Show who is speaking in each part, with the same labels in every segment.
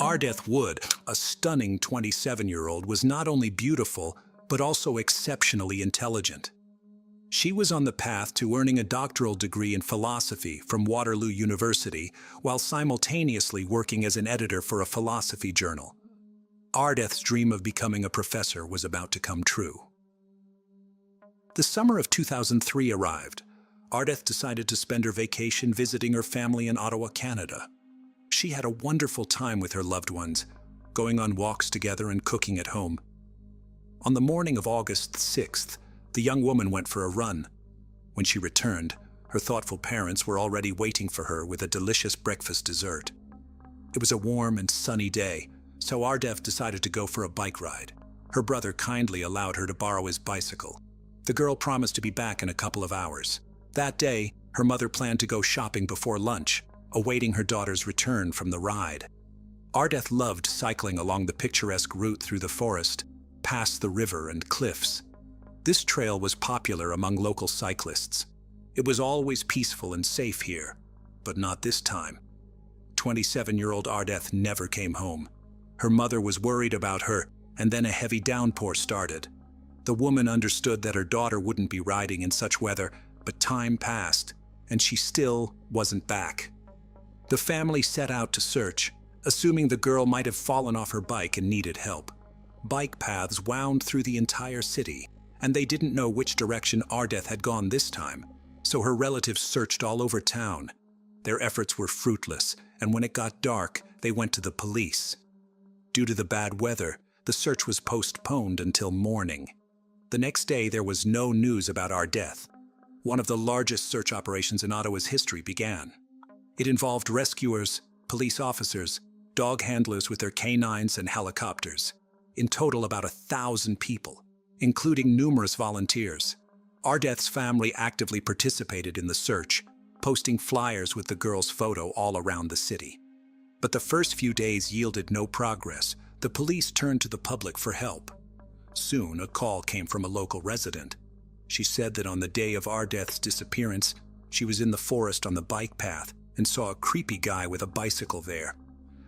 Speaker 1: Ardeth Wood, a stunning 27-year-old, was not only beautiful, but also exceptionally intelligent. She was on the path to earning a doctoral degree in philosophy from Waterloo University, while simultaneously working as an editor for a philosophy journal. Ardeth's dream of becoming a professor was about to come true. The summer of 2003 arrived. Ardeth decided to spend her vacation visiting her family in Ottawa, Canada. She had a wonderful time with her loved ones, going on walks together and cooking at home. On the morning of August 6th, the young woman went for a run. When she returned, her thoughtful parents were already waiting for her with a delicious breakfast dessert. It was a warm and sunny day, so Ardeth decided to go for a bike ride. Her brother kindly allowed her to borrow his bicycle. The girl promised to be back in a couple of hours. That day, her mother planned to go shopping before lunch, awaiting her daughter's return from the ride. Ardeth loved cycling along the picturesque route through the forest, past the river and cliffs. This trail was popular among local cyclists. It was always peaceful and safe here, but not this time. 27-year-old Ardeth never came home. Her mother was worried about her, and then a heavy downpour started. The woman understood that her daughter wouldn't be riding in such weather, but time passed, and she still wasn't back. The family set out to search, assuming the girl might have fallen off her bike and needed help. Bike paths wound through the entire city, and they didn't know which direction Ardeth had gone this time, so her relatives searched all over town. Their efforts were fruitless, and when it got dark, they went to the police. Due to the bad weather, the search was postponed until morning. The next day, there was no news about Ardeth. One of the largest search operations in Ottawa's history began. It involved rescuers, police officers, dog handlers with their canines and helicopters. In total, about 1,000 people, including numerous volunteers. Ardeth's family actively participated in the search, posting flyers with the girl's photo all around the city. But the first few days yielded no progress. The police turned to the public for help. Soon, a call came from a local resident. She said that on the day of Ardeth's disappearance, she was in the forest on the bike path and saw a creepy guy with a bicycle there.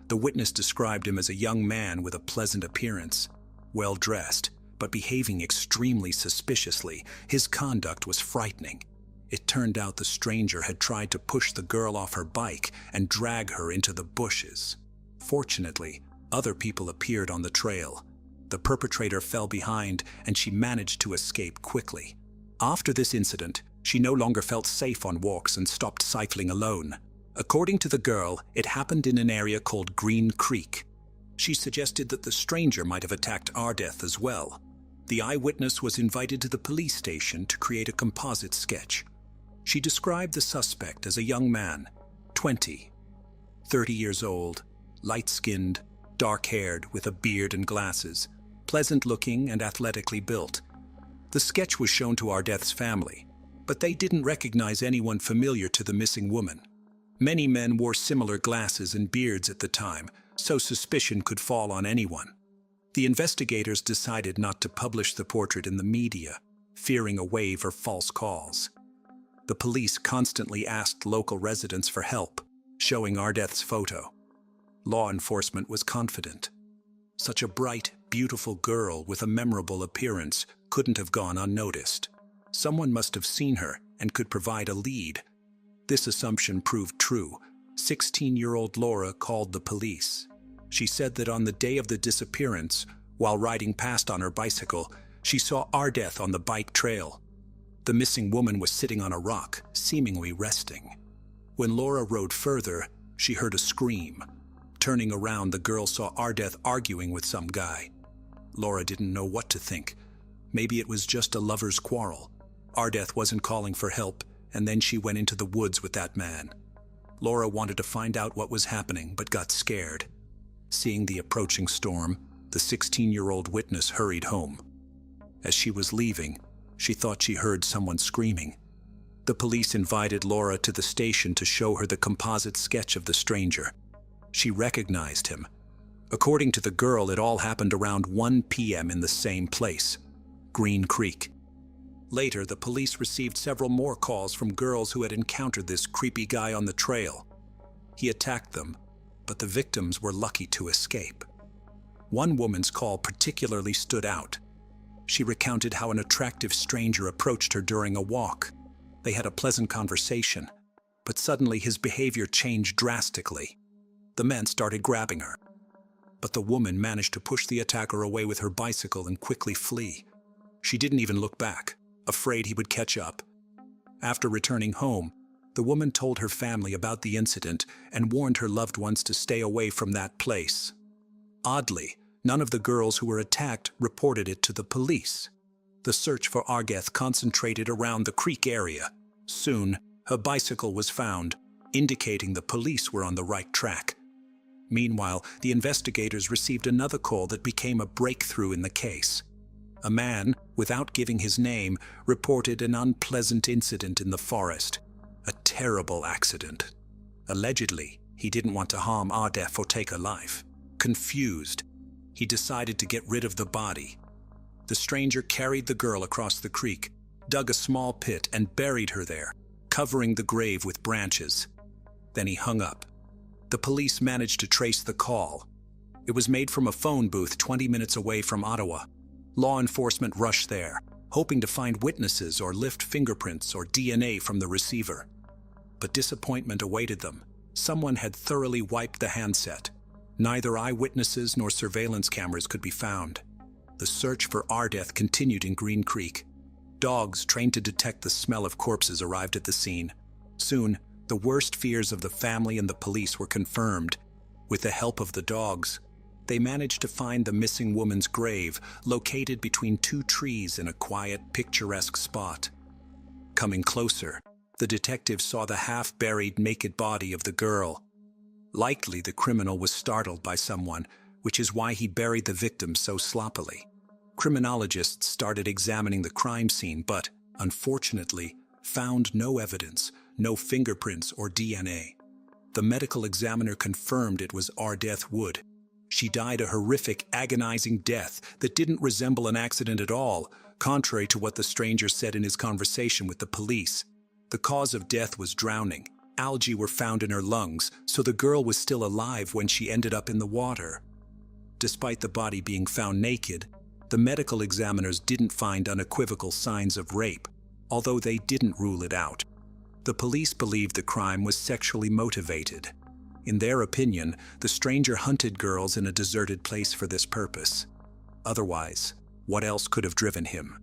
Speaker 1: The witness described him as a young man with a pleasant appearance, well-dressed, but behaving extremely suspiciously. His conduct was frightening. It turned out the stranger had tried to push the girl off her bike and drag her into the bushes. Fortunately, other people appeared on the trail. The perpetrator fell behind, and she managed to escape quickly. After this incident, she no longer felt safe on walks and stopped cycling alone. According to the girl, it happened in an area called Green Creek. She suggested that the stranger might have attacked Ardeth as well. The eyewitness was invited to the police station to create a composite sketch. She described the suspect as a young man, 30 years old, light-skinned, dark-haired with a beard and glasses, pleasant-looking and athletically built. The sketch was shown to Ardeth's family, but they didn't recognize anyone familiar to the missing woman. Many men wore similar glasses and beards at the time, so suspicion could fall on anyone. The investigators decided not to publish the portrait in the media, fearing a wave of false calls. The police constantly asked local residents for help, showing Ardeth's photo. Law enforcement was confident. Such a bright, beautiful girl with a memorable appearance couldn't have gone unnoticed. Someone must have seen her and could provide a lead. This assumption proved true. 16-year-old Laura called the police. She said that on the day of the disappearance, while riding past on her bicycle, she saw Ardeth on the bike trail. The missing woman was sitting on a rock, seemingly resting. When Laura rode further, she heard a scream. Turning around, the girl saw Ardeth arguing with some guy. Laura didn't know what to think. Maybe it was just a lover's quarrel. Ardeth wasn't calling for help, and then she went into the woods with that man. Laura wanted to find out what was happening, but got scared. Seeing the approaching storm, the 16-year-old witness hurried home. As she was leaving, she thought she heard someone screaming. The police invited Laura to the station to show her the composite sketch of the stranger. She recognized him. According to the girl, it all happened around 1 p.m. in the same place, Green Creek. Later, the police received several more calls from girls who had encountered this creepy guy on the trail. He attacked them, but the victims were lucky to escape. One woman's call particularly stood out. She recounted how an attractive stranger approached her during a walk. They had a pleasant conversation, but suddenly his behavior changed drastically. The men started grabbing her, but the woman managed to push the attacker away with her bicycle and quickly flee. She didn't even look back, afraid he would catch up. After returning home, the woman told her family about the incident and warned her loved ones to stay away from that place. Oddly, none of the girls who were attacked reported it to the police. The search for Ardeth concentrated around the creek area. Soon, her bicycle was found, indicating the police were on the right track. Meanwhile, the investigators received another call that became a breakthrough in the case. A man, without giving his name, reported an unpleasant incident in the forest. A terrible accident. Allegedly, he didn't want to harm Ardeth or take her life. Confused, he decided to get rid of the body. The stranger carried the girl across the creek, dug a small pit and buried her there, covering the grave with branches. Then he hung up. The police managed to trace the call. It was made from a phone booth 20 minutes away from Ottawa. Law enforcement rushed there, hoping to find witnesses or lift fingerprints or DNA from the receiver. But disappointment awaited them. Someone had thoroughly wiped the handset. Neither eyewitnesses nor surveillance cameras could be found. The search for Ardeth continued in Green Creek. Dogs trained to detect the smell of corpses arrived at the scene. Soon, the worst fears of the family and the police were confirmed. With the help of the dogs, they managed to find the missing woman's grave, located between two trees in a quiet, picturesque spot. Coming closer, the detectives saw the half-buried, naked body of the girl. Likely the criminal was startled by someone, which is why he buried the victim so sloppily. Criminologists started examining the crime scene, but, unfortunately, found no evidence, no fingerprints or DNA. The medical examiner confirmed it was Ardeth Wood. She died a horrific, agonizing death that didn't resemble an accident at all, contrary to what the stranger said in his conversation with the police. The cause of death was drowning. Algae were found in her lungs, so the girl was still alive when she ended up in the water. Despite the body being found naked, the medical examiners didn't find unequivocal signs of rape, although they didn't rule it out. The police believed the crime was sexually motivated. In their opinion, the stranger hunted girls in a deserted place for this purpose. Otherwise, what else could have driven him?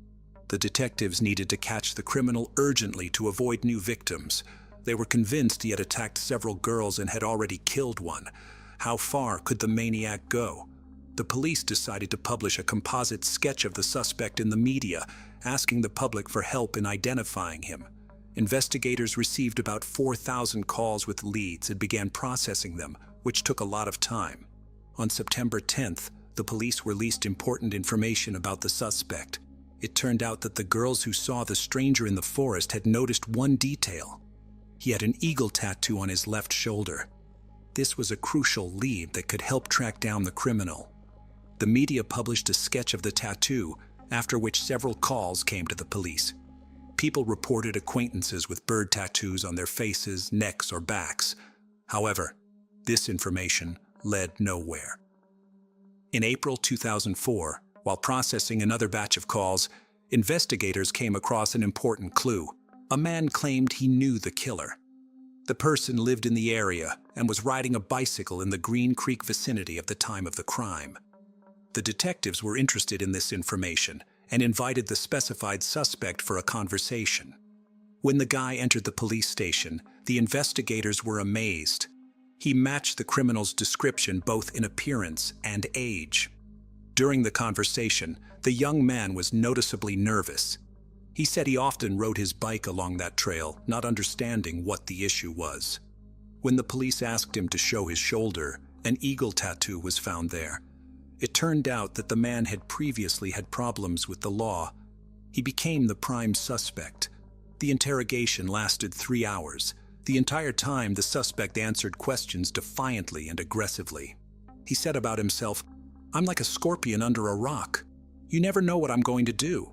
Speaker 1: The detectives needed to catch the criminal urgently to avoid new victims. They were convinced he had attacked several girls and had already killed one. How far could the maniac go? The police decided to publish a composite sketch of the suspect in the media, asking the public for help in identifying him. Investigators received about 4,000 calls with leads and began processing them, which took a lot of time. On September 10th, the police released important information about the suspect. It turned out that the girls who saw the stranger in the forest had noticed one detail. He had an eagle tattoo on his left shoulder. This was a crucial lead that could help track down the criminal. The media published a sketch of the tattoo, after which several calls came to the police. People reported acquaintances with bird tattoos on their faces, necks, or backs. However, this information led nowhere. In April 2004, while processing another batch of calls, investigators came across an important clue. A man claimed he knew the killer. The person lived in the area and was riding a bicycle in the Green Creek vicinity at the time of the crime. The detectives were interested in this information and invited the specified suspect for a conversation. When the guy entered the police station, the investigators were amazed. He matched the criminal's description both in appearance and age. During the conversation, the young man was noticeably nervous. He said he often rode his bike along that trail, not understanding what the issue was. When the police asked him to show his shoulder, an eagle tattoo was found there. It turned out that the man had previously had problems with the law. He became the prime suspect. The interrogation lasted 3 hours. The entire time, the suspect answered questions defiantly and aggressively. He said about himself, "I'm like a scorpion under a rock. You never know what I'm going to do."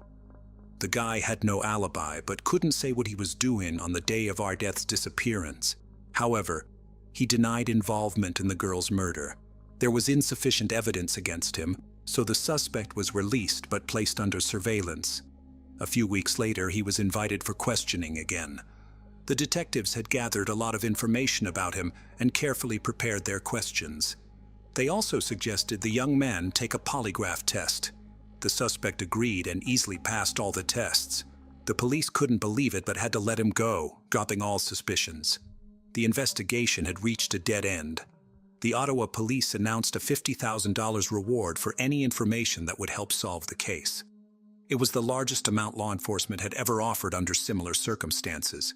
Speaker 1: The guy had no alibi, but couldn't say what he was doing on the day of Ardeth's disappearance. However, He denied involvement in the girl's murder. There was insufficient evidence against him, so the suspect was released but placed under surveillance. A few weeks later, he was invited for questioning again. The detectives had gathered a lot of information about him and carefully prepared their questions. They also suggested the young man take a polygraph test. The suspect agreed and easily passed all the tests. The police couldn't believe it but had to let him go, dropping all suspicions. The investigation had reached a dead end. The Ottawa police announced a $50,000 reward for any information that would help solve the case. It was the largest amount law enforcement had ever offered under similar circumstances.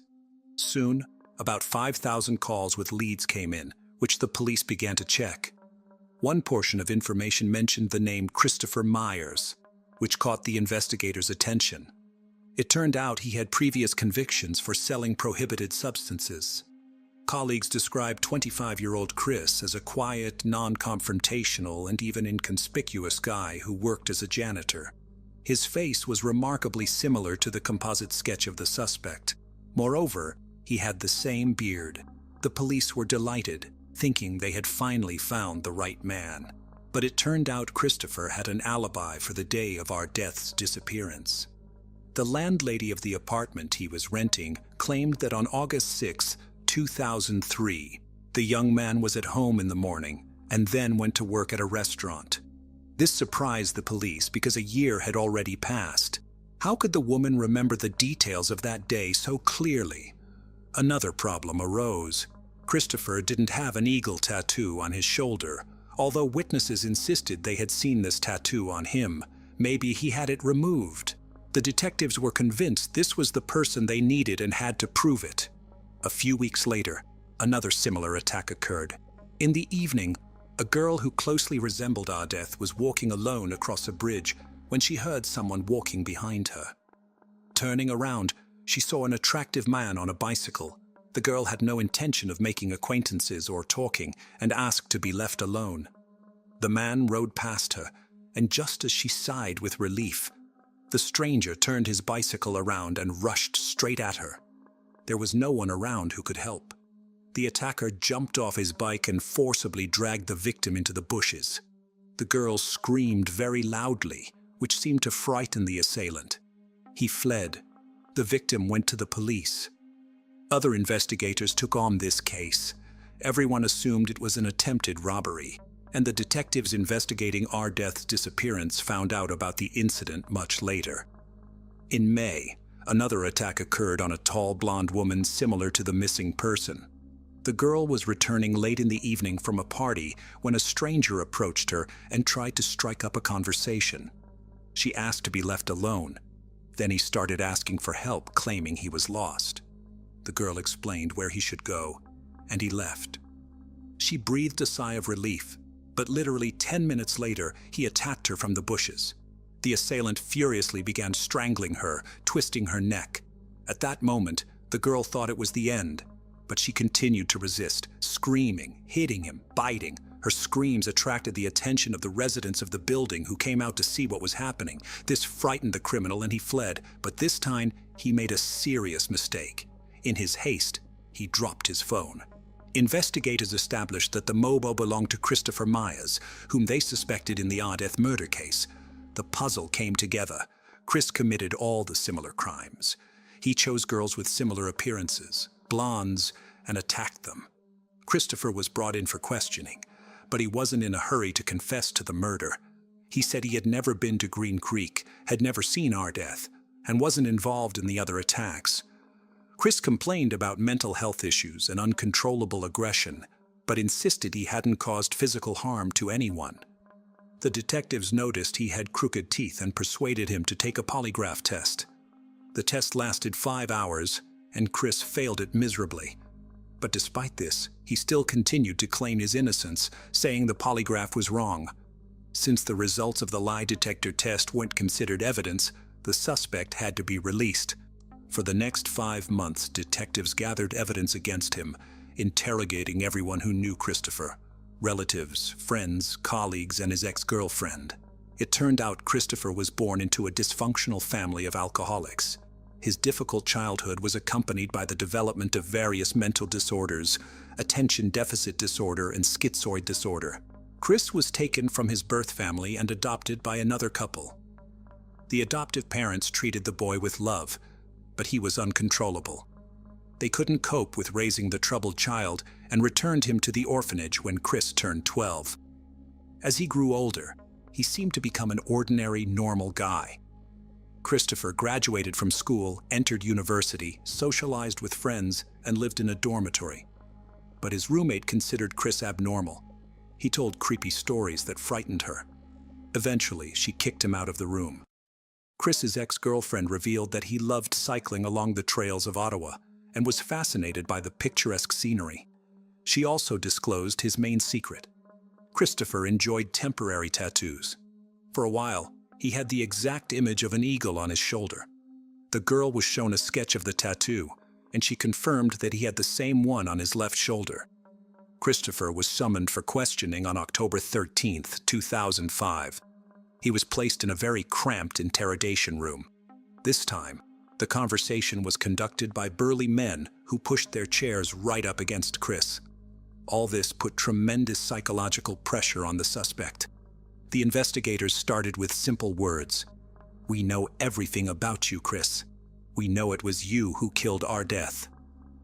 Speaker 1: Soon, about 5,000 calls with leads came in, which the police began to check. One portion of information mentioned the name Christopher Myers, which caught the investigators' attention. It turned out he had previous convictions for selling prohibited substances. Colleagues described 25-year-old Chris as a quiet, non-confrontational, and even inconspicuous guy who worked as a janitor. His face was remarkably similar to the composite sketch of the suspect. Moreover, he had the same beard. The police were delighted, thinking they had finally found the right man. But it turned out Christopher had an alibi for the day of Ardeth's disappearance. The landlady of the apartment he was renting claimed that on August 6, 2003, the young man was at home in the morning and then went to work at a restaurant. This surprised the police because a year had already passed. How could the woman remember the details of that day so clearly? Another problem arose. Christopher didn't have an eagle tattoo on his shoulder, although witnesses insisted they had seen this tattoo on him. Maybe he had it removed. The detectives were convinced this was the person they needed and had to prove it. A few weeks later, another similar attack occurred. In the evening, a girl who closely resembled Ardeth was walking alone across a bridge when she heard someone walking behind her. Turning around, she saw an attractive man on a bicycle. The girl had no intention of making acquaintances or talking and asked to be left alone. The man rode past her, and just as she sighed with relief, the stranger turned his bicycle around and rushed straight at her. There was no one around who could help. The attacker jumped off his bike and forcibly dragged the victim into the bushes. The girl screamed very loudly, which seemed to frighten the assailant. He fled. The victim went to the police. Other investigators took on this case. Everyone assumed it was an attempted robbery, and the detectives investigating Ardeth's disappearance found out about the incident much later. In May, another attack occurred on a tall blonde woman similar to the missing person. The girl was returning late in the evening from a party when a stranger approached her and tried to strike up a conversation. She asked to be left alone. Then he started asking for help, claiming he was lost. The girl explained where he should go, and he left. She breathed a sigh of relief, but literally 10 minutes later, he attacked her from the bushes. The assailant furiously began strangling her, twisting her neck. At that moment, the girl thought it was the end, but she continued to resist, screaming, hitting him, biting. Her screams attracted the attention of the residents of the building who came out to see what was happening. This frightened the criminal and he fled, but this time he made a serious mistake. In his haste, he dropped his phone. Investigators established that the mobile belonged to Christopher Myers, whom they suspected in the Ardeth murder case. The puzzle came together. Chris committed all the similar crimes. He chose girls with similar appearances, blondes, and attacked them. Christopher was brought in for questioning, but he wasn't in a hurry to confess to the murder. He said he had never been to Green Creek, had never seen Ardeth, and wasn't involved in the other attacks. Chris complained about mental health issues and uncontrollable aggression, but insisted he hadn't caused physical harm to anyone. The detectives noticed he had crooked teeth and persuaded him to take a polygraph test. The test lasted 5 hours, and Chris failed it miserably. But despite this, he still continued to claim his innocence, saying the polygraph was wrong. Since the results of the lie detector test weren't considered evidence, the suspect had to be released. For the next 5 months, detectives gathered evidence against him, interrogating everyone who knew Christopher. Relatives, friends, colleagues, and his ex-girlfriend. It turned out Christopher was born into a dysfunctional family of alcoholics. His difficult childhood was accompanied by the development of various mental disorders, attention deficit disorder and schizoid disorder. Chris was taken from his birth family and adopted by another couple. The adoptive parents treated the boy with love, but he was uncontrollable. They couldn't cope with raising the troubled child and returned him to the orphanage when Chris turned 12. As he grew older, he seemed to become an ordinary, normal guy. Christopher graduated from school, entered university, socialized with friends, and lived in a dormitory. But his roommate considered Chris abnormal. He told creepy stories that frightened her. Eventually, she kicked him out of the room. Chris's ex-girlfriend revealed that he loved cycling along the trails of Ottawa and was fascinated by the picturesque scenery. She also disclosed his main secret. Christopher enjoyed temporary tattoos. For a while, he had the exact image of an eagle on his shoulder. The girl was shown a sketch of the tattoo, and she confirmed that he had the same one on his left shoulder. Christopher was summoned for questioning on October 13, 2005. He was placed in a very cramped interrogation room. This time, the conversation was conducted by burly men who pushed their chairs right up against Chris. All this put tremendous psychological pressure on the suspect. The investigators started with simple words. "We know everything about you, Chris. We know it was you who killed Ardeth."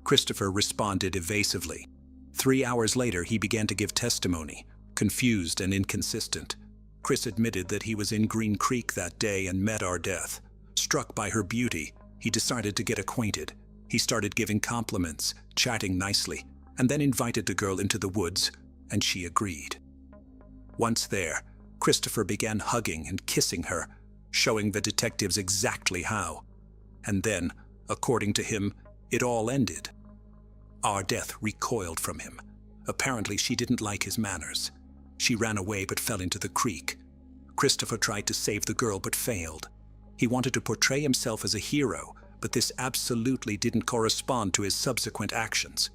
Speaker 1: Christopher responded evasively. 3 hours later, he began to give testimony, confused and inconsistent. Chris admitted that he was in Green Creek that day and met Ardeth. Struck by her beauty, he decided to get acquainted. He started giving compliments, chatting nicely, and then invited the girl into the woods, and she agreed. Once there, Christopher began hugging and kissing her, showing the detectives exactly how. And then, according to him, it all ended. Ardeth recoiled from him. Apparently, she didn't like his manners. She ran away but fell into the creek. Christopher tried to save the girl but failed. He wanted to portray himself as a hero, but this absolutely didn't correspond to his subsequent actions.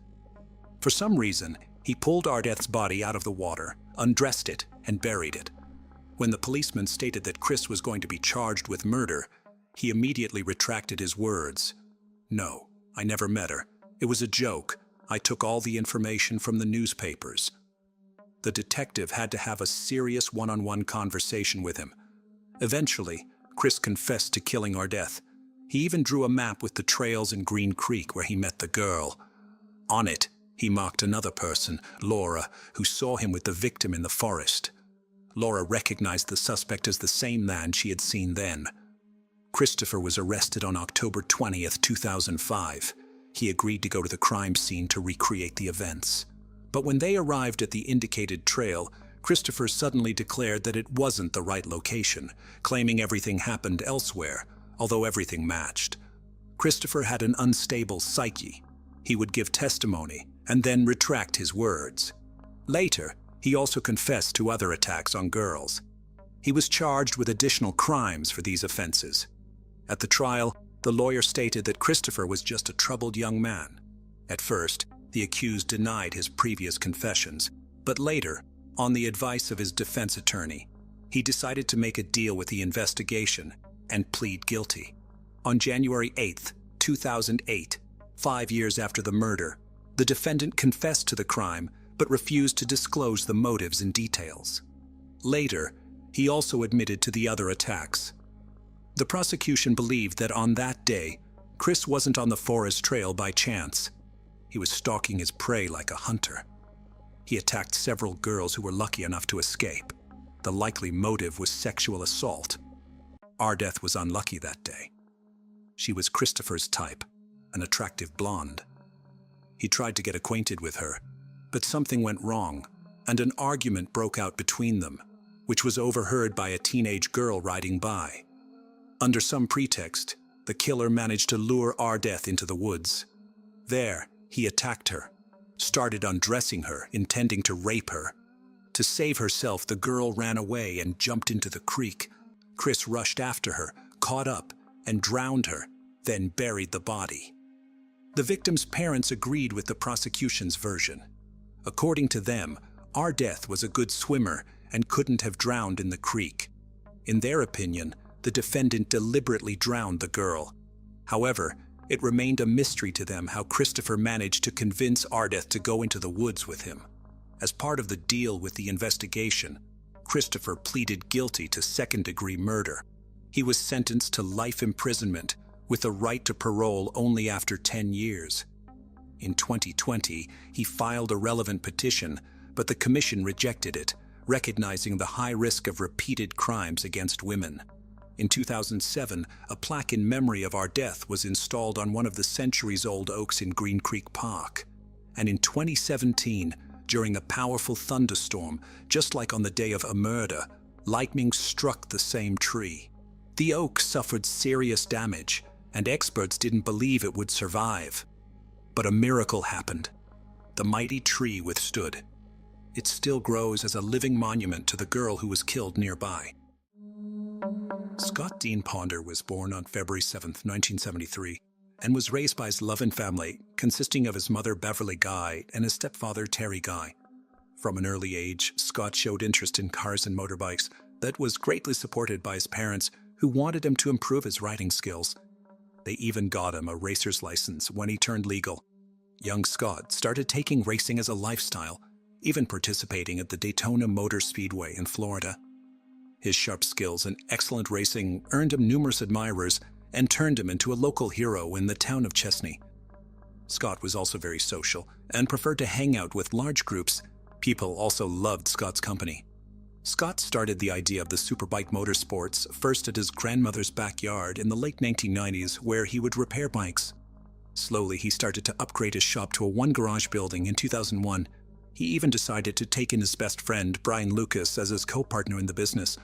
Speaker 1: For some reason, he pulled Ardeth's body out of the water, undressed it, and buried it. When the policeman stated that Chris was going to be charged with murder, he immediately retracted his words. "No, I never met her. It was a joke. I took all the information from the newspapers." The detective had to have a serious one-on-one conversation with him. Eventually, Chris confessed to killing Ardeth. He even drew a map with the trails in Green Creek where he met the girl. On it, he marked another person, Laura, who saw him with the victim in the forest. Laura recognized the suspect as the same man she had seen then. Christopher was arrested on October 20th, 2005. He agreed to go to the crime scene to recreate the events. But when they arrived at the indicated trail, Christopher suddenly declared that it wasn't the right location, claiming everything happened elsewhere, although everything matched. Christopher had an unstable psyche. He would give testimony and then retract his words. Later, he also confessed to other attacks on girls. He was charged with additional crimes for these offenses. At the trial, the lawyer stated that Christopher was just a troubled young man. At first, the accused denied his previous confessions, but later, on the advice of his defense attorney, he decided to make a deal with the investigation and plead guilty. On January 8, 2008, 5 years after the murder, the defendant confessed to the crime but refused to disclose the motives and details. Later, he also admitted to the other attacks. The prosecution believed that on that day, Chris wasn't on the forest trail by chance. He was stalking his prey like a hunter. He attacked several girls who were lucky enough to escape. The likely motive was sexual assault. Ardeth was unlucky that day. She was Christopher's type, an attractive blonde. He tried to get acquainted with her, but something went wrong, and an argument broke out between them, which was overheard by a teenage girl riding by. Under some pretext, the killer managed to lure Ardeth into the woods. There, he attacked her, started undressing her, intending to rape her. To save herself, the girl ran away and jumped into the creek. Chris rushed after her, caught up, and drowned her, then buried the body. The victim's parents agreed with the prosecution's version. According to them, Ardeth was a good swimmer and couldn't have drowned in the creek. In their opinion, the defendant deliberately drowned the girl. However, it remained a mystery to them how Christopher managed to convince Ardeth to go into the woods with him. As part of the deal with the investigation, Christopher pleaded guilty to second-degree murder. He was sentenced to life imprisonment, with a right to parole only after 10 years. In 2020, he filed a relevant petition, but the commission rejected it, recognizing the high risk of repeated crimes against women. In 2007, a plaque in memory of Ardeth was installed on one of the centuries-old oaks in Green Creek Park. And in 2017, during a powerful thunderstorm, just like on the day of a murder, lightning struck the same tree. The oak suffered serious damage, and experts didn't believe it would survive. But a miracle happened. The mighty tree withstood. It still grows as a living monument to the girl who was killed nearby. Scott Dean Ponder was born on February 7, 1973, and was raised by his loving family, consisting of his mother Beverly Guy and his stepfather Terry Guy. From an early age, Scott showed interest in cars and motorbikes that was greatly supported by his parents, who wanted him to improve his riding skills. They even got him a racer's license when he turned legal. Young Scott started taking racing as a lifestyle, even participating at the Daytona Motor Speedway in Florida. His sharp skills and excellent racing earned him numerous admirers and turned him into a local hero in the town of Chesney. Scott was also very social and preferred to hang out with large groups. People also loved Scott's company. Scott started the idea of the superbike motorsports first at his grandmother's backyard in the late 1990s, where he would repair bikes. Slowly, he started to upgrade his shop to a one-garage building in 2001. He even decided to take in his best friend, Brian Lucas, as his co-partner in the business,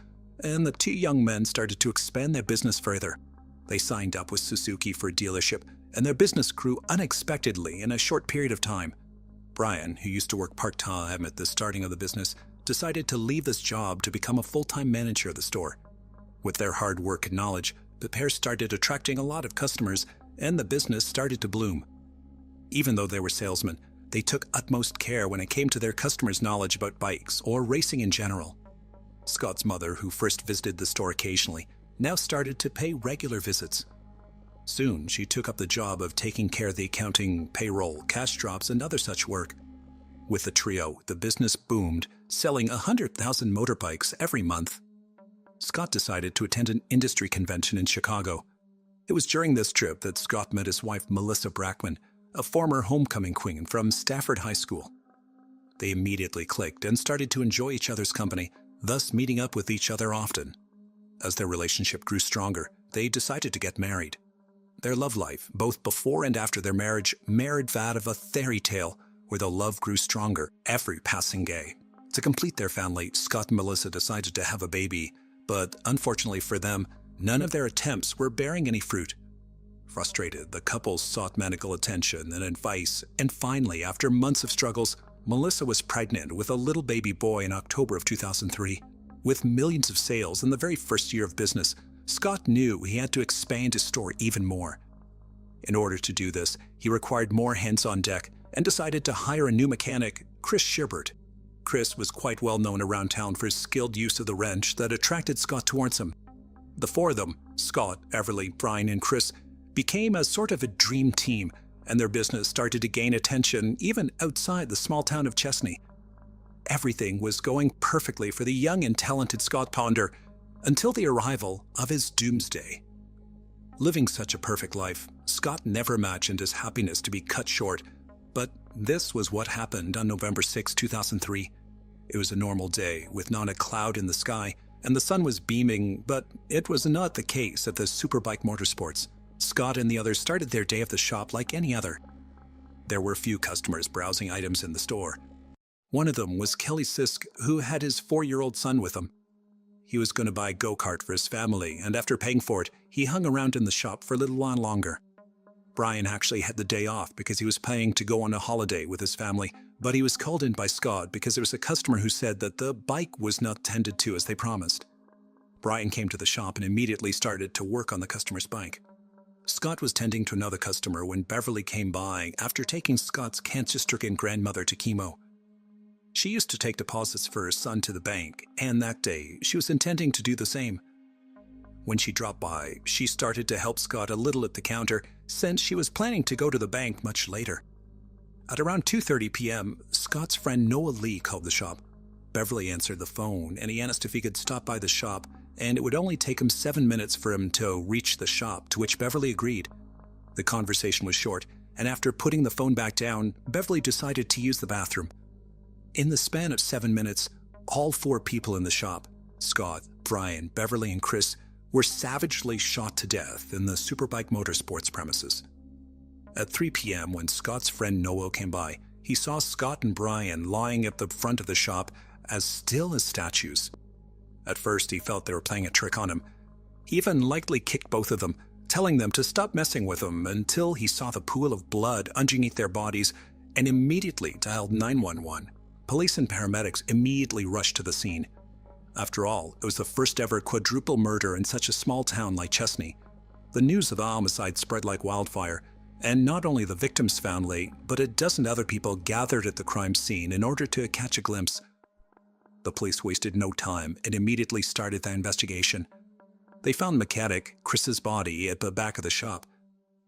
Speaker 1: and the two young men started to expand their business further. They signed up with Suzuki for a dealership, and their business grew unexpectedly in a short period of time. Brian, who used to work part-time at the starting of the business, decided to leave this job to become a full-time manager of the store. With their hard work and knowledge, the pair started attracting a lot of customers, and the business started to bloom. Even though they were salesmen, they took utmost care when it came to their customers' knowledge about bikes or racing in general. Scott's mother, who first visited the store occasionally, now started to pay regular visits. Soon, she took up the job of taking care of the accounting, payroll, cash drops, and other such work. With the trio, the business boomed, selling 100,000 motorbikes every month. Scott decided to attend an industry convention in Chicago. It was during this trip that Scott met his wife Melissa Brackman, a former homecoming queen from Stanford High School. They immediately clicked and started to enjoy each other's company, thus meeting up with each other often. As their relationship grew stronger, they decided to get married. Their love life, both before and after their marriage, mirrored that of a fairy tale where the love grew stronger every passing day. To complete their family, Scott and Melissa decided to have a baby, but unfortunately for them, none of their attempts were bearing any fruit. Frustrated, the couple sought medical attention and advice, and finally, after months of struggles, Melissa was pregnant with a little baby boy in October of 2003. With millions of sales in the very first year of business, Scott knew he had to expand his store even more. In order to do this, he required more hands on deck and decided to hire a new mechanic, Chris Sherbert. Chris was quite well known around town for his skilled use of the wrench that attracted Scott towards him. The four of them, Scott, Everly, Brian, and Chris, became a sort of a dream team, and their business started to gain attention even outside the small town of Chesney. Everything was going perfectly for the young and talented Scott Ponder until the arrival of his doomsday. Living such a perfect life, Scott never imagined his happiness to be cut short, but this was what happened on November 6, 2003. It was a normal day with not a cloud in the sky, and the sun was beaming, but it was not the case at the Superbike Motorsports. Scott and the others started their day at the shop like any other. There were few customers browsing items in the store. One of them was Kelly Sisk, who had his 4-year-old son with him. He was going to buy a go-kart for his family, and after paying for it, he hung around in the shop for a little while longer. Brian actually had the day off because he was paying to go on a holiday with his family, but he was called in by Scott because there was a customer who said that the bike was not tended to as they promised. Brian came to the shop and immediately started to work on the customer's bike. Scott was tending to another customer when Beverly came by after taking Scott's cancer-stricken grandmother to chemo. She used to take deposits for her son to the bank, and that day she was intending to do the same. When she dropped by, she started to help Scott a little at the counter since she was planning to go to the bank much later. At around 2:30 p.m., Scott's friend Noah Lee called the shop. Beverly answered the phone and he asked if he could stop by the shop, and it would only take him 7 minutes for him to reach the shop, to which Beverly agreed. The conversation was short, and after putting the phone back down, Beverly decided to use the bathroom. In the span of 7 minutes, all 4 people in the shop, Scott, Brian, Beverly, and Chris, were savagely shot to death in the Superbike Motorsports premises. At 3 p.m., when Scott's friend Noah came by, he saw Scott and Brian lying at the front of the shop as still as statues. At first, he felt they were playing a trick on him. He even lightly kicked both of them, telling them to stop messing with him until he saw the pool of blood underneath their bodies and immediately dialed 911. Police and paramedics immediately rushed to the scene. After all, it was the first ever quadruple murder in such a small town like Chesney. The news of the homicide spread like wildfire, and not only the victims found late, but a dozen other people gathered at the crime scene in order to catch a glimpse. The police wasted no time and immediately started the investigation. They found mechanic Chris's body at the back of the shop.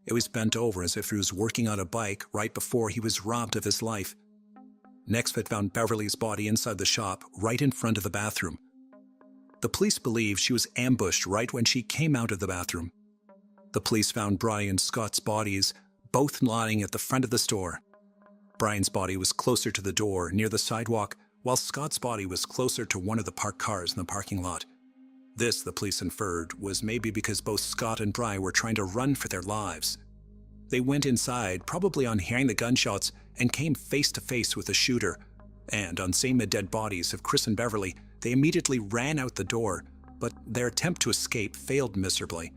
Speaker 1: It was bent over as if he was working on a bike right before he was robbed of his life. Next, they found Beverly's body inside the shop, right in front of the bathroom. The police believe she was ambushed right when she came out of the bathroom. The police found Brian and Scott's bodies both lying at the front of the store. Brian's body was closer to the door near the sidewalk, while Scott's body was closer to one of the parked cars in the parking lot. This, the police inferred, was maybe because both Scott and Brian were trying to run for their lives. They went inside, probably on hearing the gunshots, and came face to face with the shooter. And on seeing the dead bodies of Chris and Beverly, they immediately ran out the door, but their attempt to escape failed miserably.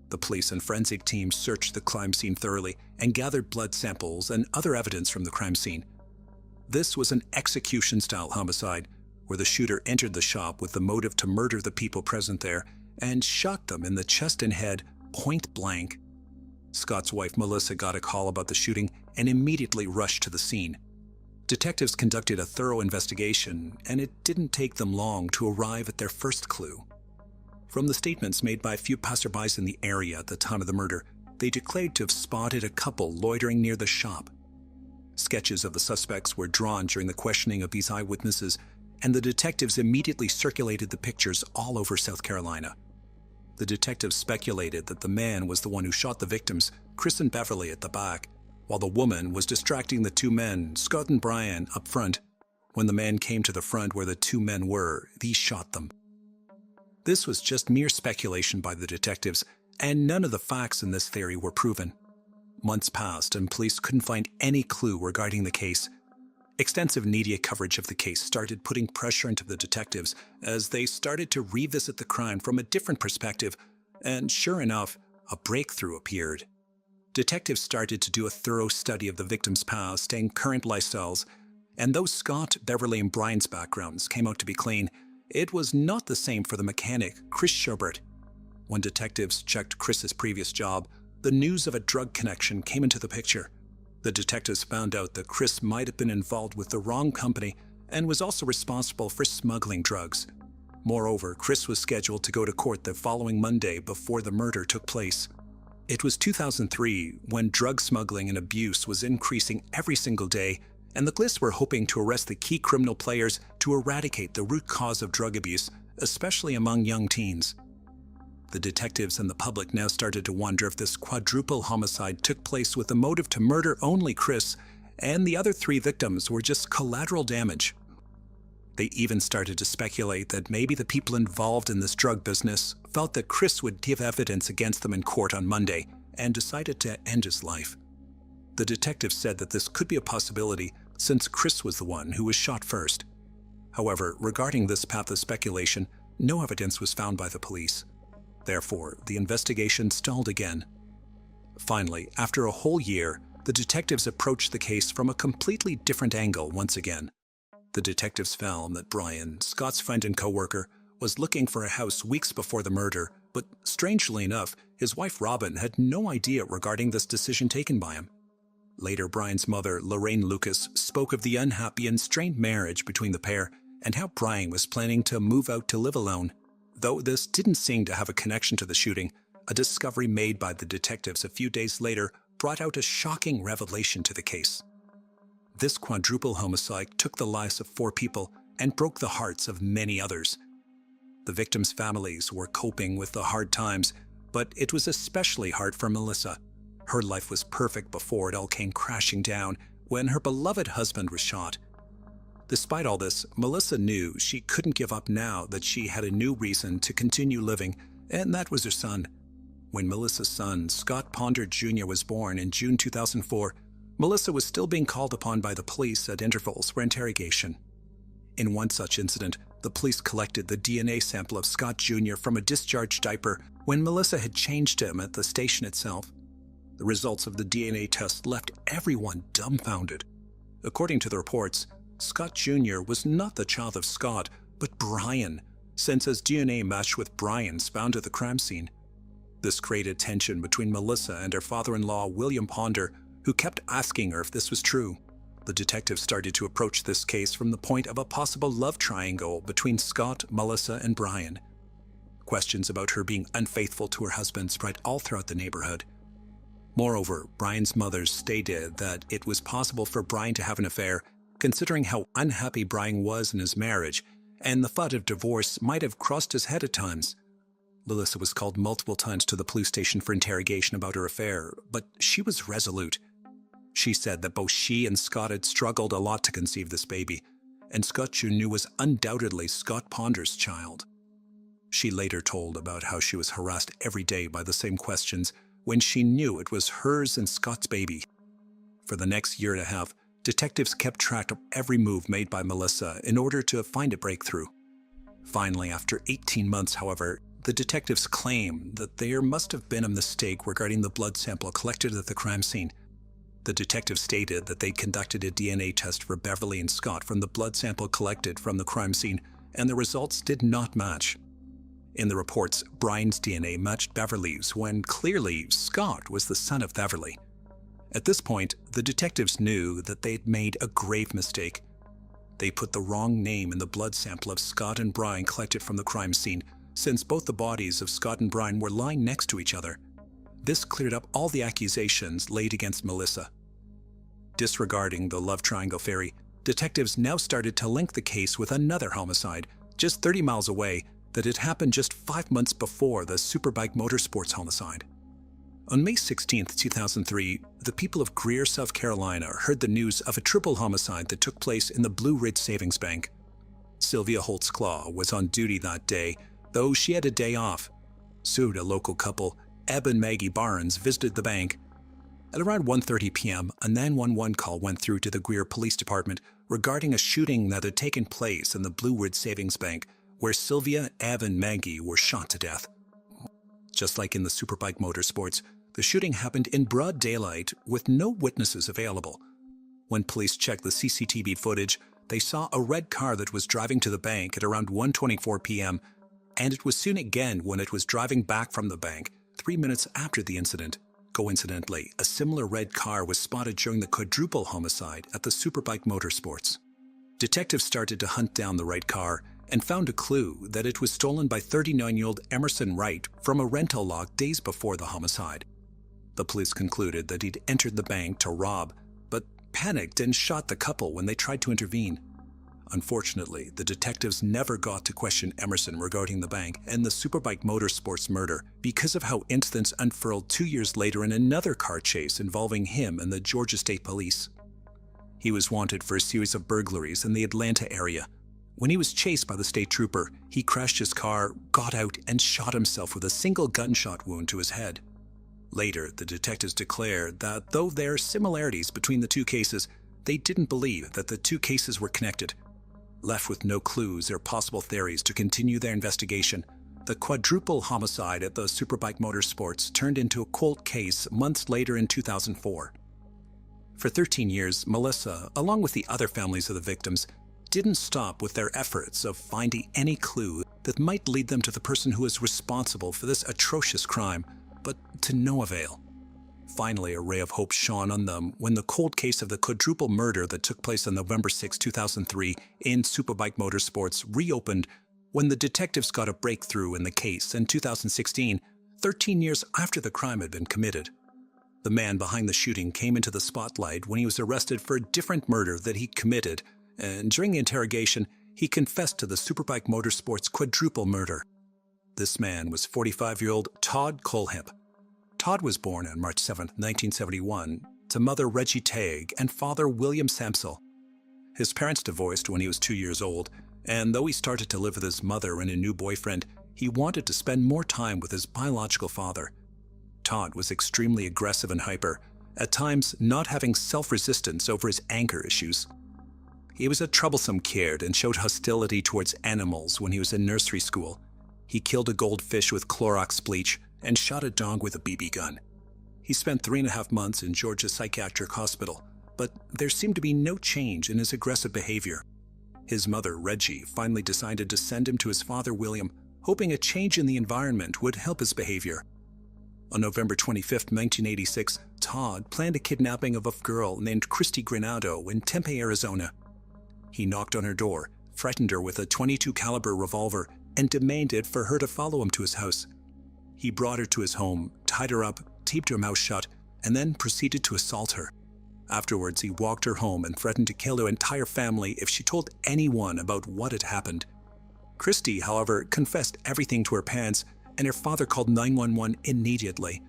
Speaker 1: The police and forensic teams searched the crime scene thoroughly and gathered blood samples and other evidence from the crime scene. This was an execution-style homicide, where the shooter entered the shop with the motive to murder the people present there and shot them in the chest and head point blank. Scott's wife Melissa got a call about the shooting and immediately rushed to the scene. Detectives conducted a thorough investigation, and it didn't take them long to arrive at their first clue. From the statements made by a few passerbys in the area at the time of the murder, they declared to have spotted a couple loitering near the shop. Sketches of the suspects were drawn during the questioning of these eyewitnesses, and the detectives immediately circulated the pictures all over South Carolina. The detectives speculated that the man was the one who shot the victims, Chris and Beverly, at the back, while the woman was distracting the 2 men, Scott and Brian, up front. When the man came to the front where the 2 men were, he shot them. This was just mere speculation by the detectives, and none of the facts in this theory were proven. Months passed and police couldn't find any clue regarding the case. Extensive media coverage of the case started putting pressure into the detectives as they started to revisit the crime from a different perspective, and sure enough, a breakthrough appeared. Detectives started to do a thorough study of the victims' past and current lifestyles, and though Scott, Beverly, and Brian's backgrounds came out to be clean, it was not the same for the mechanic, Chris Schubert. When detectives checked Chris's previous job, the news of a drug connection came into the picture. The detectives found out that Chris might have been involved with the wrong company and was also responsible for smuggling drugs. Moreover, Chris was scheduled to go to court the following Monday before the murder took place. It was 2003 when drug smuggling and abuse was increasing every single day, and the police were hoping to arrest the key criminal players to eradicate the root cause of drug abuse, especially among young teens. The detectives and the public now started to wonder if this quadruple homicide took place with the motive to murder only Chris, and the other 3 victims were just collateral damage. They even started to speculate that maybe the people involved in this drug business felt that Chris would give evidence against them in court on Monday and decided to end his life. The detectives said that this could be a possibility since Chris was the one who was shot first. However, regarding this path of speculation, no evidence was found by the police. Therefore, the investigation stalled again. Finally, after a whole year, the detectives approached the case from a completely different angle once again. The detectives found that Brian, Scott's friend and co-worker, was looking for a house weeks before the murder, but strangely enough, his wife Robin had no idea regarding this decision taken by him. Later, Brian's mother, Lorraine Lucas, spoke of the unhappy and strained marriage between the pair and how Brian was planning to move out to live alone. Though this didn't seem to have a connection to the shooting, a discovery made by the detectives a few days later brought out a shocking revelation to the case. This quadruple homicide took the lives of 4 people and broke the hearts of many others. The victims' families were coping with the hard times, but it was especially hard for Melissa. Her life was perfect before it all came crashing down when her beloved husband was shot. Despite all this, Melissa knew she couldn't give up now that she had a new reason to continue living, and that was her son. When Melissa's son, Scott Ponder Jr., was born in June 2004, Melissa was still being called upon by the police at intervals for interrogation. In one such incident, the police collected the DNA sample of Scott Jr. from a discharged diaper when Melissa had changed him at the station itself. The results of the DNA test left everyone dumbfounded. According to the reports, Scott Jr. was not the child of Scott, but Brian, since his DNA matched with Brian's found at the crime scene. This created tension between Melissa and her father-in-law, William Ponder, who kept asking her if this was true. The detectives started to approach this case from the point of a possible love triangle between Scott, Melissa, and Brian. Questions about her being unfaithful to her husband spread all throughout the neighborhood. Moreover, Brian's mother stated that it was possible for Brian to have an affair, considering how unhappy Brian was in his marriage, and the thought of divorce might have crossed his head at times. Melissa was called multiple times to the police station for interrogation about her affair, but she was resolute. She said that both she and Scott had struggled a lot to conceive this baby, and Scott Jr. was undoubtedly Scott Ponder's child. She later told about how she was harassed every day by the same questions when she knew it was hers and Scott's baby. For the next year and a half, detectives kept track of every move made by Melissa in order to find a breakthrough. Finally, after 18 months, however, the detectives claimed that there must have been a mistake regarding the blood sample collected at the crime scene. The detectives stated that they conducted a DNA test for Beverly and Scott from the blood sample collected from the crime scene, and the results did not match. In the reports, Brian's DNA matched Beverly's when clearly Scott was the son of Beverly. At this point, the detectives knew that they'd made a grave mistake. They put the wrong name in the blood sample of Scott and Brian collected from the crime scene, since both the bodies of Scott and Brian were lying next to each other. This cleared up all the accusations laid against Melissa. Disregarding the love triangle theory, detectives now started to link the case with another homicide, just 30 miles away, that had happened just 5 months before the Superbike Motorsports homicide. On May 16, 2003, the people of Greer, South Carolina heard the news of a triple homicide that took place in the Blue Ridge Savings Bank. Sylvia Holtz-Claw was on duty that day, though she had a day off. Soon, a local couple, Eb and Maggie Barnes, visited the bank. At around 1:30 p.m., a 911 call went through to the Greer Police Department regarding a shooting that had taken place in the Blue Ridge Savings Bank, where Sylvia, Eb, and Maggie were shot to death. Just like in the Superbike Motorsports, the shooting happened in broad daylight with no witnesses available. When police checked the CCTV footage, they saw a red car that was driving to the bank at around 1:24 p.m., and it was seen again when it was driving back from the bank 3 minutes after the incident. Coincidentally, a similar red car was spotted during the quadruple homicide at the Superbike Motorsports. Detectives started to hunt down the right car and found a clue that it was stolen by 39-year-old Emerson Wright from a rental lot days before the homicide. The police concluded that he'd entered the bank to rob, but panicked and shot the couple when they tried to intervene. Unfortunately, the detectives never got to question Emerson regarding the bank and the Superbike Motorsports murder because of how incidents unfurled 2 years later in another car chase involving him and the Georgia State Police. He was wanted for a series of burglaries in the Atlanta area. When he was chased by the state trooper, he crashed his car, got out, and shot himself with a single gunshot wound to his head. Later, the detectives declared that though there are similarities between the two cases, they didn't believe that the two cases were connected. Left with no clues or possible theories to continue their investigation, the quadruple homicide at the Superbike Motorsports turned into a cold case months later in 2004. For 13 years, Melissa, along with the other families of the victims, didn't stop with their efforts of finding any clue that might lead them to the person who was responsible for this atrocious crime, but to no avail. Finally, a ray of hope shone on them when the cold case of the quadruple murder that took place on November 6, 2003 in Superbike Motorsports reopened When the detectives got a breakthrough in the case in 2016, 13 years after the crime had been committed. The man behind the shooting came into the spotlight when he was arrested for a different murder that he committed, and during the interrogation, he confessed to the Superbike Motorsports quadruple murder. This man was 45-year-old Todd Colhip. Todd was born on March 7, 1971, to mother Reggie Tague and father William Samsel. His parents divorced when he was 2 years old, and though he started to live with his mother and a new boyfriend, he wanted to spend more time with his biological father. Todd was extremely aggressive and hyper, at times not having self-resistance over his anger issues. He was a troublesome kid and showed hostility towards animals when he was in nursery school. He killed a goldfish with Clorox bleach and shot a dog with a BB gun. He spent 3.5 months in Georgia Psychiatric Hospital, but there seemed to be no change in his aggressive behavior. His mother, Reggie, finally decided to send him to his father, William, hoping a change in the environment would help his behavior. On November 25, 1986, Todd planned a kidnapping of a girl named Christy Granado in Tempe, Arizona. He knocked on her door, threatened her with a .22 caliber revolver, and demanded for her to follow him to his house. He brought her to his home, tied her up, taped her mouth shut, and then proceeded to assault her. Afterwards, he walked her home and threatened to kill her entire family if she told anyone about what had happened. Christy, however, confessed everything to her parents, and her father called 911 immediately.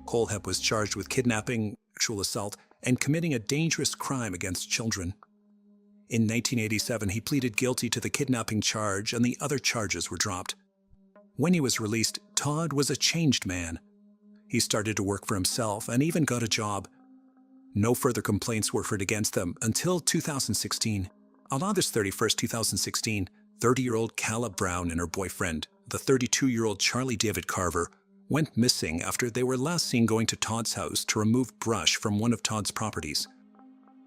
Speaker 1: Colhip was charged with kidnapping, sexual assault, and committing a dangerous crime against children. In 1987, he pleaded guilty to the kidnapping charge and the other charges were dropped. When he was released, Todd was a changed man. He started to work for himself and even got a job. No further complaints were heard against them until 2016. On August 31, 2016, 30-year-old Calla Brown and her boyfriend, the 32-year-old Charlie David Carver, went missing after they were last seen going to Todd's house to remove brush from one of Todd's properties.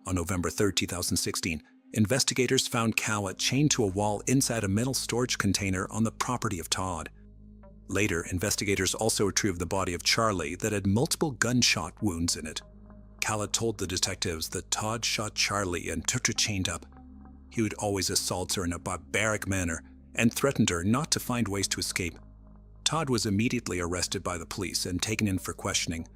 Speaker 1: On November 3, 2016, investigators found Calla chained to a wall inside a metal storage container on the property of Todd. Later, investigators also retrieved the body of Charlie that had multiple gunshot wounds in it. Calla told the detectives that Todd shot Charlie and took her chained up. He would always assault her in a barbaric manner and threatened her not to find ways to escape. Todd was immediately arrested by the police and taken in for questioning.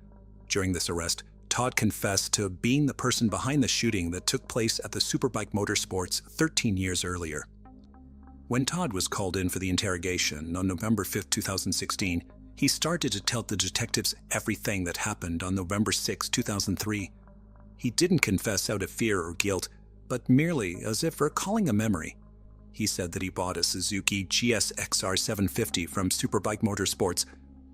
Speaker 1: During this arrest, Todd confessed to being the person behind the shooting that took place at the Superbike Motorsports 13 years earlier. When Todd was called in for the interrogation on November 5, 2016, he started to tell the detectives everything that happened on November 6, 2003. He didn't confess out of fear or guilt, but merely as if recalling a memory. He said that he bought a Suzuki GSXR 750 from Superbike Motorsports,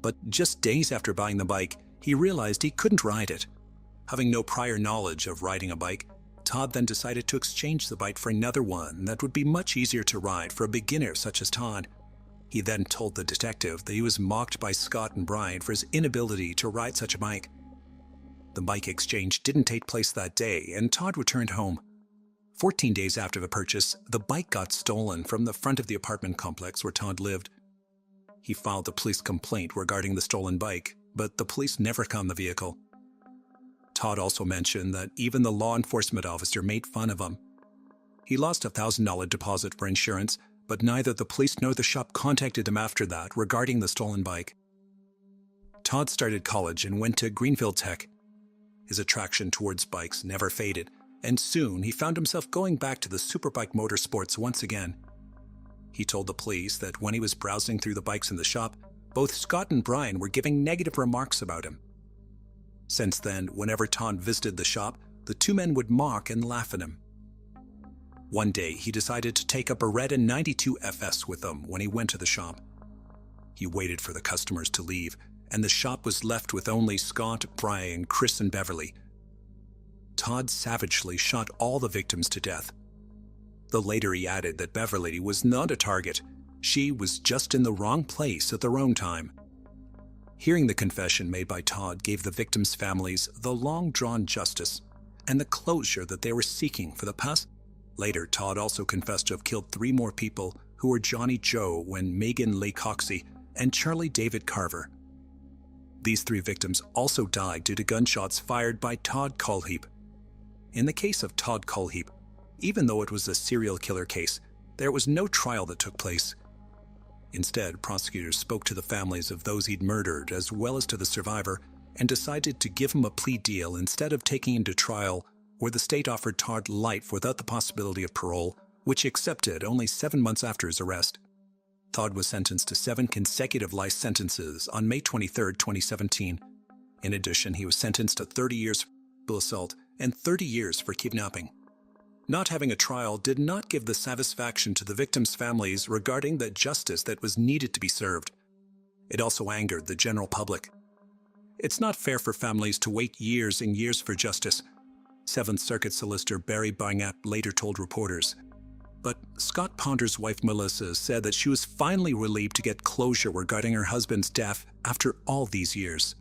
Speaker 1: but just days after buying the bike, he realized he couldn't ride it. Having no prior knowledge of riding a bike, Todd then decided to exchange the bike for another one that would be much easier to ride for a beginner such as Todd. He then told the detective that he was mocked by Scott and Brian for his inability to ride such a bike. The bike exchange didn't take place that day, and Todd returned home. 14 days after the purchase, the bike got stolen from the front of the apartment complex where Todd lived. He filed a police complaint regarding the stolen bike, but the police never found the vehicle. Todd also mentioned that even the law enforcement officer made fun of him. He lost a $1,000 deposit for insurance, but neither the police nor the shop contacted him after that regarding the stolen bike. Todd started college and went to Greenville Tech. His attraction towards bikes never faded, and soon he found himself going back to the Superbike Motorsports once again. He told the police that when he was browsing through the bikes in the shop, both Scott and Brian were giving negative remarks about him. Since then, whenever Todd visited the shop, the two men would mock and laugh at him. One day, he decided to take a Beretta 92 FS with him when he went to the shop. He waited for the customers to leave, and the shop was left with only Scott, Brian, Chris, and Beverly. Todd savagely shot all the victims to death. Though later he added that Beverly was not a target. She was just in the wrong place at the wrong time. Hearing the confession made by Todd gave the victims' families the long-drawn justice and the closure that they were seeking for the past. Later, Todd also confessed to have killed 3 more people who were Johnny Joe and Megan Lee Coxey and Charlie David Carver. These 3 victims also died due to gunshots fired by Todd Colhip. In the case of Todd Colhip, even though it was a serial killer case, there was no trial that took place. Instead, prosecutors spoke to the families of those he'd murdered as well as to the survivor and decided to give him a plea deal instead of taking him to trial, where the state offered Todd life without the possibility of parole, which he accepted only 7 months after his arrest. Todd was sentenced to 7 consecutive life sentences on May 23, 2017. In addition, he was sentenced to 30 years for assault and 30 years for kidnapping. Not having a trial did not give the satisfaction to the victims' families regarding the justice that was needed to be served. It also angered the general public. It's not fair for families to wait years and years for justice, Seventh Circuit solicitor Barry Byngat later told reporters. But Scott Ponder's wife Melissa said that she was finally relieved to get closure regarding her husband's death after all these years.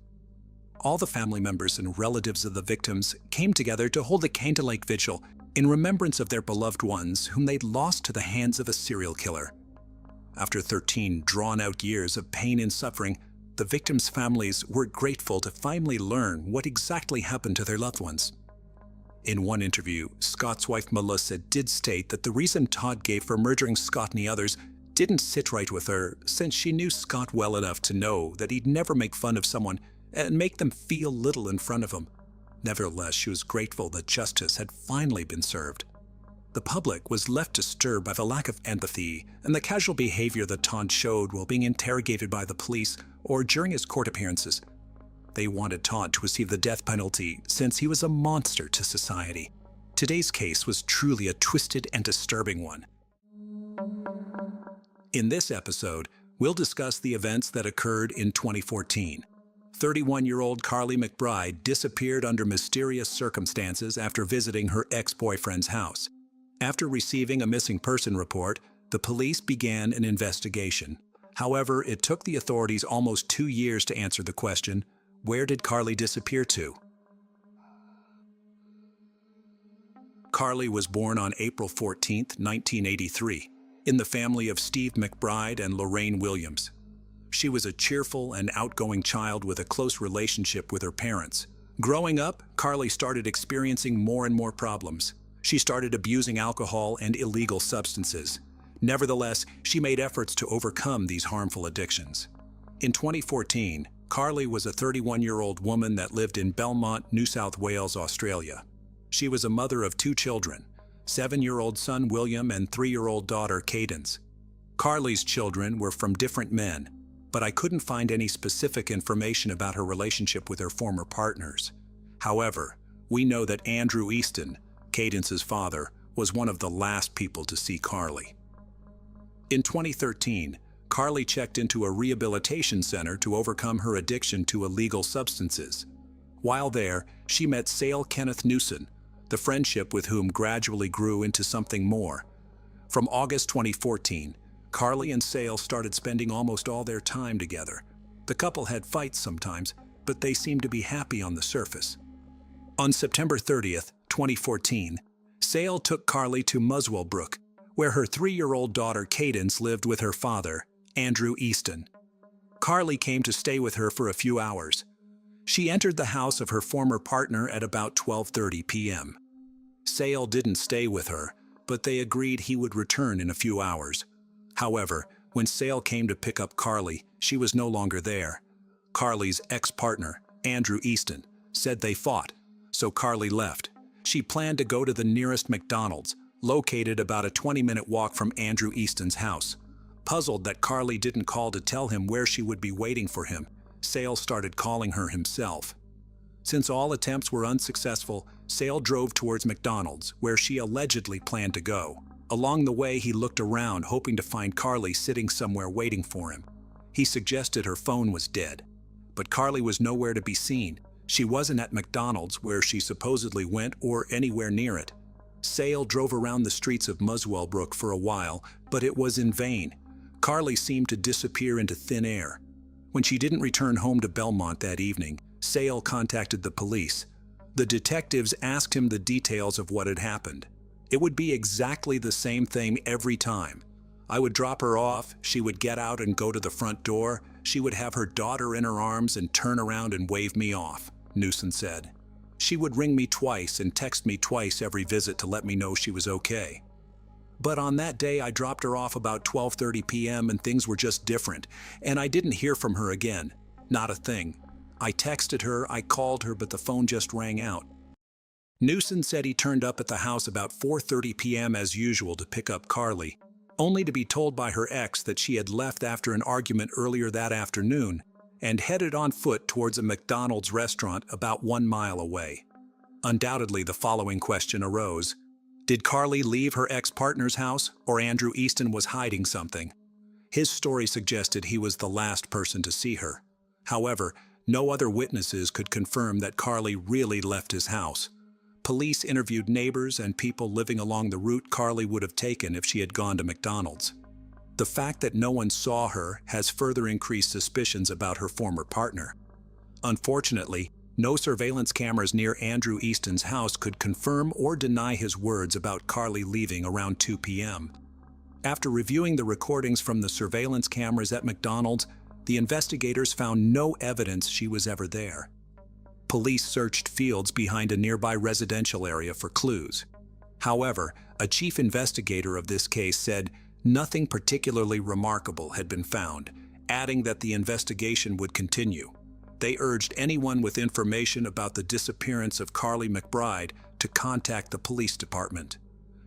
Speaker 1: All the family members and relatives of the victims came together to hold a candlelight vigil in remembrance of their beloved ones whom they'd lost to the hands of a serial killer. After 13 drawn-out years of pain and suffering, the victims' families were grateful to finally learn what exactly happened to their loved ones. In one interview, Scott's wife Melissa did state that the reason Todd gave for murdering Scott and the others didn't sit right with her, since she knew Scott well enough to know that he'd never make fun of someone and make them feel little in front of him. Nevertheless, she was grateful that justice had finally been served. The public was left disturbed by the lack of empathy and the casual behavior that Todd showed while being interrogated by the police or during his court appearances. They wanted Todd to receive the death penalty since he was a monster to society. Today's case was truly a twisted and disturbing one. In this episode, we'll discuss the events that occurred in 2014. 31-year-old Carly McBride disappeared under mysterious circumstances after visiting her ex-boyfriend's house. After receiving a missing person report, the police began an investigation. However, it took the authorities almost 2 years to answer the question, where did Carly disappear to? Carly was born on April 14, 1983, in the family of Steve McBride and Lorraine Williams. She was a cheerful and outgoing child with a close relationship with her parents. Growing up, Carly started experiencing more and more problems. She started abusing alcohol and illegal substances. Nevertheless, she made efforts to overcome these harmful addictions. In 2014, Carly was a 31-year-old woman that lived in Belmont, New South Wales, Australia. She was a mother of 2 children, 7-year-old son William and 3-year-old daughter Cadence. Carly's children were from different men, but I couldn't find any specific information about her relationship with her former partners. However, we know that Andrew Easton, Cadence's father, was one of the last people to see Carly. In 2013, Carly checked into a rehabilitation center to overcome her addiction to illegal substances. While there, she met Sale Kenneth Newson, the friendship with whom gradually grew into something more. From August 2014, Carly and Sale started spending almost all their time together. The couple had fights sometimes, but they seemed to be happy on the surface. On September 30th, 2014, Sale took Carly to Muswell Brook, where her 3-year-old daughter Cadence lived with her father, Andrew Easton. Carly came to stay with her for a few hours. She entered the house of her former partner at about 12:30 p.m. Sale didn't stay with her, but they agreed he would return in a few hours. However, when Sale came to pick up Carly, she was no longer there. Carly's ex-partner, Andrew Easton, said they fought, so Carly left. She planned to go to the nearest McDonald's, located about a 20-minute walk from Andrew Easton's house. Puzzled that Carly didn't call to tell him where she would be waiting for him, Sale started calling her himself. Since all attempts were unsuccessful, Sale drove towards McDonald's, where she allegedly planned to go. Along the way, he looked around, hoping to find Carly sitting somewhere waiting for him. He suggested her phone was dead, but Carly was nowhere to be seen. She wasn't at McDonald's, where she supposedly went, or anywhere near it. Sale drove around the streets of Muswell Brook for a while, but it was in vain. Carly seemed to disappear into thin air. When she didn't return home to Belmont that evening, Sale contacted the police. The detectives asked him the details of what had happened. It would be exactly the same thing every time. I would drop her off, she would get out and go to the front door, she would have her daughter in her arms and turn around and wave me off, Newson said. She would ring me twice and text me twice every visit to let me know she was okay. But on that day, I dropped her off about 12:30 p.m. and things were just different, and I didn't hear from her again. Not a thing. I texted her, I called her, but the phone just rang out. Newson said he turned up at the house about 4:30 p.m. as usual to pick up Carly, only to be told by her ex that she had left after an argument earlier that afternoon and headed on foot towards a McDonald's restaurant about 1 mile away. Undoubtedly, the following question arose. Did Carly leave her ex-partner's house, or Andrew Easton was hiding something? His story suggested he was the last person to see her. However, no other witnesses could confirm that Carly really left his house. Police interviewed neighbors and people living along the route Carly would have taken if she had gone to McDonald's. The fact that no one saw her has further increased suspicions about her former partner. Unfortunately, no surveillance cameras near Andrew Easton's house could confirm or deny his words about Carly leaving around 2 p.m. After reviewing the recordings from the surveillance cameras at McDonald's, the investigators found no evidence she was ever there. Police searched fields behind a nearby residential area for clues. However, a chief investigator of this case said nothing particularly remarkable had been found, adding that the investigation would continue. They urged anyone with information about the disappearance of Carly McBride to contact the police department.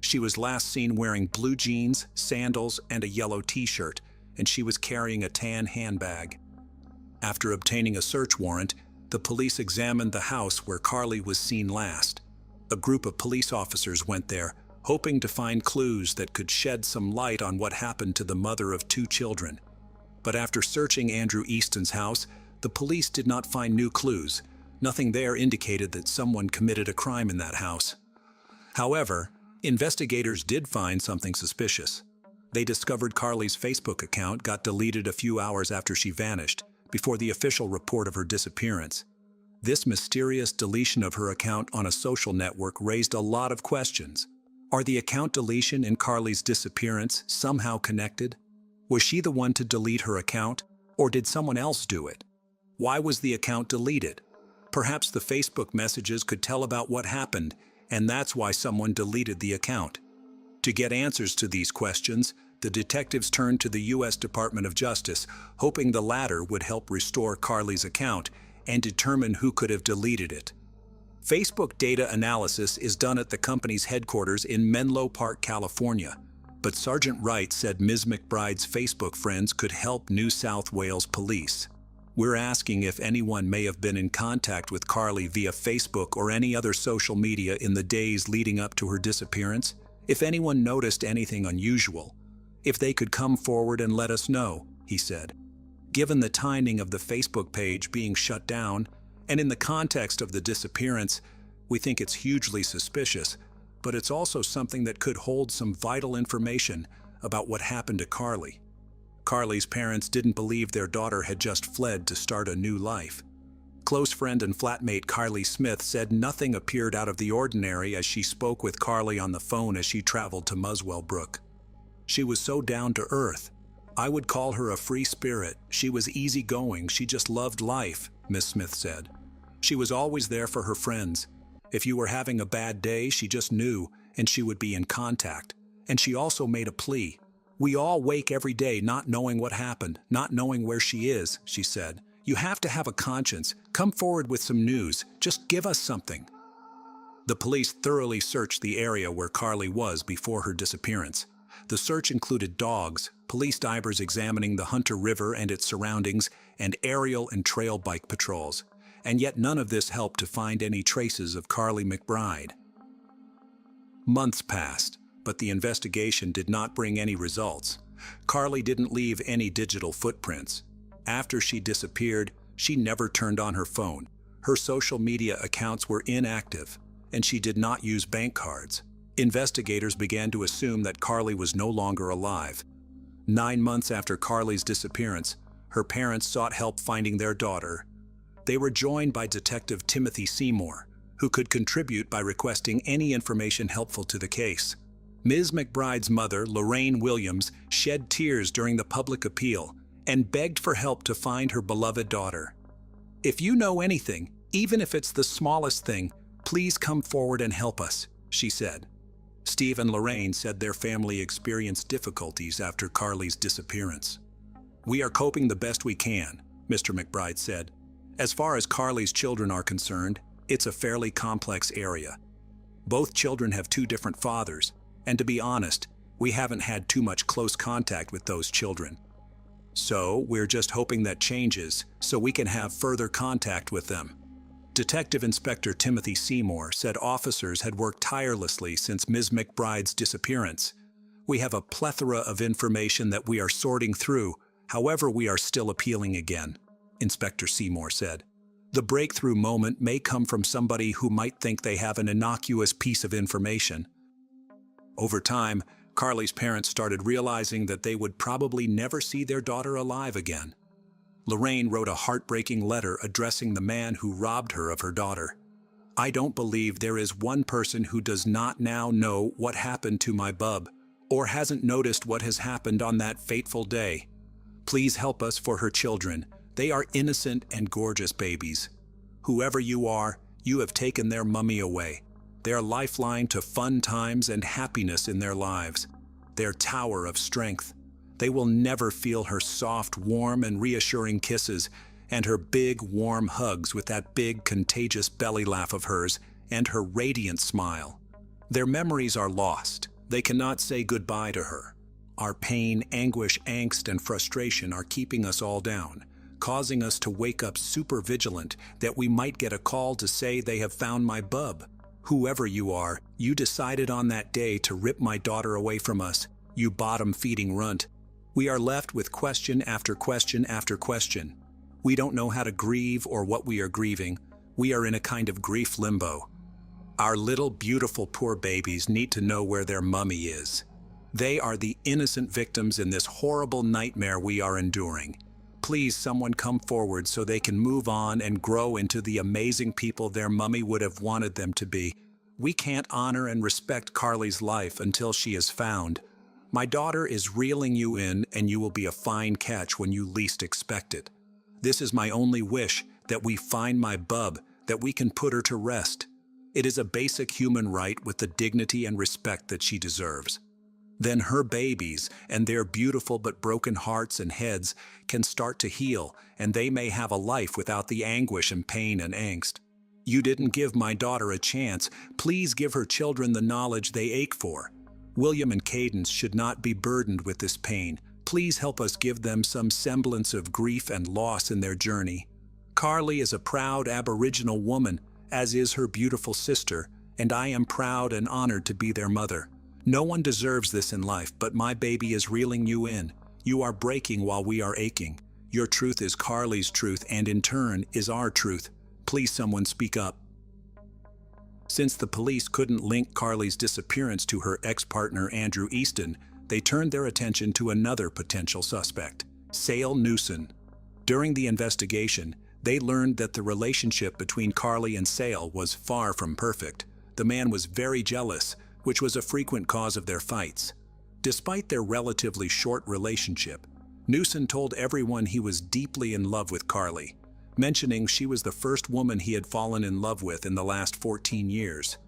Speaker 1: She was last seen wearing blue jeans, sandals, and a yellow t-shirt, and she was carrying a tan handbag. After obtaining a search warrant, the police examined the house where Carly was seen last. A group of police officers went there, hoping to find clues that could shed some light on what happened to the mother of 2 children. But after searching Andrew Easton's house, the police did not find new clues. Nothing there indicated that someone committed a crime in that house. However, investigators did find something suspicious. They discovered Carly's Facebook account got deleted a few hours after she vanished, before the official report of her disappearance. This mysterious deletion of her account on a social network raised a lot of questions. Are the account deletion and Carly's disappearance somehow connected? Was she the one to delete her account, or did someone else do it? Why was the account deleted? Perhaps the Facebook messages could tell about what happened, and that's why someone deleted the account. To get answers to these questions, the detectives turned to the U.S. Department of Justice, hoping the latter would help restore Carly's account and determine who could have deleted it. Facebook data analysis is done at the company's headquarters in Menlo Park, California, but Sergeant Wright said Ms. McBride's Facebook friends could help New South Wales police. We're asking if anyone may have been in contact with Carly via Facebook or any other social media in the days leading up to her disappearance, if anyone noticed anything unusual, if they could come forward and let us know, he said. Given the timing of the Facebook page being shut down, and in the context of the disappearance, we think it's hugely suspicious, but it's also something that could hold some vital information about what happened to Carly. Carly's parents didn't believe their daughter had just fled to start a new life. Close friend and flatmate Carly Smith said nothing appeared out of the ordinary as she spoke with Carly on the phone as she traveled to Muswell Brook. She was so down to earth. I would call her a free spirit. She was easygoing. She just loved life, Miss Smith said. She was always there for her friends. If you were having a bad day, she just knew, and she would be in contact. And she also made a plea. We all wake every day not knowing what happened, not knowing where she is, she said. You have to have a conscience. Come forward with some news. Just give us something. The police thoroughly searched the area where Carly was before her disappearance. The search included dogs, police divers examining the Hunter River and its surroundings, and aerial and trail bike patrols. And yet none of this helped to find any traces of Carly McBride. Months passed, but the investigation did not bring any results. Carly didn't leave any digital footprints. After she disappeared, she never turned on her phone. Her social media accounts were inactive, and she did not use bank cards. Investigators began to assume that Carly was no longer alive. 9 months after Carly's disappearance, her parents sought help finding their daughter. They were joined by Detective Timothy Seymour, who could contribute by requesting any information helpful to the case. Ms. McBride's mother, Lorraine Williams, shed tears during the public appeal and begged for help to find her beloved daughter. If you know anything, even if it's the smallest thing, please come forward and help us, she said. Steve and Lorraine said their family experienced difficulties after Carly's disappearance. "We are coping the best we can," Mr. McBride said. "As far as Carly's children are concerned, it's a fairly complex area. Both children have two different fathers, and to be honest, we haven't had too much close contact with those children. So we're just hoping that changes so we can have further contact with them." Detective Inspector Timothy Seymour said officers had worked tirelessly since Ms. McBride's disappearance. "We have a plethora of information that we are sorting through, however we are still appealing again," Inspector Seymour said. "The breakthrough moment may come from somebody who might think they have an innocuous piece of information." Over time, Carly's parents started realizing that they would probably never see their daughter alive again. Lorraine wrote a heartbreaking letter addressing the man who robbed her of her daughter. "I don't believe there is one person who does not now know what happened to my bub, or hasn't noticed what has happened on that fateful day. Please help us for her children. They are innocent and gorgeous babies. Whoever you are, you have taken their mummy away. Their lifeline to fun times and happiness in their lives. Their tower of strength. They will never feel her soft, warm, and reassuring kisses, and her big, warm hugs with that big, contagious belly laugh of hers, and her radiant smile. Their memories are lost. They cannot say goodbye to her. Our pain, anguish, angst, and frustration are keeping us all down, causing us to wake up super vigilant that we might get a call to say they have found my bub. Whoever you are, you decided on that day to rip my daughter away from us, you bottom-feeding runt. We are left with question after question after question. We don't know how to grieve or what we are grieving. We are in a kind of grief limbo. Our little beautiful poor babies need to know where their mummy is. They are the innocent victims in this horrible nightmare we are enduring. Please, someone come forward so they can move on and grow into the amazing people their mummy would have wanted them to be. We can't honor and respect Carly's life until she is found. My daughter is reeling you in, and you will be a fine catch when you least expect it. This is my only wish, that we find my bub, that we can put her to rest. It is a basic human right with the dignity and respect that she deserves. Then her babies and their beautiful but broken hearts and heads can start to heal, and they may have a life without the anguish and pain and angst. You didn't give my daughter a chance. Please give her children the knowledge they ache for. William and Cadence should not be burdened with this pain. Please help us give them some semblance of grief and loss in their journey. Carly is a proud Aboriginal woman, as is her beautiful sister, and I am proud and honored to be their mother. No one deserves this in life, but my baby is reeling you in. You are breaking while we are aching. Your truth is Carly's truth, and in turn is our truth. Please someone speak up." Since the police couldn't link Carly's disappearance to her ex-partner Andrew Easton, they turned their attention to another potential suspect, Sale Newson. During the investigation, they learned that the relationship between Carly and Sale was far from perfect. The man was very jealous, which was a frequent cause of their fights. Despite their relatively short relationship, Newson told everyone he was deeply in love with Carly, mentioning she was the first woman he had fallen in love with in the last 14 years.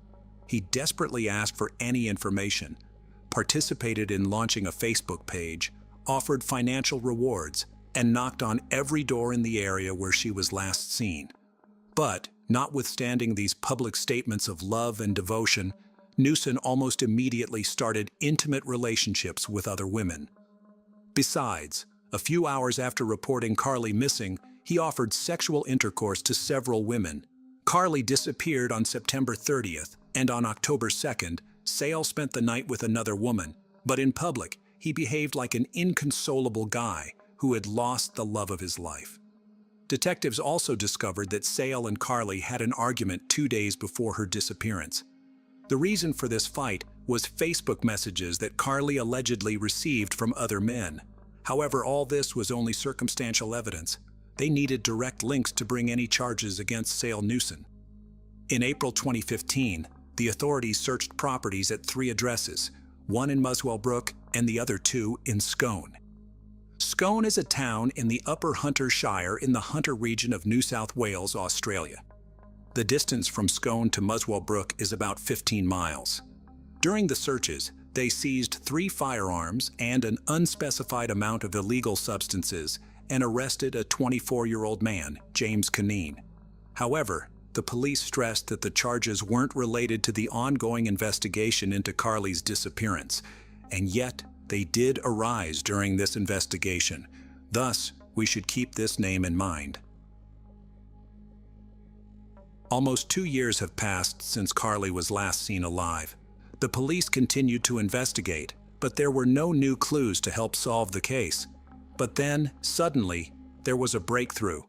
Speaker 1: He desperately asked for any information, participated in launching a Facebook page, offered financial rewards, and knocked on every door in the area where she was last seen. But, notwithstanding these public statements of love and devotion, Newson almost immediately started intimate relationships with other women. Besides, a few hours after reporting Carly missing, he offered sexual intercourse to several women. Carly disappeared on September 30th, and on October 2nd, Sale spent the night with another woman, but in public, he behaved like an inconsolable guy who had lost the love of his life. Detectives also discovered that Sale and Carly had an argument 2 days before her disappearance. The reason for this fight was Facebook messages that Carly allegedly received from other men. However, all this was only circumstantial evidence. They needed direct links to bring any charges against Sale Newson. In April 2015, the authorities searched properties at 3 addresses, one in Muswell Brook and the other 2 in Scone. Scone is a town in the Upper Hunter Shire in the Hunter region of New South Wales, Australia. The distance from Scone to Muswell Brook is about 15 miles. During the searches, they seized 3 firearms and an unspecified amount of illegal substances and arrested a 24-year-old man, James Canine. However, the police stressed that the charges weren't related to the ongoing investigation into Carly's disappearance, and yet they did arise during this investigation. Thus, we should keep this name in mind. Almost 2 years have passed since Carly was last seen alive. The police continued to investigate, but there were no new clues to help solve the case. But then, suddenly, there was a breakthrough.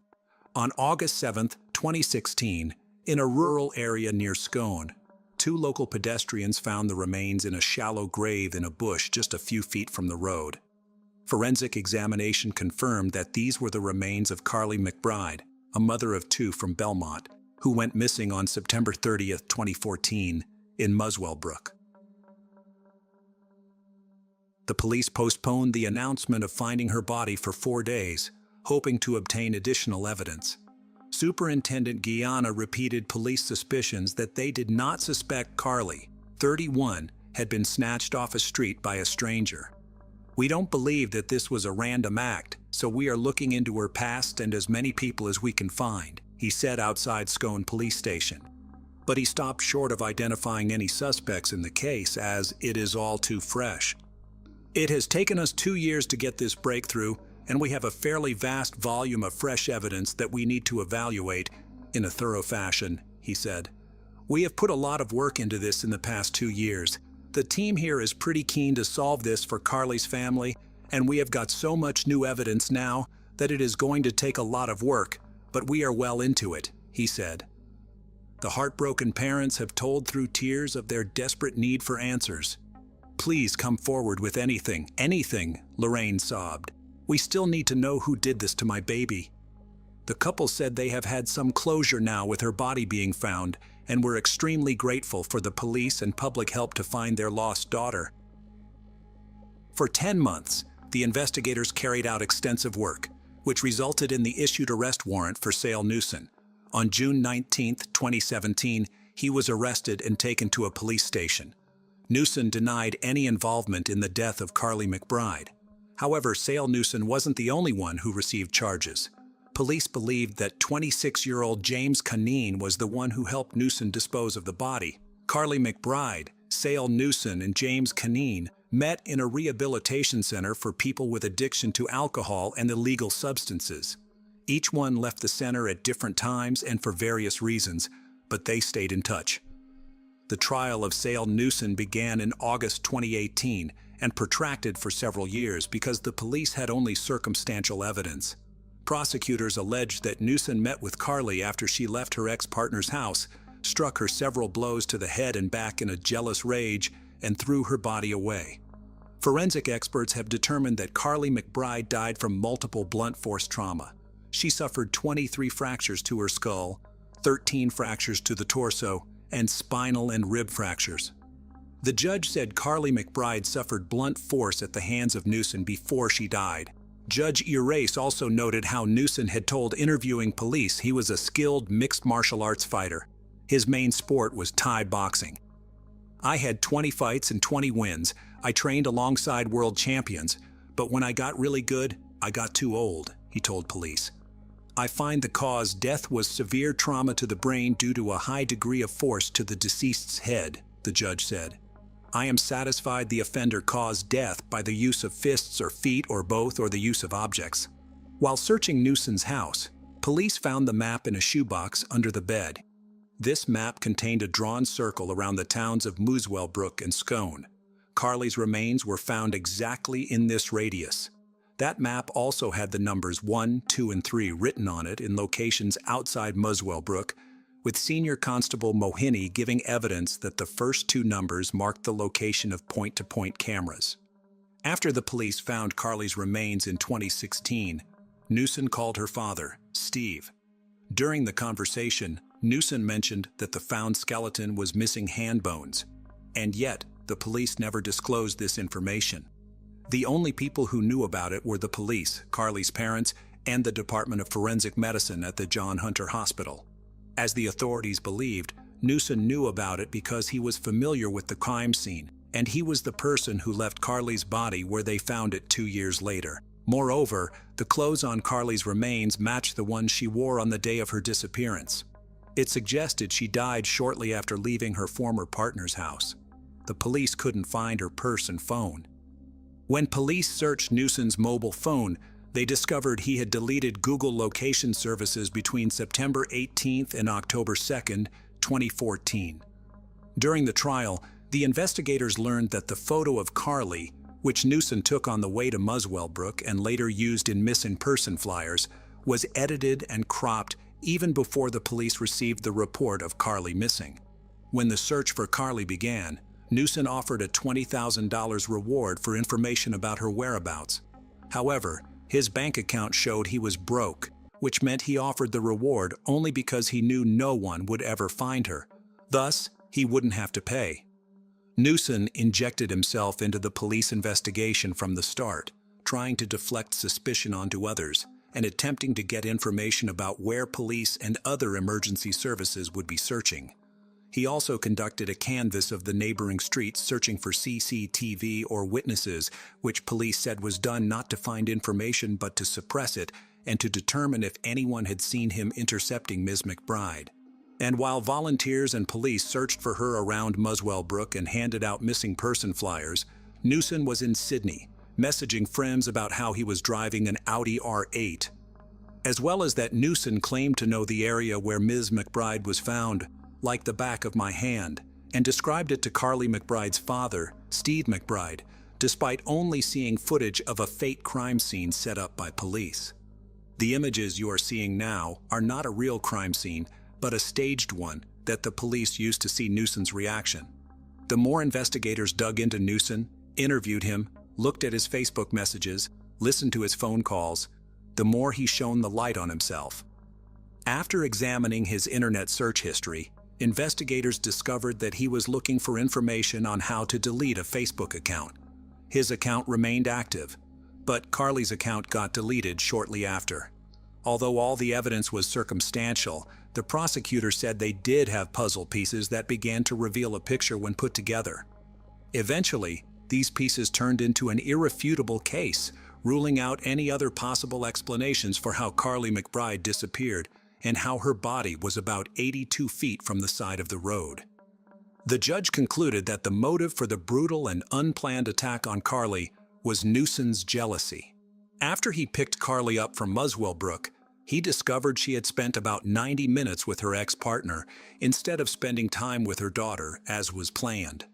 Speaker 1: On August 7, 2016, in a rural area near Scone, 2 local pedestrians found the remains in a shallow grave in a bush just a few feet from the road. Forensic examination confirmed that these were the remains of Carly McBride, a mother of 2 from Belmont, who went missing on September 30, 2014, in Muswell Brook. The police postponed the announcement of finding her body for 4 days, hoping to obtain additional evidence. Superintendent Guiana repeated police suspicions that they did not suspect Carly, 31, had been snatched off a street by a stranger. "We don't believe that this was a random act, so we are looking into her past and as many people as we can find," he said outside Scone Police Station. But he stopped short of identifying any suspects in the case, as it is all too fresh. "It has taken us 2 years to get this breakthrough, and we have a fairly vast volume of fresh evidence that we need to evaluate in a thorough fashion," he said. "We have put a lot of work into this in the past 2 years. The team here is pretty keen to solve this for Carly's family, and we have got so much new evidence now that it is going to take a lot of work, but we are well into it," he said. The heartbroken parents have told through tears of their desperate need for answers. "Please come forward with anything, anything," Lorraine sobbed. "We still need to know who did this to my baby." The couple said they have had some closure now with her body being found, and were extremely grateful for the police and public help to find their lost daughter. For 10 months, the investigators carried out extensive work, which resulted in the issued arrest warrant for Sale Newson. On June 19, 2017, he was arrested and taken to a police station. Newson denied any involvement in the death of Carly McBride. However, Sale Newson wasn't the only one who received charges. Police believed that 26-year-old James Canine was the one who helped Newson dispose of the body. Carly McBride, Sale Newson, and James Canine met in a rehabilitation center for people with addiction to alcohol and illegal substances. Each one left the center at different times and for various reasons, but they stayed in touch. The trial of Sale Newson began in August 2018 and protracted for several years because the police had only circumstantial evidence. Prosecutors alleged that Newson met with Carly after she left her ex-partner's house, struck her several blows to the head and back in a jealous rage, and threw her body away. Forensic experts have determined that Carly McBride died from multiple blunt force trauma. She suffered 23 fractures to her skull, 13 fractures to the torso, and spinal and rib fractures. The judge said Carly McBride suffered blunt force at the hands of Newson before she died. Judge Urace also noted how Newson had told interviewing police he was a skilled mixed martial arts fighter. His main sport was Thai boxing. "I had 20 fights and 20 wins. I trained alongside world champions, but when I got really good, I got too old," he told police. "I find the cause death was severe trauma to the brain due to a high degree of force to the deceased's head," the judge said. "I am satisfied the offender caused death by the use of fists or feet or both or the use of objects." While searching Newson's house, police found the map in a shoebox under the bed. This map contained a drawn circle around the towns of Muswell Brook and Scone. Carly's remains were found exactly in this radius. That map also had the numbers 1, 2, and 3 written on it in locations outside Muswell Brook, with Senior Constable Mohini giving evidence that the first 2 numbers marked the location of point-to-point cameras. After the police found Carly's remains in 2016, Newson called her father, Steve. During the conversation, Newson mentioned that the found skeleton was missing hand bones, and yet the police never disclosed this information. The only people who knew about it were the police, Carly's parents, and the Department of Forensic Medicine at the John Hunter Hospital. As the authorities believed, Newson knew about it because he was familiar with the crime scene, and he was the person who left Carly's body where they found it 2 years later. Moreover, the clothes on Carly's remains matched the ones she wore on the day of her disappearance. It suggested she died shortly after leaving her former partner's house. The police couldn't find her purse and phone. When police searched Newson's mobile phone, they discovered he had deleted Google location services between September 18th and October 2nd, 2014. During the trial, the investigators learned that the photo of Carly, which Newson took on the way to Muswell Brook and later used in missing person flyers, was edited and cropped even before the police received the report of Carly missing. When the search for Carly began, Newson offered a $20,000 reward for information about her whereabouts. However, his bank account showed he was broke, which meant he offered the reward only because he knew no one would ever find her. Thus, he wouldn't have to pay. Newson injected himself into the police investigation from the start, trying to deflect suspicion onto others and attempting to get information about where police and other emergency services would be searching. He also conducted a canvass of the neighboring streets searching for CCTV or witnesses, which police said was done not to find information but to suppress it and to determine if anyone had seen him intercepting Ms. McBride. And while volunteers and police searched for her around Muswell Brook and handed out missing person flyers, Newson was in Sydney, messaging friends about how he was driving an Audi R8. As well as that, Newson claimed to know the area where Ms. McBride was found, like the back of my hand, and described it to Carly McBride's father, Steve McBride, despite only seeing footage of a fake crime scene set up by police. The images you are seeing now are not a real crime scene, but a staged one that the police used to see Newson's reaction. The more investigators dug into Newson, interviewed him, looked at his Facebook messages, listened to his phone calls, the more he shone the light on himself. After examining his internet search history, investigators discovered that he was looking for information on how to delete a Facebook account. His account remained active, but Carly's account got deleted shortly after. Although all the evidence was circumstantial, the prosecutor said they did have puzzle pieces that began to reveal a picture when put together. Eventually, these pieces turned into an irrefutable case, ruling out any other possible explanations for how Carly McBride disappeared and how her body was about 82 feet from the side of the road. The judge concluded that the motive for the brutal and unplanned attack on Carly was Newson's jealousy. After he picked Carly up from Muswell Brook, he discovered she had spent about 90 minutes with her ex-partner instead of spending time with her daughter, as was planned.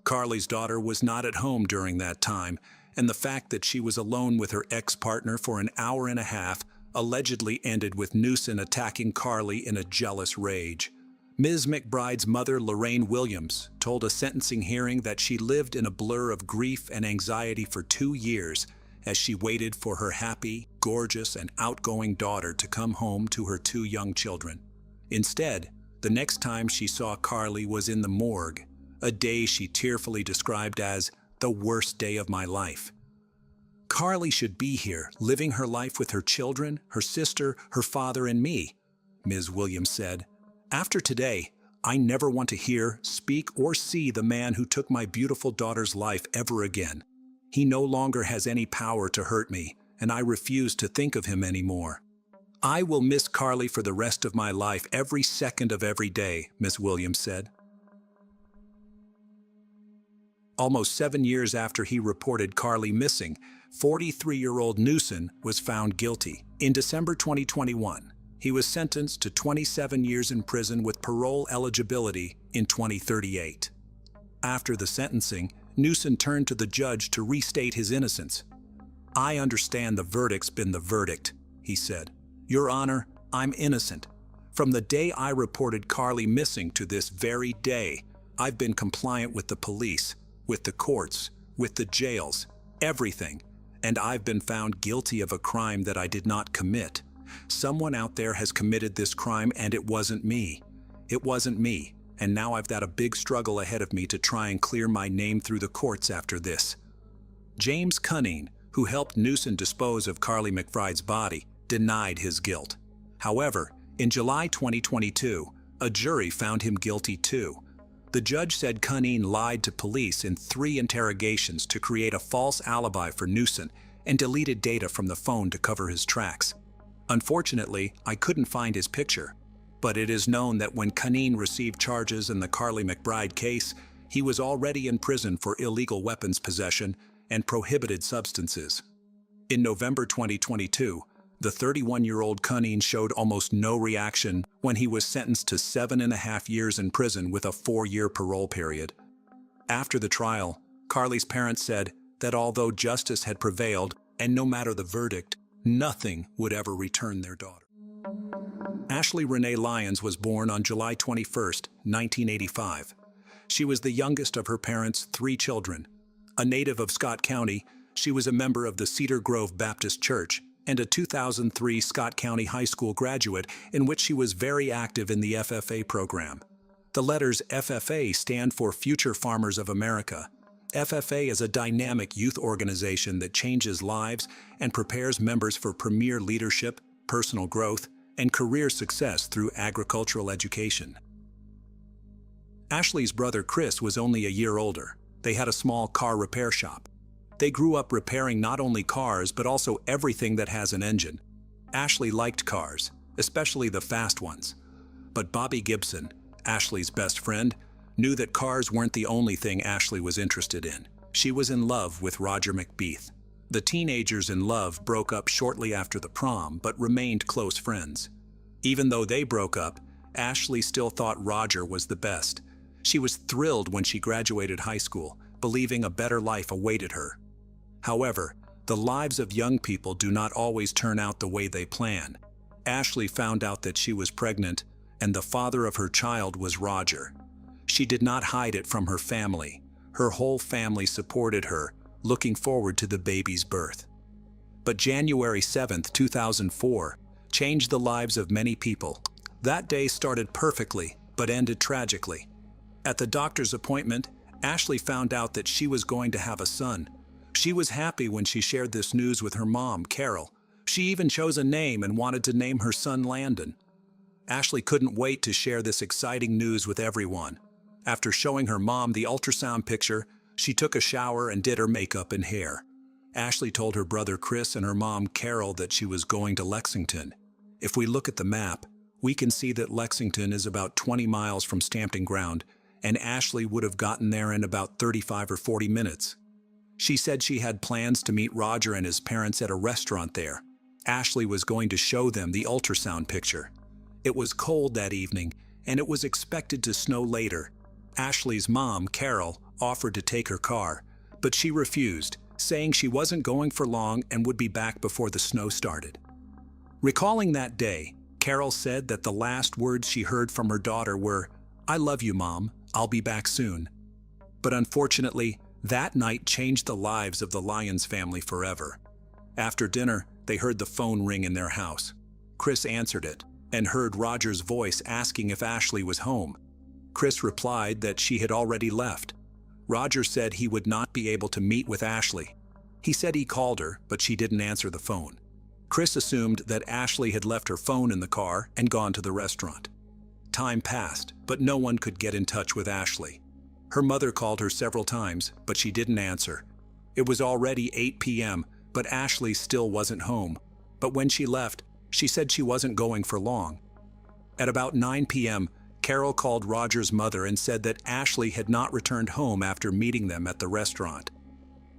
Speaker 1: Carly's daughter was not at home during that time, and the fact that she was alone with her ex-partner for an hour and a half allegedly ended with Newson attacking Carly in a jealous rage. Ms. McBride's mother, Lorraine Williams, told a sentencing hearing that she lived in a blur of grief and anxiety for 2 years as she waited for her happy, gorgeous, and outgoing daughter to come home to her 2 young children. Instead, the next time she saw Carly was in the morgue, a day she tearfully described as the worst day of my life. Carly should be here, living her life with her children, her sister, her father, and me, Ms. Williams said. After today, I never want to hear, speak, or see the man who took my beautiful daughter's life ever again. He no longer has any power to hurt me, and I refuse to think of him anymore. I will miss Carly for the rest of my life, every second of every day, Ms. Williams said. Almost 7 years after he reported Carly missing, 43-year-old Newson was found guilty. In December 2021, he was sentenced to 27 years in prison with parole eligibility in 2038. After the sentencing, Newson turned to the judge to restate his innocence. "I understand the verdict's been the verdict," he said. "Your Honor, I'm innocent. From the day I reported Carly missing to this very day, I've been compliant with the police, with the courts, with the jails, everything, and I've been found guilty of a crime that I did not commit. Someone out there has committed this crime and it wasn't me. It wasn't me, and now I've got a big struggle ahead of me to try and clear my name through the courts after this." James Cunning, who helped Newson dispose of Carly McBride's body, denied his guilt. However, in July 2022, A jury found him guilty too. The judge said Cunningham lied to police in 3 interrogations to create a false alibi for Newson and deleted data from the phone to cover his tracks. Unfortunately, I couldn't find his picture, but it is known that when Cunningham received charges in the Carly McBride case, he was already in prison for illegal weapons possession and prohibited substances. In November 2022, the 31-year-old Cunningham showed almost no reaction when he was sentenced to 7.5 years in prison with a 4-year parole period. After the trial, Carly's parents said that although justice had prevailed and no matter the verdict, nothing would ever return their daughter. Ashley Renee Lyons was born on July 21, 1985. She was the youngest of her parents' 3 children. A native of Scott County, she was a member of the Cedar Grove Baptist Church and a 2003 Scott County High School graduate in which she was very active in the FFA program. The letters FFA stand for Future Farmers of America. FFA is a dynamic youth organization that changes lives and prepares members for premier leadership, personal growth, and career success through agricultural education. Ashley's brother Chris was only a year older. They had a small car repair shop. They grew up repairing not only cars but also everything that has an engine. Ashley liked cars, especially the fast ones. But Bobby Gibson, Ashley's best friend, knew that cars weren't the only thing Ashley was interested in. She was in love with Roger McBeath. The teenagers in love broke up shortly after the prom but remained close friends. Even though they broke up, Ashley still thought Roger was the best. She was thrilled when she graduated high school, believing a better life awaited her. However, the lives of young people do not always turn out the way they plan. Ashley found out that she was pregnant, and the father of her child was Roger. She did not hide it from her family. Her whole family supported her, looking forward to the baby's birth. But January 7, 2004, changed the lives of many people. That day started perfectly, but ended tragically. At the doctor's appointment, Ashley found out that she was going to have a son. She was happy when she shared this news with her mom, Carol. She even chose a name and wanted to name her son Landon. Ashley couldn't wait to share this exciting news with everyone. After showing her mom the ultrasound picture, she took a shower and did her makeup and hair. Ashley told her brother Chris and her mom Carol that she was going to Lexington. If we look at the map, we can see that Lexington is about 20 miles from Stamping Ground, and Ashley would have gotten there in about 35 or 40 minutes. She said she had plans to meet Roger and his parents at a restaurant there. Ashley was going to show them the ultrasound picture. It was cold that evening, and it was expected to snow later. Ashley's mom, Carol, offered to take her car, but she refused, saying she wasn't going for long and would be back before the snow started. Recalling that day, Carol said that the last words she heard from her daughter were, "I love you, Mom. I'll be back soon." But unfortunately, that night changed the lives of the Lyons family forever. After dinner, they heard the phone ring in their house. Chris answered it and heard Roger's voice asking if Ashley was home. Chris replied that she had already left. Roger said he would not be able to meet with Ashley. He said he called her, but she didn't answer the phone. Chris assumed that Ashley had left her phone in the car and gone to the restaurant. Time passed, but no one could get in touch with Ashley. Her mother called her several times, but she didn't answer. It was already 8 p.m., but Ashley still wasn't home. But when she left, she said she wasn't going for long. At about 9 p.m., Carol called Roger's mother and said that Ashley had not returned home after meeting them at the restaurant.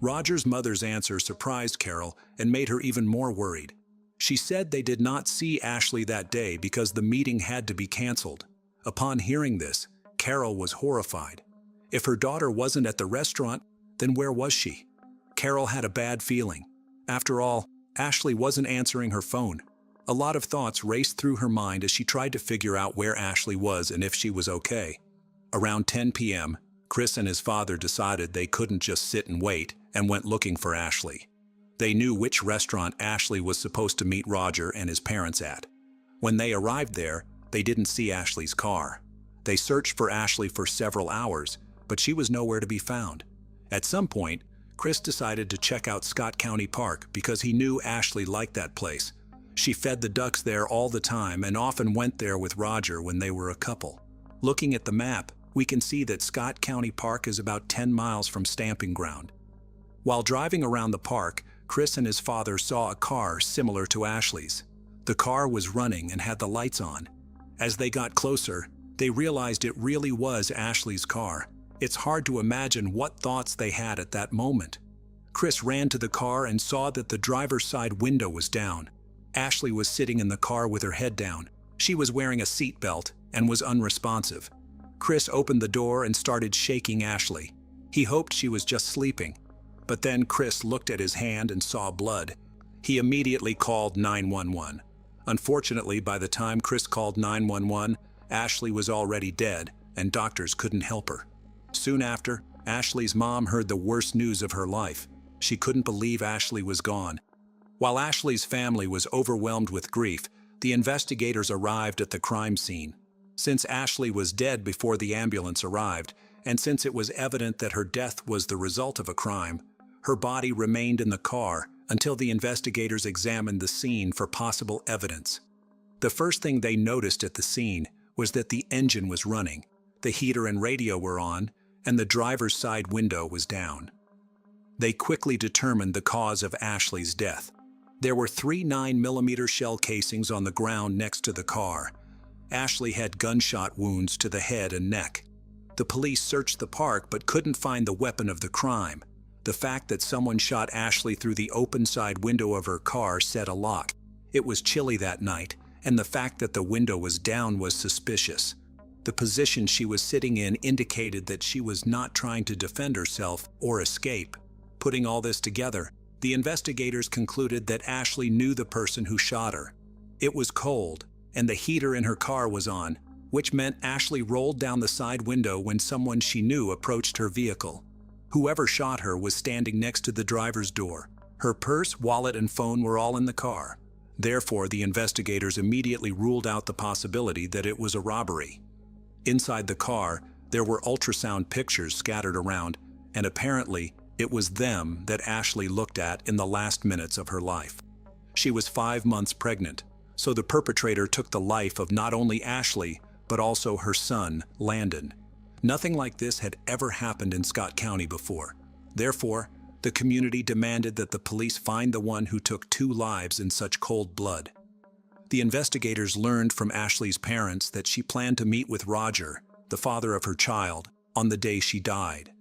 Speaker 1: Roger's mother's answer surprised Carol and made her even more worried. She said they did not see Ashley that day because the meeting had to be canceled. Upon hearing this, Carol was horrified. If her daughter wasn't at the restaurant, then where was she? Carol had a bad feeling. After all, Ashley wasn't answering her phone. A lot of thoughts raced through her mind as she tried to figure out where Ashley was and if she was okay. Around 10 p.m., Chris and his father decided they couldn't just sit and wait and went looking for Ashley. They knew which restaurant Ashley was supposed to meet Roger and his parents at. When they arrived there, they didn't see Ashley's car. They searched for Ashley for several hours, but she was nowhere to be found. At some point, Chris decided to check out Scott County Park because he knew Ashley liked that place. She fed the ducks there all the time and often went there with Roger when they were a couple. Looking at the map, we can see that Scott County Park is about 10 miles from Stamping Ground. While driving around the park, Chris and his father saw a car similar to Ashley's. The car was running and had the lights on. As they got closer, they realized it really was Ashley's car. It's hard to imagine what thoughts they had at that moment. Chris ran to the car and saw that the driver's side window was down. Ashley was sitting in the car with her head down. She was wearing a seatbelt and was unresponsive. Chris opened the door and started shaking Ashley. He hoped she was just sleeping. But then Chris looked at his hand and saw blood. He immediately called 911. Unfortunately, by the time Chris called 911, Ashley was already dead and doctors couldn't help her. Soon after, Ashley's mom heard the worst news of her life. She couldn't believe Ashley was gone. While Ashley's family was overwhelmed with grief, the investigators arrived at the crime scene. Since Ashley was dead before the ambulance arrived, and since it was evident that her death was the result of a crime, her body remained in the car until the investigators examined the scene for possible evidence. The first thing they noticed at the scene was that the engine was running, the heater and radio were on, and the driver's side window was down. They quickly determined the cause of Ashley's death. There were 3 9mm shell casings on the ground next to the car. Ashley had gunshot wounds to the head and neck. The police searched the park but couldn't find the weapon of the crime. The fact that someone shot Ashley through the open side window of her car set a lock. It was chilly that night, and the fact that the window was down was suspicious. The position she was sitting in indicated that she was not trying to defend herself or escape. Putting all this together, the investigators concluded that Ashley knew the person who shot her. It was cold, and the heater in her car was on, which meant Ashley rolled down the side window when someone she knew approached her vehicle. Whoever shot her was standing next to the driver's door. Her purse, wallet, and phone were all in the car. Therefore, the investigators immediately ruled out the possibility that it was a robbery. Inside the car, there were ultrasound pictures scattered around, and apparently, it was them that Ashley looked at in the last minutes of her life. She was 5 months pregnant, so the perpetrator took the life of not only Ashley, but also her son, Landon. Nothing like this had ever happened in Scott County before. Therefore, the community demanded that the police find the one who took 2 lives in such cold blood. The investigators learned from Ashley's parents that she planned to meet with Roger, the father of her child, on the day she died.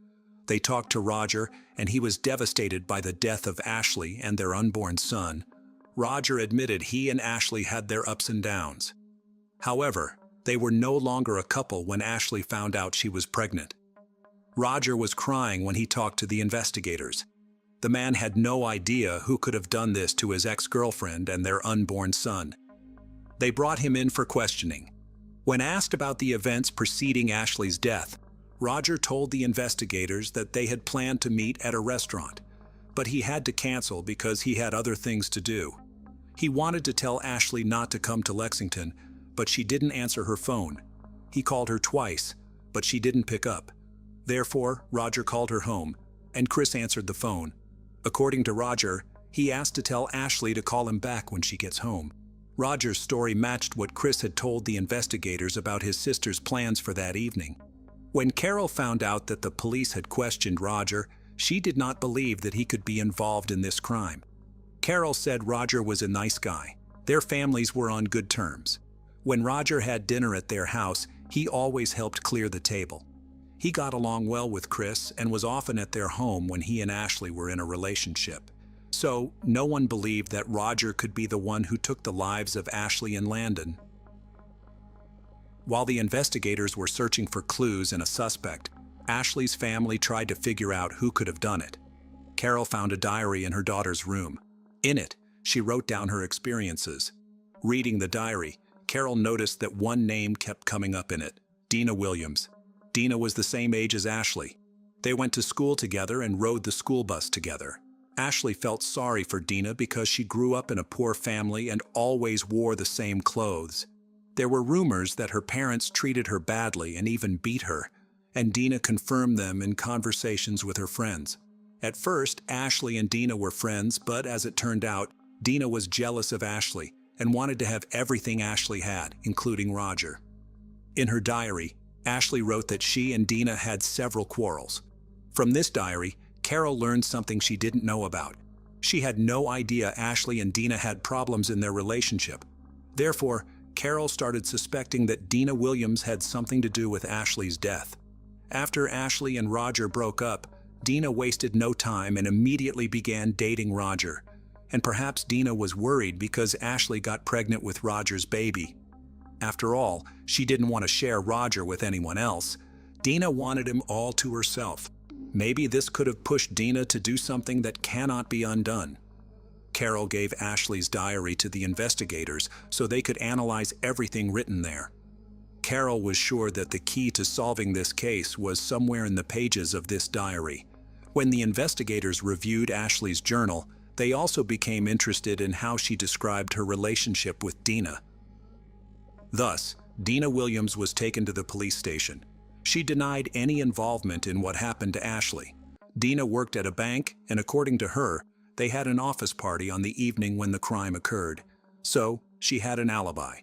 Speaker 1: They talked to Roger, and he was devastated by the death of Ashley and their unborn son. Roger admitted he and Ashley had their ups and downs. However, they were no longer a couple when Ashley found out she was pregnant. Roger was crying when he talked to the investigators. The man had no idea who could have done this to his ex-girlfriend and their unborn son. They brought him in for questioning. When asked about the events preceding Ashley's death, Roger told the investigators that they had planned to meet at a restaurant, but he had to cancel because he had other things to do. He wanted to tell Ashley not to come to Lexington, but she didn't answer her phone. He called her twice, but she didn't pick up. Therefore, Roger called her home, and Chris answered the phone. According to Roger, he asked to tell Ashley to call him back when she gets home. Roger's story matched what Chris had told the investigators about his sister's plans for that evening. When Carol found out that the police had questioned Roger, she did not believe that he could be involved in this crime. Carol said Roger was a nice guy. Their families were on good terms. When Roger had dinner at their house, he always helped clear the table. He got along well with Chris and was often at their home when he and Ashley were in a relationship. So, no one believed that Roger could be the one who took the lives of Ashley and Landon. While the investigators were searching for clues and a suspect, Ashley's family tried to figure out who could have done it. Carol found a diary in her daughter's room. In it, she wrote down her experiences. Reading the diary, Carol noticed that one name kept coming up in it: Dina Williams. Dina was the same age as Ashley. They went to school together and rode the school bus together. Ashley felt sorry for Dina because she grew up in a poor family and always wore the same clothes. There were rumors that her parents treated her badly and even beat her, and Dina confirmed them in conversations with her friends. At first, Ashley and Dina were friends, but as it turned out, Dina was jealous of Ashley and wanted to have everything Ashley had, including Roger. In her diary, Ashley wrote that she and Dina had several quarrels. From this diary, Carol learned something she didn't know about. She had no idea Ashley and Dina had problems in their relationship. Therefore, Carol started suspecting that Dina Williams had something to do with Ashley's death. After Ashley and Roger broke up, Dina wasted no time and immediately began dating Roger. And perhaps Dina was worried because Ashley got pregnant with Roger's baby. After all, she didn't want to share Roger with anyone else. Dina wanted him all to herself. Maybe this could have pushed Dina to do something that cannot be undone. Carol gave Ashley's diary to the investigators so they could analyze everything written there. Carol was sure that the key to solving this case was somewhere in the pages of this diary. When the investigators reviewed Ashley's journal, they also became interested in how she described her relationship with Dina. Thus, Dina Williams was taken to the police station. She denied any involvement in what happened to Ashley. Dina worked at a bank, and according to her, they had an office party on the evening when the crime occurred. So, she had an alibi.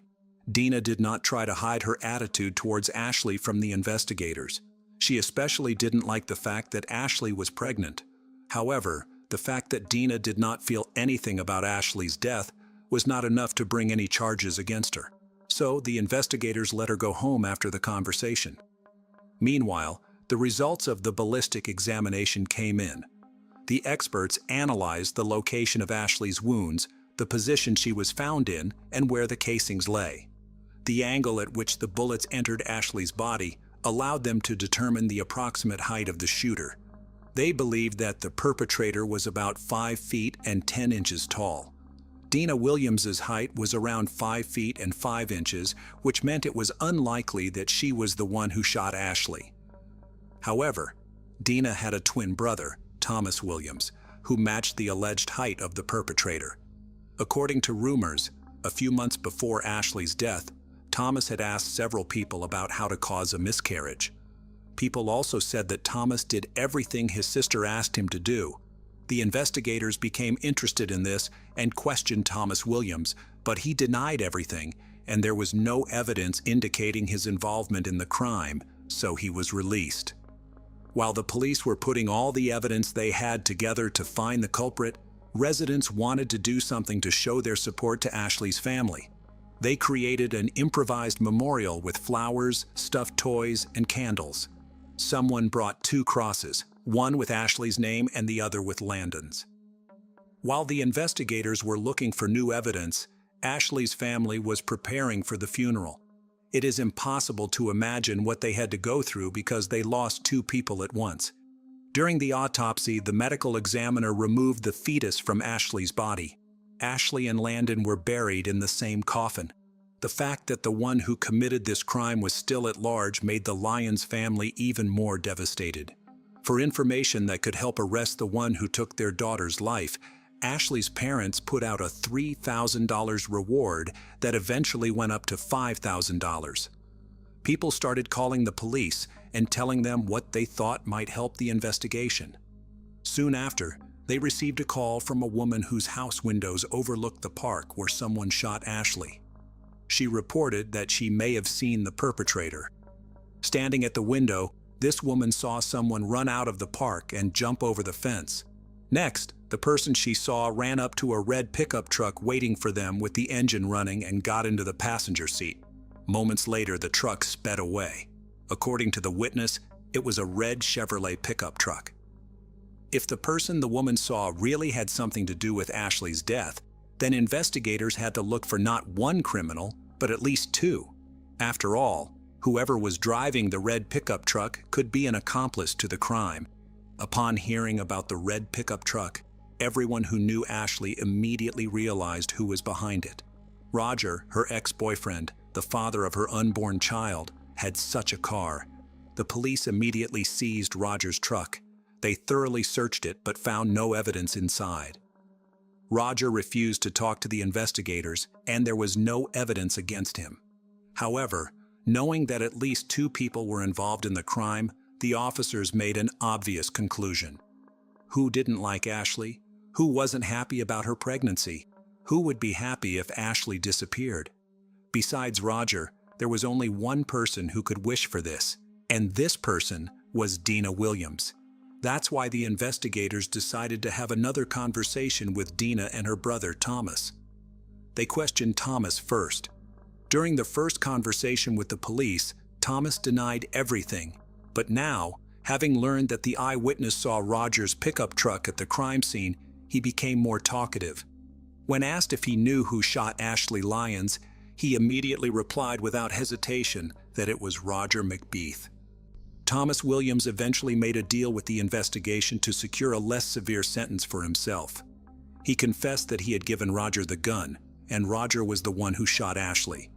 Speaker 1: Dina did not try to hide her attitude towards Ashley from the investigators. She especially didn't like the fact that Ashley was pregnant. However, the fact that Dina did not feel anything about Ashley's death was not enough to bring any charges against her. So, the investigators let her go home after the conversation. Meanwhile, the results of the ballistic examination came in. The experts analyzed the location of Ashley's wounds, the position she was found in, and where the casings lay. The angle at which the bullets entered Ashley's body allowed them to determine the approximate height of the shooter. They believed that the perpetrator was about 5 feet and 10 inches tall. Dina Williams's height was around 5 feet and 5 inches, which meant it was unlikely that she was the one who shot Ashley. However, Dina had a twin brother, Thomas Williams, who matched the alleged height of the perpetrator. According to rumors, a few months before Ashley's death, Thomas had asked several people about how to cause a miscarriage. People also said that Thomas did everything his sister asked him to do. The investigators became interested in this and questioned Thomas Williams, but he denied everything, and there was no evidence indicating his involvement in the crime, so he was released. While the police were putting all the evidence they had together to find the culprit, residents wanted to do something to show their support to Ashley's family. They created an improvised memorial with flowers, stuffed toys, and candles. Someone brought 2 crosses, one with Ashley's name and the other with Landon's. While the investigators were looking for new evidence, Ashley's family was preparing for the funeral. It is impossible to imagine what they had to go through because they lost 2 people at once. During the autopsy, the medical examiner removed the fetus from Ashley's body. Ashley and Landon were buried in the same coffin. The fact that the one who committed this crime was still at large made the Lyons family even more devastated. For information that could help arrest the one who took their daughter's life, Ashley's parents put out a $3,000 reward that eventually went up to $5,000. People started calling the police and telling them what they thought might help the investigation. Soon after, they received a call from a woman whose house windows overlooked the park where someone shot Ashley. She reported that she may have seen the perpetrator. Standing at the window, this woman saw someone run out of the park and jump over the fence. Next, the person she saw ran up to a red pickup truck waiting for them with the engine running and got into the passenger seat. Moments later, the truck sped away. According to the witness, it was a red Chevrolet pickup truck. If the person the woman saw really had something to do with Ashley's death, then investigators had to look for not one criminal, but at least 2. After all, whoever was driving the red pickup truck could be an accomplice to the crime. Upon hearing about the red pickup truck, everyone who knew Ashley immediately realized who was behind it. Roger, her ex-boyfriend, the father of her unborn child, had such a car. The police immediately seized Roger's truck. They thoroughly searched it but found no evidence inside. Roger refused to talk to the investigators, and there was no evidence against him. However, knowing that at least 2 people were involved in the crime, the officers made an obvious conclusion. Who didn't like Ashley? Who wasn't happy about her pregnancy? Who would be happy if Ashley disappeared? Besides Roger, there was only one person who could wish for this, and this person was Dina Williams. That's why the investigators decided to have another conversation with Dina and her brother Thomas. They questioned Thomas first. During the first conversation with the police, Thomas denied everything, but now, having learned that the eyewitness saw Roger's pickup truck at the crime scene, he became more talkative. When asked if he knew who shot Ashley Lyons, he immediately replied without hesitation that it was Roger McBeath. Thomas Williams eventually made a deal with the investigation to secure a less severe sentence for himself. He confessed that he had given Roger the gun, and Roger was the one who shot Ashley.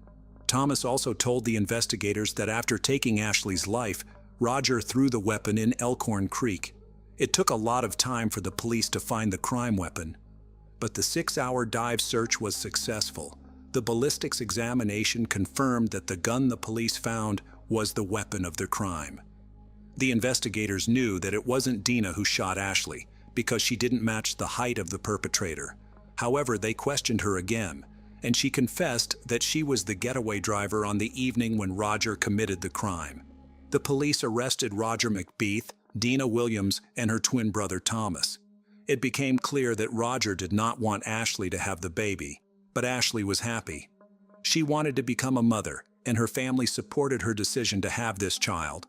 Speaker 1: Thomas also told the investigators that after taking Ashley's life, Roger threw the weapon in Elkhorn Creek. It took a lot of time for the police to find the crime weapon, but the 6-hour dive search was successful. The ballistics examination confirmed that the gun the police found was the weapon of the crime. The investigators knew that it wasn't Dina who shot Ashley because she didn't match the height of the perpetrator. However, they questioned her again, and she confessed that she was the getaway driver on the evening when Roger committed the crime. The police arrested Roger McBeath, Dina Williams, and her twin brother Thomas. It became clear that Roger did not want Ashley to have the baby, but Ashley was happy. She wanted to become a mother, and her family supported her decision to have this child.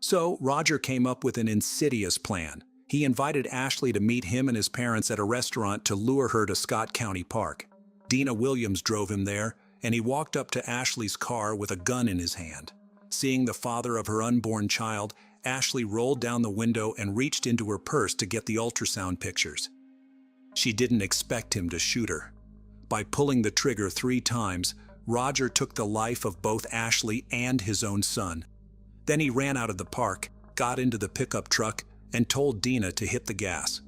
Speaker 1: So Roger came up with an insidious plan. He invited Ashley to meet him and his parents at a restaurant to lure her to Scott County Park. Dina Williams drove him there, and he walked up to Ashley's car with a gun in his hand. Seeing the father of her unborn child, Ashley rolled down the window and reached into her purse to get the ultrasound pictures. She didn't expect him to shoot her. By pulling the trigger 3 times, Roger took the life of both Ashley and his own son. Then he ran out of the park, got into the pickup truck, and told Dina to hit the gas.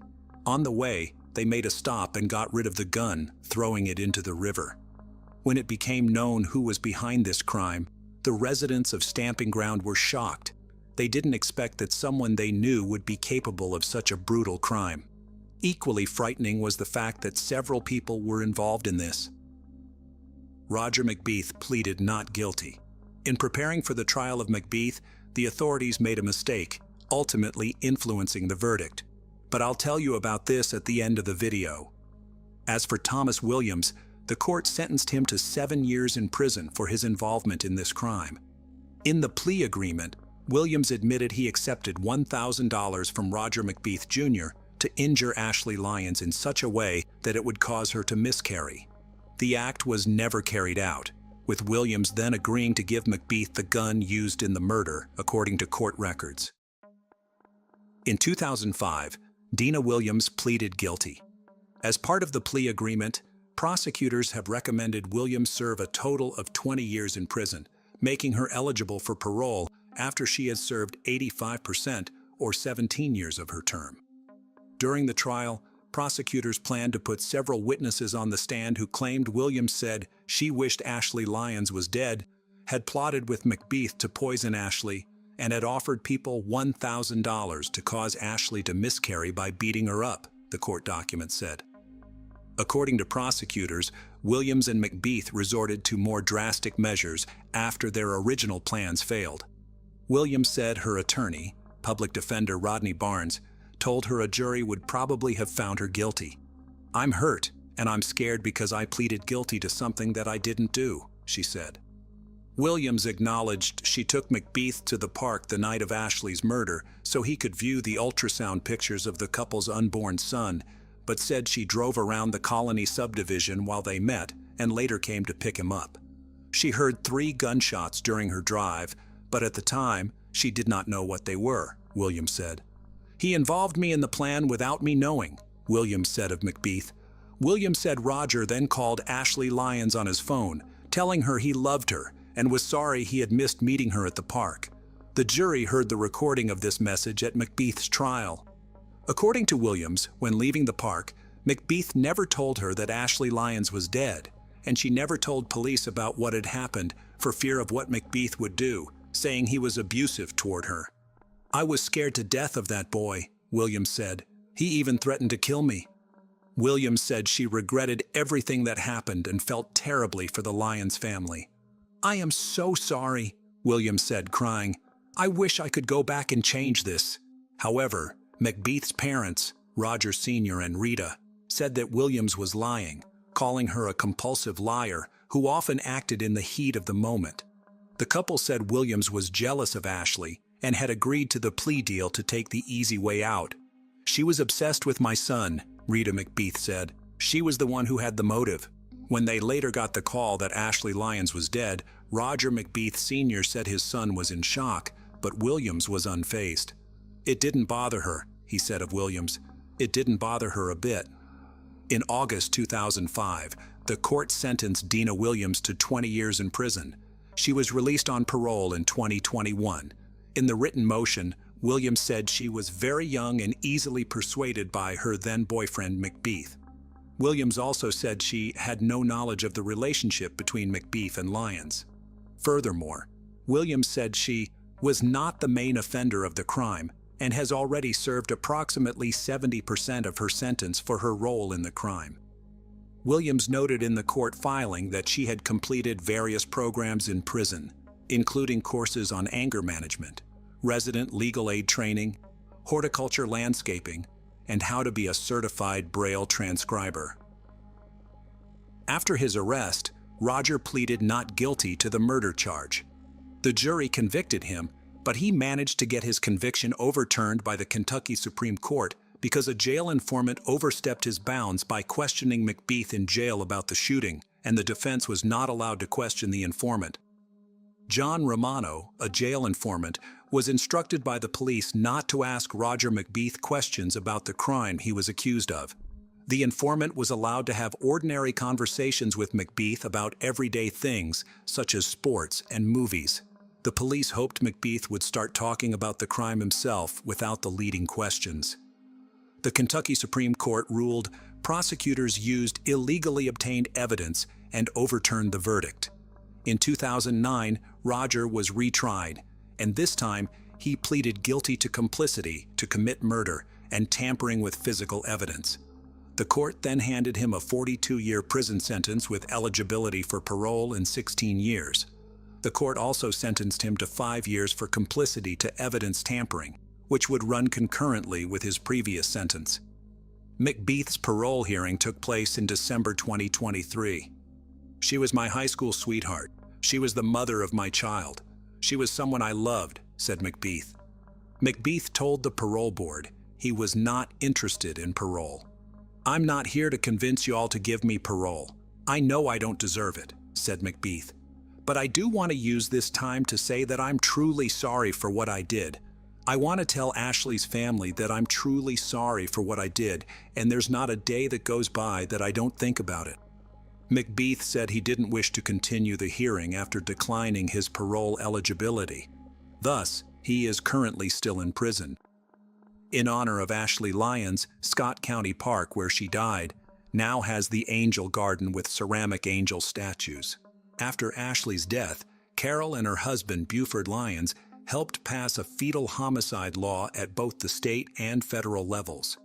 Speaker 1: On the way, they made a stop and got rid of the gun, throwing it into the river. When it became known who was behind this crime, the residents of Stamping Ground were shocked. They didn't expect that someone they knew would be capable of such a brutal crime. Equally frightening was the fact that several people were involved in this. Roger McBeath pleaded not guilty. In preparing for the trial of McBeath, the authorities made a mistake, ultimately influencing the verdict. But I'll tell you about this at the end of the video. As for Thomas Williams, the court sentenced him to 7 years in prison for his involvement in this crime. In the plea agreement, Williams admitted he accepted $1,000 from Roger McBeath Jr. to injure Ashley Lyons in such a way that it would cause her to miscarry. The act was never carried out, with Williams then agreeing to give McBeath the gun used in the murder, according to court records. In 2005, Dina Williams pleaded guilty. As part of the plea agreement, prosecutors have recommended Williams serve a total of 20 years in prison, making her eligible for parole after she has served 85% or 17 years of her term. During the trial, prosecutors planned to put several witnesses on the stand who claimed Williams said she wished Ashley Lyons was dead, had plotted with McBeath to poison Ashley, and had offered people $1,000 to cause Ashley to miscarry by beating her up, the court document said. According to prosecutors, Williams and McBeath resorted to more drastic measures after their original plans failed. Williams said her attorney, public defender Rodney Barnes, told her a jury would probably have found her guilty. "I'm hurt, and I'm scared because I pleaded guilty to something that I didn't do," she said. Williams acknowledged she took McBeath to the park the night of Ashley's murder so he could view the ultrasound pictures of the couple's unborn son, but said she drove around the Colony subdivision while they met and later came to pick him up. She heard 3 gunshots during her drive, but at the time, she did not know what they were, Williams said. "He involved me in the plan without me knowing," Williams said of McBeath. Williams said Roger then called Ashley Lyons on his phone, telling her he loved her and was sorry he had missed meeting her at the park. The jury heard the recording of this message at McBeath's trial. According to Williams, when leaving the park, McBeath never told her that Ashley Lyons was dead, and she never told police about what had happened for fear of what McBeath would do, saying he was abusive toward her. "I was scared to death of that boy," Williams said. "He even threatened to kill me." Williams said she regretted everything that happened and felt terribly for the Lyons family. "I am so sorry," Williams said, crying. "I wish I could go back and change this." However, McBeath's parents, Roger Sr. and Rita, said that Williams was lying, calling her a compulsive liar who often acted in the heat of the moment. The couple said Williams was jealous of Ashley and had agreed to the plea deal to take the easy way out. "She was obsessed with my son," Rita McBeath said. "She was the one who had the motive." When they later got the call that Ashley Lyons was dead, Roger McBeath Sr. said his son was in shock, but Williams was unfazed. "It didn't bother her," he said of Williams. "It didn't bother her a bit." In August 2005, the court sentenced Dina Williams to 20 years in prison. She was released on parole in 2021. In the written motion, Williams said she was very young and easily persuaded by her then-boyfriend McBeath. Williams also said she had no knowledge of the relationship between McBeath and Lyons. Furthermore, Williams said she was not the main offender of the crime and has already served approximately 70% of her sentence for her role in the crime. Williams noted in the court filing that she had completed various programs in prison, including courses on anger management, resident legal aid training, horticulture landscaping, and how to be a certified Braille transcriber. After his arrest, Roger pleaded not guilty to the murder charge. The jury convicted him, but he managed to get his conviction overturned by the Kentucky Supreme Court because a jail informant overstepped his bounds by questioning McBeath in jail about the shooting, and the defense was not allowed to question the informant. John Romano, a jail informant, was instructed by the police not to ask Roger McBeath questions about the crime he was accused of. The informant was allowed to have ordinary conversations with McBeath about everyday things, such as sports and movies. The police hoped McBeath would start talking about the crime himself without the leading questions. The Kentucky Supreme Court ruled prosecutors used illegally obtained evidence and overturned the verdict. In 2009, Roger was retried, and this time he pleaded guilty to complicity to commit murder and tampering with physical evidence. The court then handed him a 42-year prison sentence with eligibility for parole in 16 years. The court also sentenced him to 5 years for complicity to evidence tampering, which would run concurrently with his previous sentence. McBeath's parole hearing took place in December 2023. "She was my high school sweetheart. She was the mother of my child. She was someone I loved," said McBeath. McBeath told the parole board he was not interested in parole. "I'm not here to convince you all to give me parole. I know I don't deserve it," said McBeath. "But I do want to use this time to say that I'm truly sorry for what I did. I want to tell Ashley's family that I'm truly sorry for what I did, and there's not a day that goes by that I don't think about it." McBeath said he didn't wish to continue the hearing after declining his parole eligibility. Thus, he is currently still in prison. In honor of Ashley Lyons, Scott County Park, where she died, now has the Angel Garden with ceramic angel statues. After Ashley's death, Carol and her husband, Buford Lyons, helped pass a fetal homicide law at both the state and federal levels.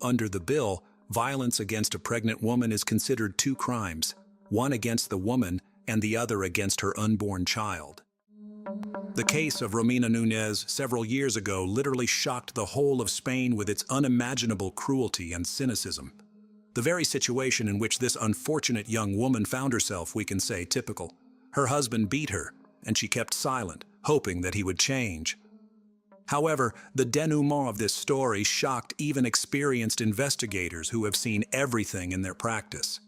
Speaker 1: Under the bill, violence against a pregnant woman is considered 2 crimes, one against the woman and the other against her unborn child. The case of Romina Nunez several years ago literally shocked the whole of Spain with its unimaginable cruelty and cynicism. The very situation in which this unfortunate young woman found herself, we can say, typical. Her husband beat her, and she kept silent, hoping that he would change. However, the denouement of this story shocked even experienced investigators who have seen everything in their practice.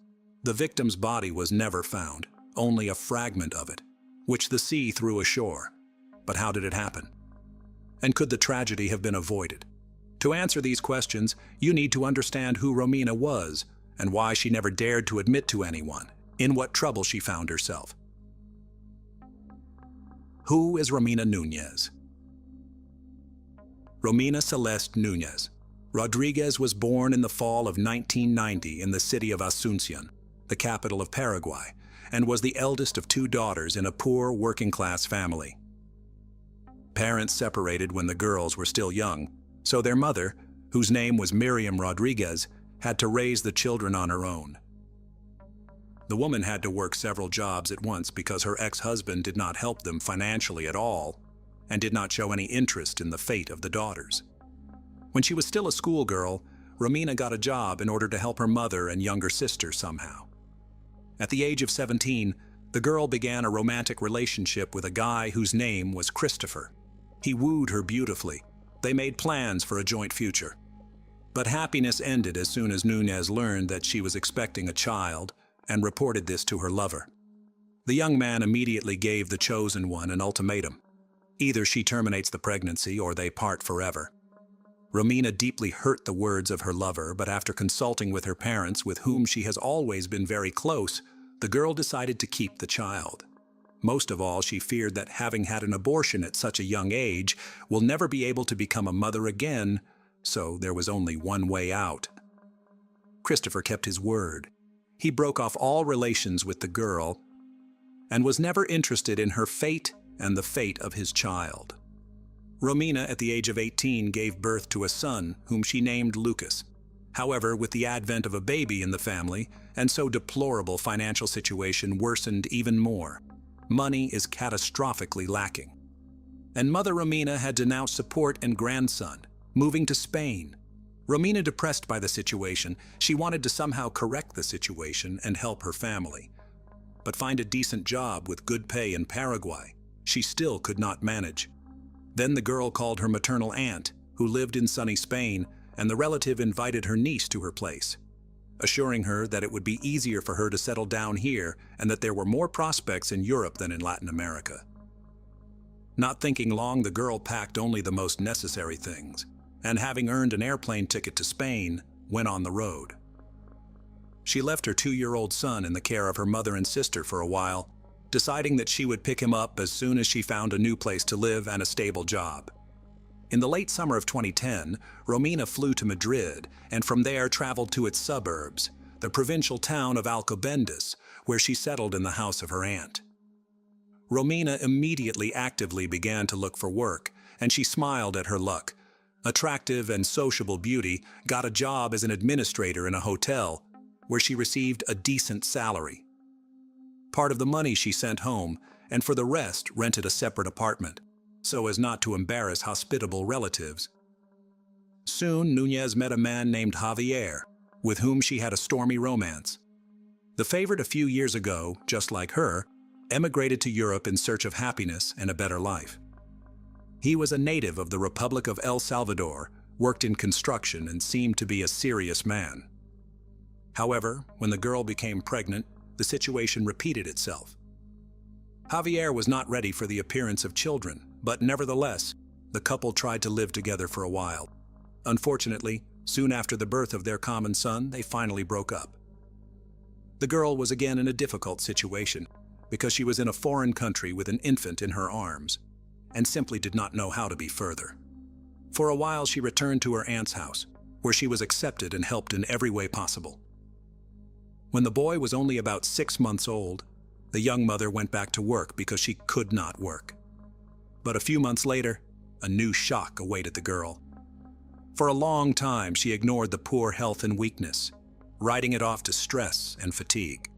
Speaker 1: The victim's body was never found, only a fragment of it, which the sea threw ashore. But how did it happen? And could the tragedy have been avoided? To answer these questions, you need to understand who Romina was and why she never dared to admit to anyone in what trouble she found herself. Who is Romina Nunez? Romina Celeste Nunez Rodriguez was born in the fall of 1990 in the city of Asunción, the capital of Paraguay, and was the eldest of 2 daughters in a poor working-class family. Parents separated when the girls were still young, so their mother, whose name was Miriam Rodriguez, had to raise the children on her own. The woman had to work several jobs at once because her ex-husband did not help them financially at all and did not show any interest in the fate of the daughters. When she was still a schoolgirl, Romina got a job in order to help her mother and younger sister somehow. At the age of 17, the girl began a romantic relationship with a guy whose name was Christopher. He wooed her beautifully. They made plans for a joint future. But happiness ended as soon as Nunez learned that she was expecting a child and reported this to her lover. The young man immediately gave the chosen one an ultimatum. Either she terminates the pregnancy or they part forever. Romina deeply hurt the words of her lover, but after consulting with her parents, with whom she has always been very close, the girl decided to keep the child. Most of all, she feared that having had an abortion at such a young age will never be able to become a mother again, so there was only one way out. Christopher kept his word. He broke off all relations with the girl and was never interested in her fate and the fate of his child. Romina, at the age of 18, gave birth to a son whom she named Lucas. However, with the advent of a baby in the family, and so deplorable financial situation worsened even more. Money is catastrophically lacking. And Mother Romina had to now support a grandson, moving to Spain. Romina, depressed by the situation, she wanted to somehow correct the situation and help her family. But find a decent job with good pay in Paraguay, she still could not manage. Then the girl called her maternal aunt, who lived in sunny Spain, and the relative invited her niece to her place, assuring her that it would be easier for her to settle down here and that there were more prospects in Europe than in Latin America. Not thinking long, the girl packed only the most necessary things, and having earned an airplane ticket to Spain, went on the road. She left her 2-year-old son in the care of her mother and sister for a while, deciding that she would pick him up as soon as she found a new place to live and a stable job. In the late summer of 2010, Romina flew to Madrid and from there traveled to its suburbs, the provincial town of Alcobendas, where she settled in the house of her aunt. Romina immediately actively began to look for work, and she smiled at her luck. Attractive and sociable beauty got a job as an administrator in a hotel, where she received a decent salary. Part of the money she sent home, and for the rest rented a separate apartment, so as not to embarrass hospitable relatives. Soon, Nunez met a man named Javier, with whom she had a stormy romance. The favorite a few years ago, just like her, emigrated to Europe in search of happiness and a better life. He was a native of the Republic of El Salvador, worked in construction, and seemed to be a serious man. However, when the girl became pregnant, the situation repeated itself. Javier was not ready for the appearance of children, but nevertheless, the couple tried to live together for a while. Unfortunately, soon after the birth of their common son, they finally broke up. The girl was again in a difficult situation because she was in a foreign country with an infant in her arms and simply did not know how to be further. For a while, she returned to her aunt's house, where she was accepted and helped in every way possible. When the boy was only about 6 months old, the young mother went back to work because she could not work. But a few months later, a new shock awaited the girl. For a long time, she ignored the poor health and weakness, writing it off to stress and fatigue.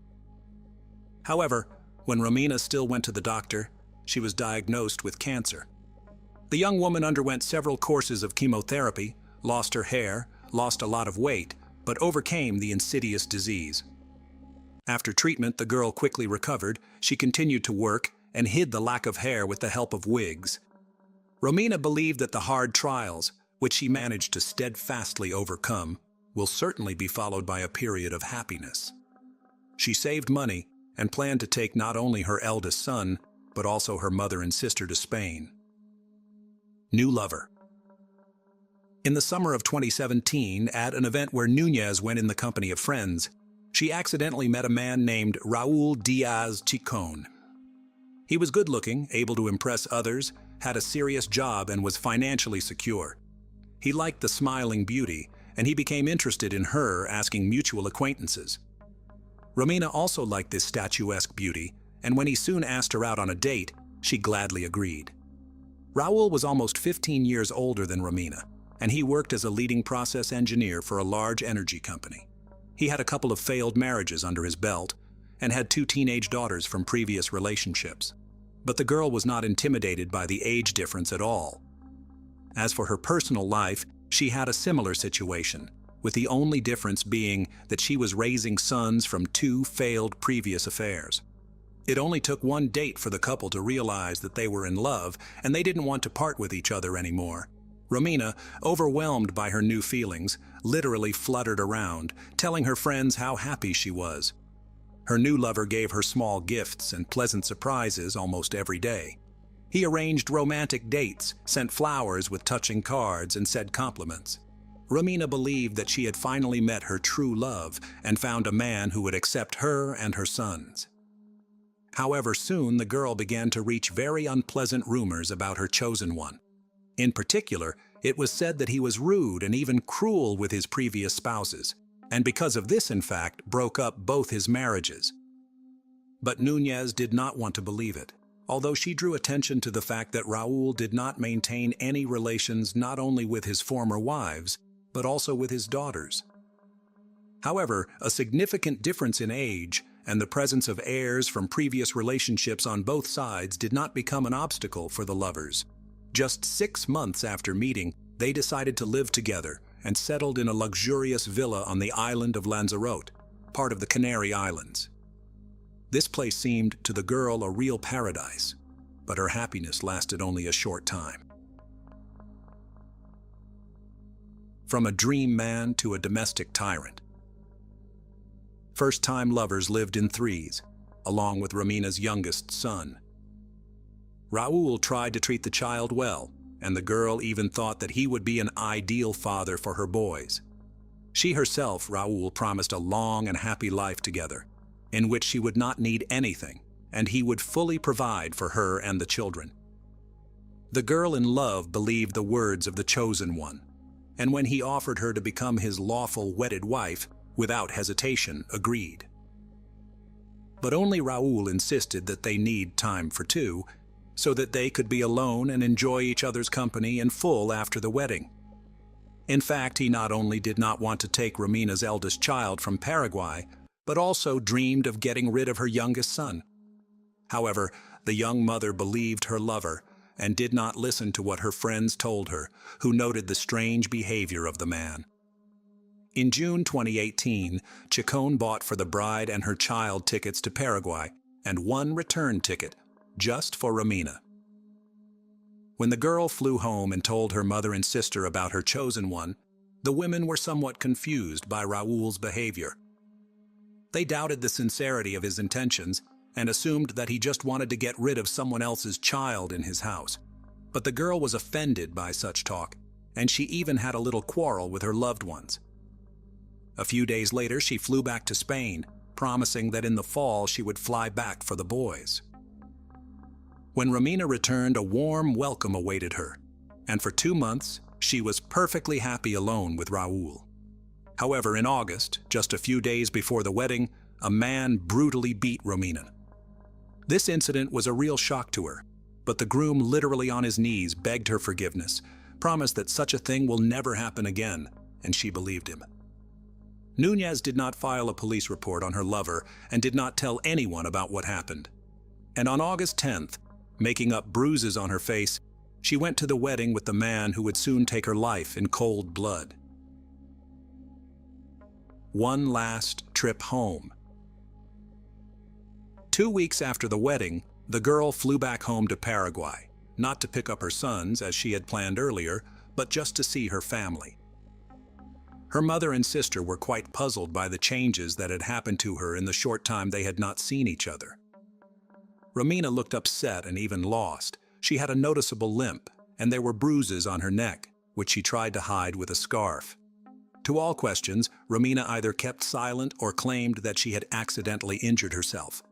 Speaker 1: However, when Romina still went to the doctor, she was diagnosed with cancer. The young woman underwent several courses of chemotherapy, lost her hair, lost a lot of weight, but overcame the insidious disease. After treatment, the girl quickly recovered. She continued to work and hid the lack of hair with the help of wigs. Romina believed that the hard trials, which she managed to steadfastly overcome, will certainly be followed by a period of happiness. She saved money and planned to take not only her eldest son, but also her mother and sister to Spain. New lover. In the summer of 2017, at an event where Nunez went in the company of friends, she accidentally met a man named Raul Diaz Chicon. He was good-looking, able to impress others, had a serious job, and was financially secure. He liked the smiling beauty, and he became interested in her, asking mutual acquaintances. Romina also liked this statuesque beauty, and when he soon asked her out on a date, she gladly agreed. Raul was almost 15 years older than Romina, and he worked as a leading process engineer for a large energy company. He had a couple of failed marriages under his belt and had 2 teenage daughters from previous relationships. But the girl was not intimidated by the age difference at all. As for her personal life, she had a similar situation, with the only difference being that she was raising sons from 2 failed previous affairs. It only took one date for the couple to realize that they were in love and they didn't want to part with each other anymore. Romina, overwhelmed by her new feelings, literally fluttered around, telling her friends how happy she was. Her new lover gave her small gifts and pleasant surprises almost every day. He arranged romantic dates, sent flowers with touching cards, and said compliments. Romina believed that she had finally met her true love and found a man who would accept her and her sons. However, soon the girl began to reach very unpleasant rumors about her chosen one. In particular, it was said that he was rude and even cruel with his previous spouses, and because of this, in fact, broke up both his marriages. But Núñez did not want to believe it, although she drew attention to the fact that Raúl did not maintain any relations not only with his former wives, but also with his daughters. However, a significant difference in age and the presence of heirs from previous relationships on both sides did not become an obstacle for the lovers. Just 6 months after meeting, they decided to live together and settled in a luxurious villa on the island of Lanzarote, part of the Canary Islands. This place seemed to the girl a real paradise, but her happiness lasted only a short time. From a dream man to a domestic tyrant. First-time lovers lived in threes, along with Romina's youngest son. Raúl tried to treat the child well, and the girl even thought that he would be an ideal father for her boys. She herself, Raúl, promised a long and happy life together, in which she would not need anything, and he would fully provide for her and the children. The girl in love believed the words of the chosen one, and when he offered her to become his lawful wedded wife, without hesitation, agreed. But only Raúl insisted that they need time for 2, so that they could be alone and enjoy each other's company in full after the wedding. In fact, he not only did not want to take Romina's eldest child from Paraguay, but also dreamed of getting rid of her youngest son. However, the young mother believed her lover and did not listen to what her friends told her, who noted the strange behavior of the man. In June 2018, Chacon bought for the bride and her child tickets to Paraguay and 1 return ticket, just for Romina. When the girl flew home and told her mother and sister about her chosen one, the women were somewhat confused by Raúl's behavior. They doubted the sincerity of his intentions and assumed that he just wanted to get rid of someone else's child in his house. But the girl was offended by such talk, and she even had a little quarrel with her loved ones. A few days later, she flew back to Spain, promising that in the fall she would fly back for the boys. When Romina returned, a warm welcome awaited her, and for 2 months, she was perfectly happy alone with Raúl. However, in August, just a few days before the wedding, a man brutally beat Romina. This incident was a real shock to her, but the groom, literally on his knees, begged her forgiveness, promised that such a thing will never happen again, and she believed him. Núñez did not file a police report on her lover and did not tell anyone about what happened. And on August 10th, making up bruises on her face, she went to the wedding with the man who would soon take her life in cold blood. One last trip home. 2 weeks after the wedding, the girl flew back home to Paraguay, not to pick up her sons as she had planned earlier, but just to see her family. Her mother and sister were quite puzzled by the changes that had happened to her in the short time they had not seen each other. Romina looked upset and even lost. She had a noticeable limp, and there were bruises on her neck, which she tried to hide with a scarf. To all questions, Romina either kept silent or claimed that she had accidentally injured herself.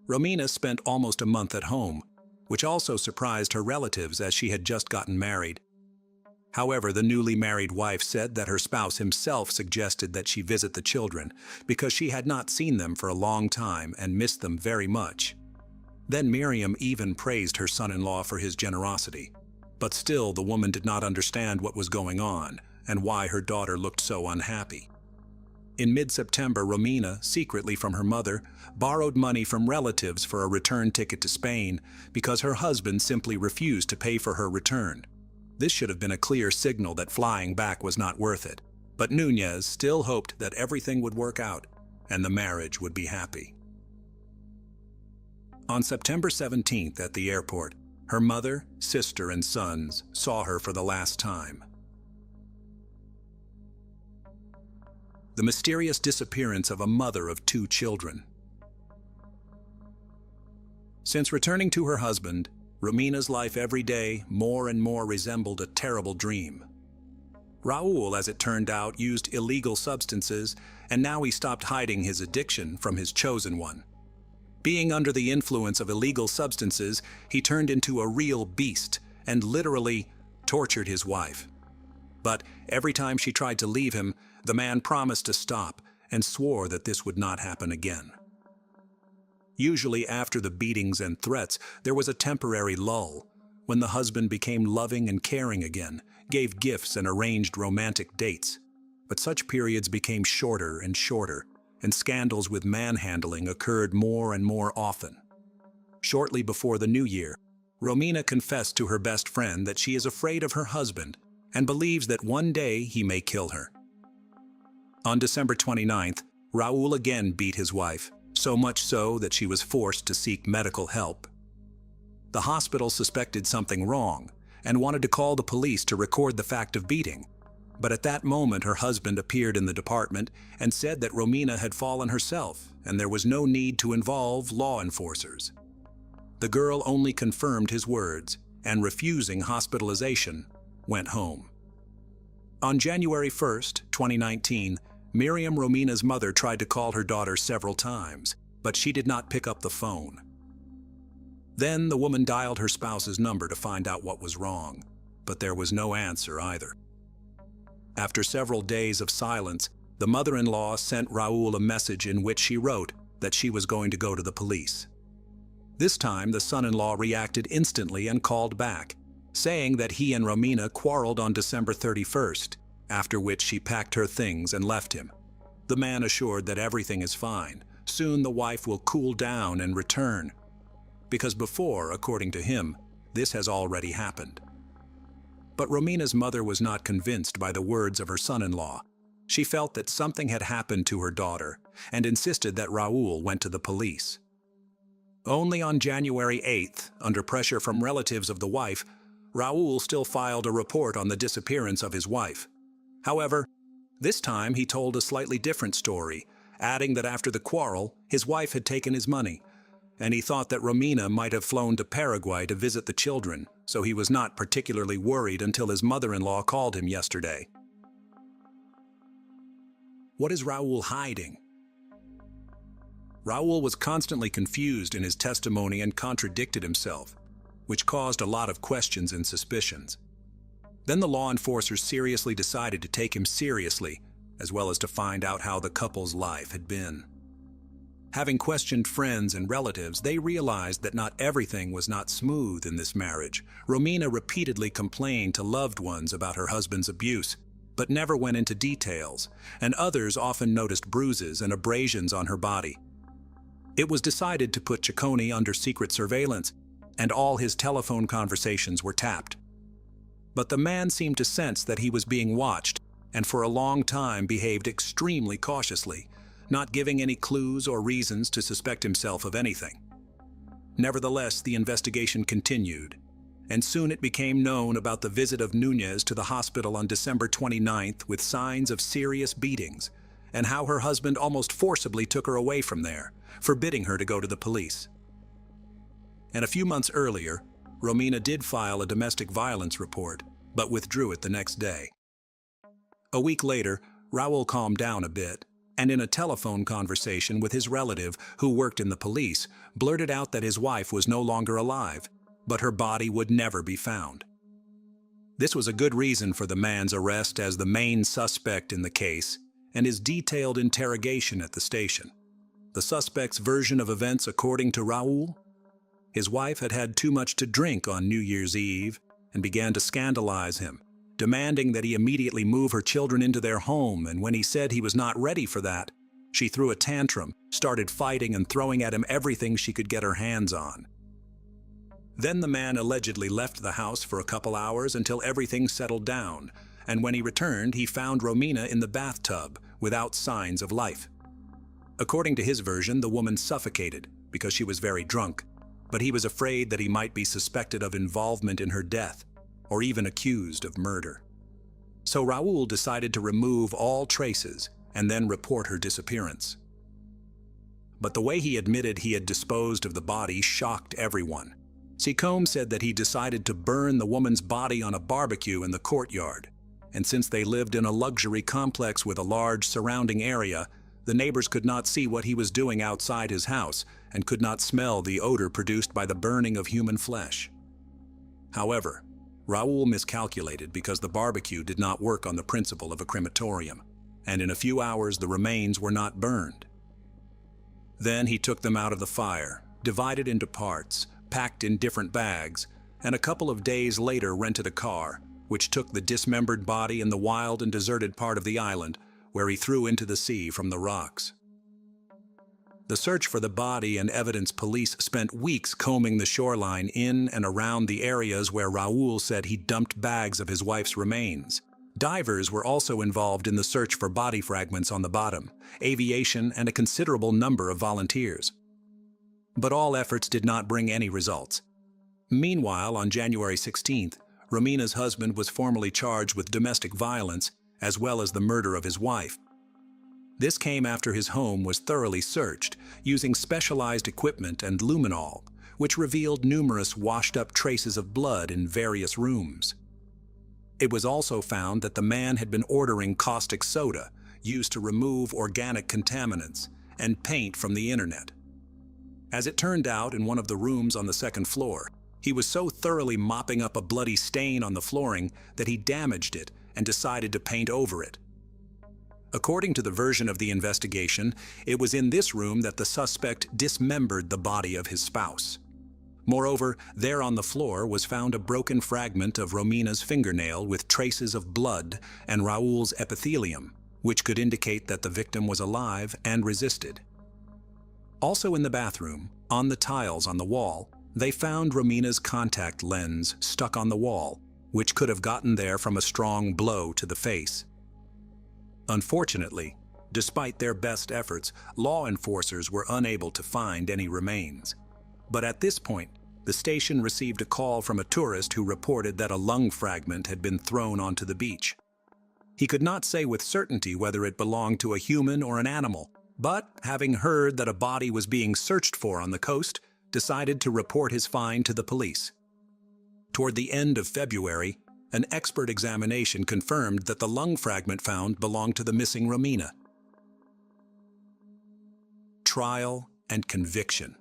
Speaker 1: Romina spent almost a month at home, which also surprised her relatives as she had just gotten married. However, the newly married wife said that her spouse himself suggested that she visit the children because she had not seen them for a long time and missed them very much. Then Miriam even praised her son-in-law for his generosity. But still, the woman did not understand what was going on and why her daughter looked so unhappy. In mid-September, Romina, secretly from her mother, borrowed money from relatives for a return ticket to Spain because her husband simply refused to pay for her return. This should have been a clear signal that flying back was not worth it, but Núñez still hoped that everything would work out and the marriage would be happy. On September 17th at the airport, her mother, sister, and sons saw her for the last time. The mysterious disappearance of a mother of 2 children. Since returning to her husband, Romina's life every day more and more resembled a terrible dream. Raúl, as it turned out, used illegal substances, and now he stopped hiding his addiction from his chosen one. Being under the influence of illegal substances, he turned into a real beast and literally tortured his wife. But every time she tried to leave him, the man promised to stop and swore that this would not happen again. Usually after the beatings and threats, there was a temporary lull, when the husband became loving and caring again, gave gifts and arranged romantic dates. But such periods became shorter and shorter, and scandals with manhandling occurred more and more often. Shortly before the new year, Romina confessed to her best friend that she is afraid of her husband and believes that one day he may kill her. On December 29th, Raúl again beat his wife, so much so that she was forced to seek medical help. The hospital suspected something wrong and wanted to call the police to record the fact of beating. But at that moment, her husband appeared in the department and said that Romina had fallen herself and there was no need to involve law enforcers. The girl only confirmed his words and, refusing hospitalization, went home. On January 1st, 2019, Miriam, Romina's mother, tried to call her daughter several times, but she did not pick up the phone. Then the woman dialed her spouse's number to find out what was wrong, but there was no answer either. After several days of silence, the mother-in-law sent Raúl a message in which she wrote that she was going to go to the police. This time, the son-in-law reacted instantly and called back, saying that he and Romina quarreled on December 31st, after which she packed her things and left him. The man assured that everything is fine. Soon the wife will cool down and return. Because before, according to him, this has already happened. But Romina's mother was not convinced by the words of her son-in-law. She felt that something had happened to her daughter and insisted that Raúl went to the police. Only on January 8th, under pressure from relatives of the wife, Raúl still filed a report on the disappearance of his wife. However, this time he told a slightly different story, adding that after the quarrel, his wife had taken his money, and he thought that Romina might have flown to Paraguay to visit the children, so he was not particularly worried until his mother-in-law called him yesterday. What is Raúl hiding? Raúl was constantly confused in his testimony and contradicted himself, which caused a lot of questions and suspicions. Then the law enforcers seriously decided to take him seriously, as well as to find out how the couple's life had been. Having questioned friends and relatives, they realized that not everything was not smooth in this marriage. Romina repeatedly complained to loved ones about her husband's abuse, but never went into details, and others often noticed bruises and abrasions on her body. It was decided to put Ciccone under secret surveillance, and all his telephone conversations were tapped. But the man seemed to sense that he was being watched, and for a long time behaved extremely cautiously, not giving any clues or reasons to suspect himself of anything. Nevertheless, the investigation continued, and soon it became known about the visit of Núñez to the hospital on December 29th with signs of serious beatings, and how her husband almost forcibly took her away from there, forbidding her to go to the police. And a few months earlier, Romina did file a domestic violence report, but withdrew it the next day. A week later, Raúl calmed down a bit, and in a telephone conversation with his relative, who worked in the police, blurted out that his wife was no longer alive, but her body would never be found. This was a good reason for the man's arrest as the main suspect in the case and his detailed interrogation at the station. The suspect's version of events, according to Raúl: his wife had had too much to drink on New Year's Eve, and began to scandalize him, demanding that he immediately move her children into their home, and when he said he was not ready for that, she threw a tantrum, started fighting and throwing at him everything she could get her hands on. Then the man allegedly left the house for a couple hours until everything settled down, and when he returned, he found Romina in the bathtub without signs of life. According to his version, the woman suffocated because she was very drunk, but he was afraid that he might be suspected of involvement in her death, or even accused of murder. So Raul decided to remove all traces and then report her disappearance. But the way he admitted he had disposed of the body shocked everyone. Seacombe said that he decided to burn the woman's body on a barbecue in the courtyard, and since they lived in a luxury complex with a large surrounding area, the neighbors could not see what he was doing outside his house and could not smell the odor produced by the burning of human flesh. However, Raul miscalculated because the barbecue did not work on the principle of a crematorium, and in a few hours the remains were not burned. Then he took them out of the fire, divided into parts, packed in different bags, and a couple of days later rented a car, which took the dismembered body in the wild and deserted part of the island, where he threw into the sea from the rocks. The search for the body and evidence police spent weeks combing the shoreline in and around the areas where Raul said he dumped bags of his wife's remains. Divers were also involved in the search for body fragments on the bottom, aviation, and a considerable number of volunteers. But all efforts did not bring any results. Meanwhile, on January 16th, Romina's husband was formally charged with domestic violence as well as the murder of his wife. This came after his home was thoroughly searched using specialized equipment and luminol, which revealed numerous washed-up traces of blood in various rooms. It was also found that the man had been ordering caustic soda, used to remove organic contaminants, and paint from the internet. As it turned out, in one of the rooms on the second floor, he was so thoroughly mopping up a bloody stain on the flooring that he damaged it and decided to paint over it. According to the version of the investigation, it was in this room that the suspect dismembered the body of his spouse. Moreover, there on the floor was found a broken fragment of Romina's fingernail with traces of blood and Raul's epithelium, which could indicate that the victim was alive and resisted. Also in the bathroom, on the tiles on the wall, they found Romina's contact lens stuck on the wall, which could have gotten there from a strong blow to the face. Unfortunately, despite their best efforts, law enforcers were unable to find any remains. But at this point, the station received a call from a tourist who reported that a lung fragment had been thrown onto the beach. He could not say with certainty whether it belonged to a human or an animal, but having heard that a body was being searched for on the coast, decided to report his find to the police. Toward the end of February, an expert examination confirmed that the lung fragment found belonged to the missing Romina. Trial and conviction.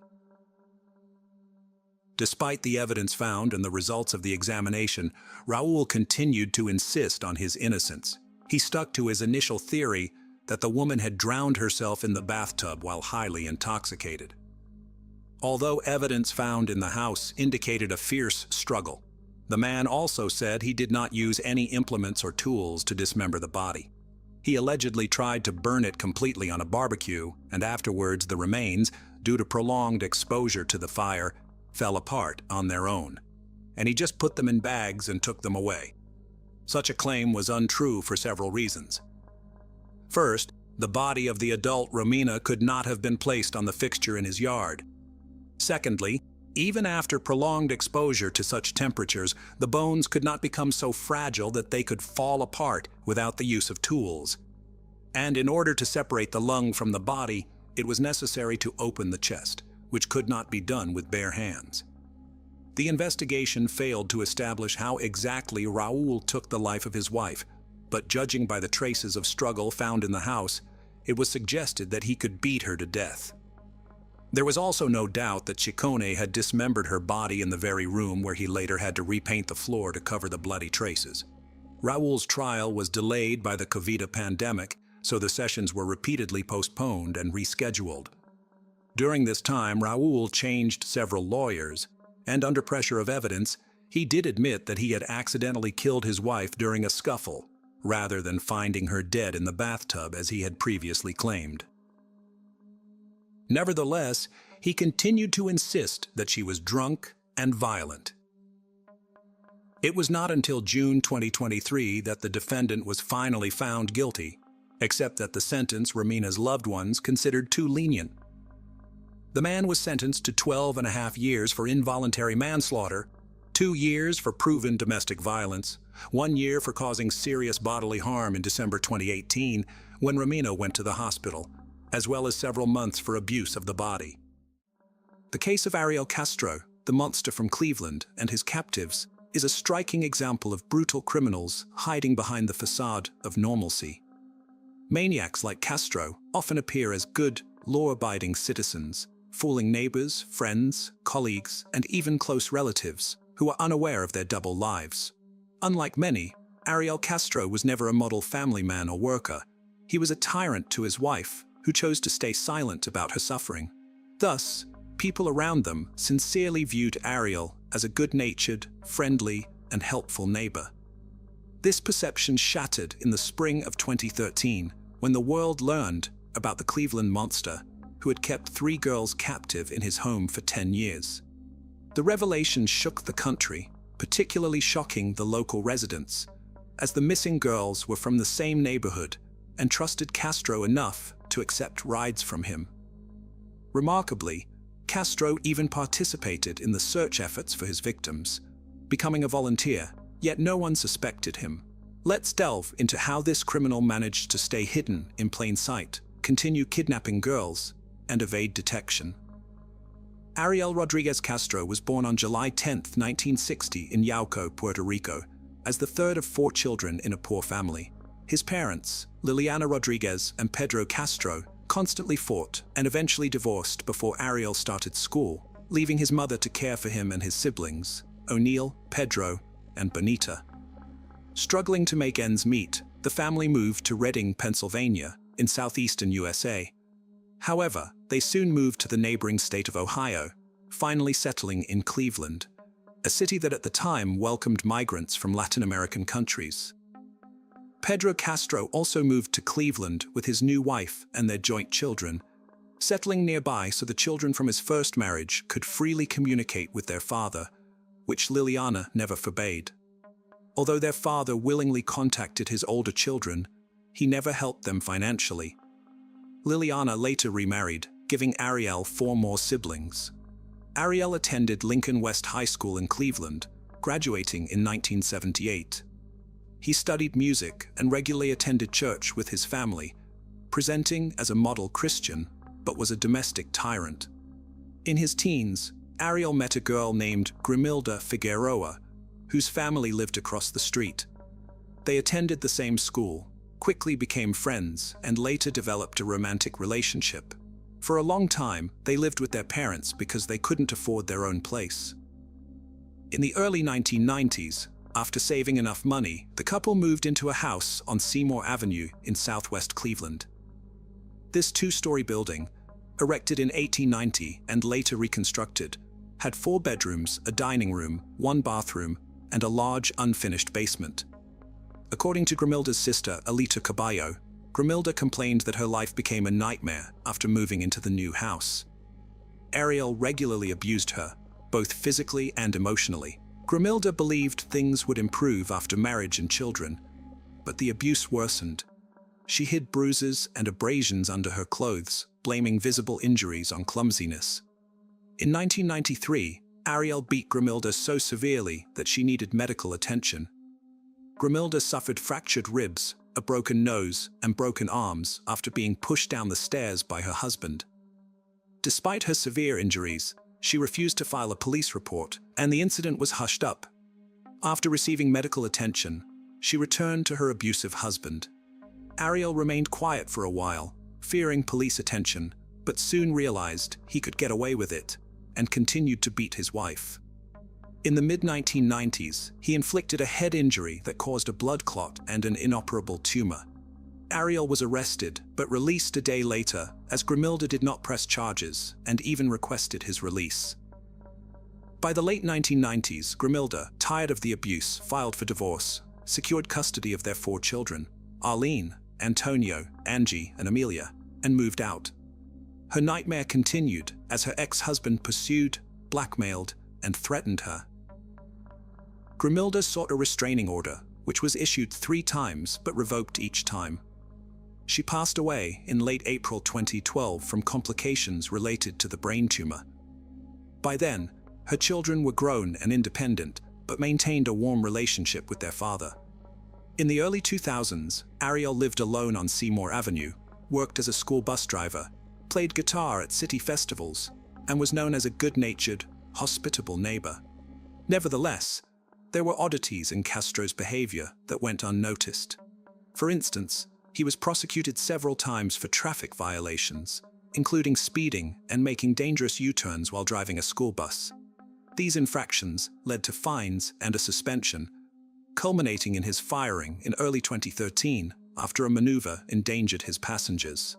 Speaker 1: Despite the evidence found and the results of the examination, Raul continued to insist on his innocence. He stuck to his initial theory that the woman had drowned herself in the bathtub while highly intoxicated. Although evidence found in the house indicated a fierce struggle, the man also said he did not use any implements or tools to dismember the body. He allegedly tried to burn it completely on a barbecue, and afterwards the remains, due to prolonged exposure to the fire, fell apart on their own, and he just put them in bags and took them away. Such a claim was untrue for several reasons. First, the body of the adult Romina could not have been placed on the fixture in his yard. Secondly, even after prolonged exposure to such temperatures, the bones could not become so fragile that they could fall apart without the use of tools. And in order to separate the lung from the body, it was necessary to open the chest, which could not be done with bare hands. The investigation failed to establish how exactly Raul took the life of his wife, but judging by the traces of struggle found in the house, it was suggested that he could beat her to death. There was also no doubt that Ciccone had dismembered her body in the very room where he later had to repaint the floor to cover the bloody traces. Raul's trial was delayed by the COVID pandemic, so the sessions were repeatedly postponed and rescheduled. During this time, Raul changed several lawyers, and under pressure of evidence, He did admit that he had accidentally killed his wife during a scuffle, rather than finding her dead in the bathtub as he had previously claimed. Nevertheless, he continued to insist that she was drunk and violent. It was not until June 2023 that the defendant was finally found guilty, except that the sentence Ramina's loved ones considered too lenient. The man was sentenced to 12.5 years for involuntary manslaughter, 2 years for proven domestic violence, 1 year for causing serious bodily harm in December 2018 when Ramina went to the hospital, as well as several months for abuse of the body. The case of Ariel Castro, the monster from Cleveland, and his captives is a striking example of brutal criminals hiding behind the facade of normalcy. Maniacs like Castro often appear as good, law-abiding citizens, fooling neighbors, friends, colleagues, and even close relatives who are unaware of their double lives. Unlike many, Ariel Castro was never a model family man or worker. He was a tyrant to his wife, who chose to stay silent about her suffering. Thus, people around them sincerely viewed Ariel as a good-natured, friendly, and helpful neighbor. This perception shattered in the spring of 2013 when the world learned about the Cleveland monster who had kept 3 girls captive in his home for 10 years. The revelation shook the country, particularly shocking the local residents, as the missing girls were from the same neighborhood and trusted Castro enough to accept rides from him. Remarkably, Castro even participated in the search efforts for his victims, becoming a volunteer, yet no one suspected him. Let's delve into how this criminal managed to stay hidden in plain sight, continue kidnapping girls, and evade detection. Ariel Rodriguez Castro was born on July 10, 1960 in Yauco, Puerto Rico, as the third of 4 children in a poor family. His parents, Liliana Rodriguez and Pedro Castro, constantly fought and eventually divorced before Ariel started school, leaving his mother to care for him and his siblings, O'Neill, Pedro, and Bonita. Struggling to make ends meet, the family moved to Reading, Pennsylvania, in southeastern USA. However, they soon moved to the neighboring state of Ohio, finally settling in Cleveland, a city that at the time welcomed migrants from Latin American countries. Pedro Castro also moved to Cleveland with his new wife and their joint children, settling nearby so the children from his first marriage could freely communicate with their father, which Liliana never forbade. Although their father willingly contacted his older children, he never helped them financially. Liliana later remarried, giving Ariel 4 more siblings. Ariel attended Lincoln West High School in Cleveland, graduating in 1978. He studied music and regularly attended church with his family, presenting as a model Christian, but was a domestic tyrant. In his teens, Ariel met a girl named Grimilda Figueroa, whose family lived across the street. They attended the same school, quickly became friends, and later developed a romantic relationship. For a long time, they lived with their parents because they couldn't afford their own place. In the early 1990s, after saving enough money, the couple moved into a house on Seymour Avenue in southwest Cleveland. This 2-story building, erected in 1890 and later reconstructed, had 4 bedrooms, a dining room, 1 bathroom, and a large unfinished basement. According to Grimilda's sister, Alita Caballo, Grimilda complained that her life became a nightmare after moving into the new house. Ariel regularly abused her, both physically and emotionally. Grimilda believed things would improve after marriage and children, but the abuse worsened. She hid bruises and abrasions under her clothes, blaming visible injuries on clumsiness. In 1993, Ariel beat Grimilda so severely that she needed medical attention. Grimilda suffered fractured ribs, a broken nose, and broken arms after being pushed down the stairs by her husband. Despite her severe injuries, she refused to file a police report, and the incident was hushed up. After receiving medical attention, she returned to her abusive husband. Ariel remained quiet for a while, fearing police attention, but soon realized he could get away with it, and continued to beat his wife. In the mid-1990s, he inflicted a head injury that caused a blood clot and an inoperable tumor. Ariel was arrested, but released a day later, as Grimilda did not press charges and even requested his release. By the late 1990s, Grimilda, tired of the abuse, filed for divorce, secured custody of their 4 children, Arlene, Antonio, Angie, and Amelia, and moved out. Her nightmare continued as her ex-husband pursued, blackmailed, and threatened her. Grimilda sought a restraining order, which was issued 3 times but revoked each time. She passed away in late April 2012 from complications related to the brain tumor. By then, her children were grown and independent, but maintained a warm relationship with their father. In the early 2000s, Ariel lived alone on Seymour Avenue, worked as a school bus driver, played guitar at city festivals, and was known as a good-natured, hospitable neighbor. Nevertheless, there were oddities in Castro's behavior that went unnoticed. For instance, he was prosecuted several times for traffic violations, including speeding and making dangerous U-turns while driving a school bus. These infractions led to fines and a suspension, culminating in his firing in early 2013 after a maneuver endangered his passengers.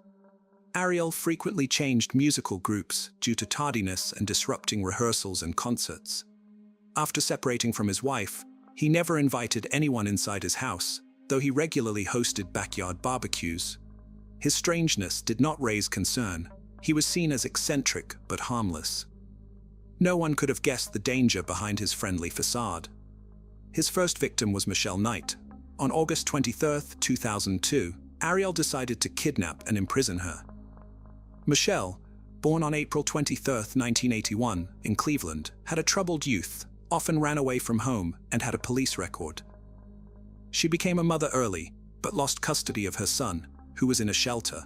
Speaker 1: Ariel frequently changed musical groups due to tardiness and disrupting rehearsals and concerts. After separating from his wife, he never invited anyone inside his house, though he regularly hosted backyard barbecues. His strangeness did not raise concern. He was seen as eccentric but harmless. No one could have guessed the danger behind his friendly facade. His first victim was Michelle Knight. On August 23, 2002, Ariel decided to kidnap and imprison her. Michelle, born on April 23, 1981, in Cleveland, had a troubled youth, often ran away from home, and had a police record. She became a mother early, but lost custody of her son, who was in a shelter.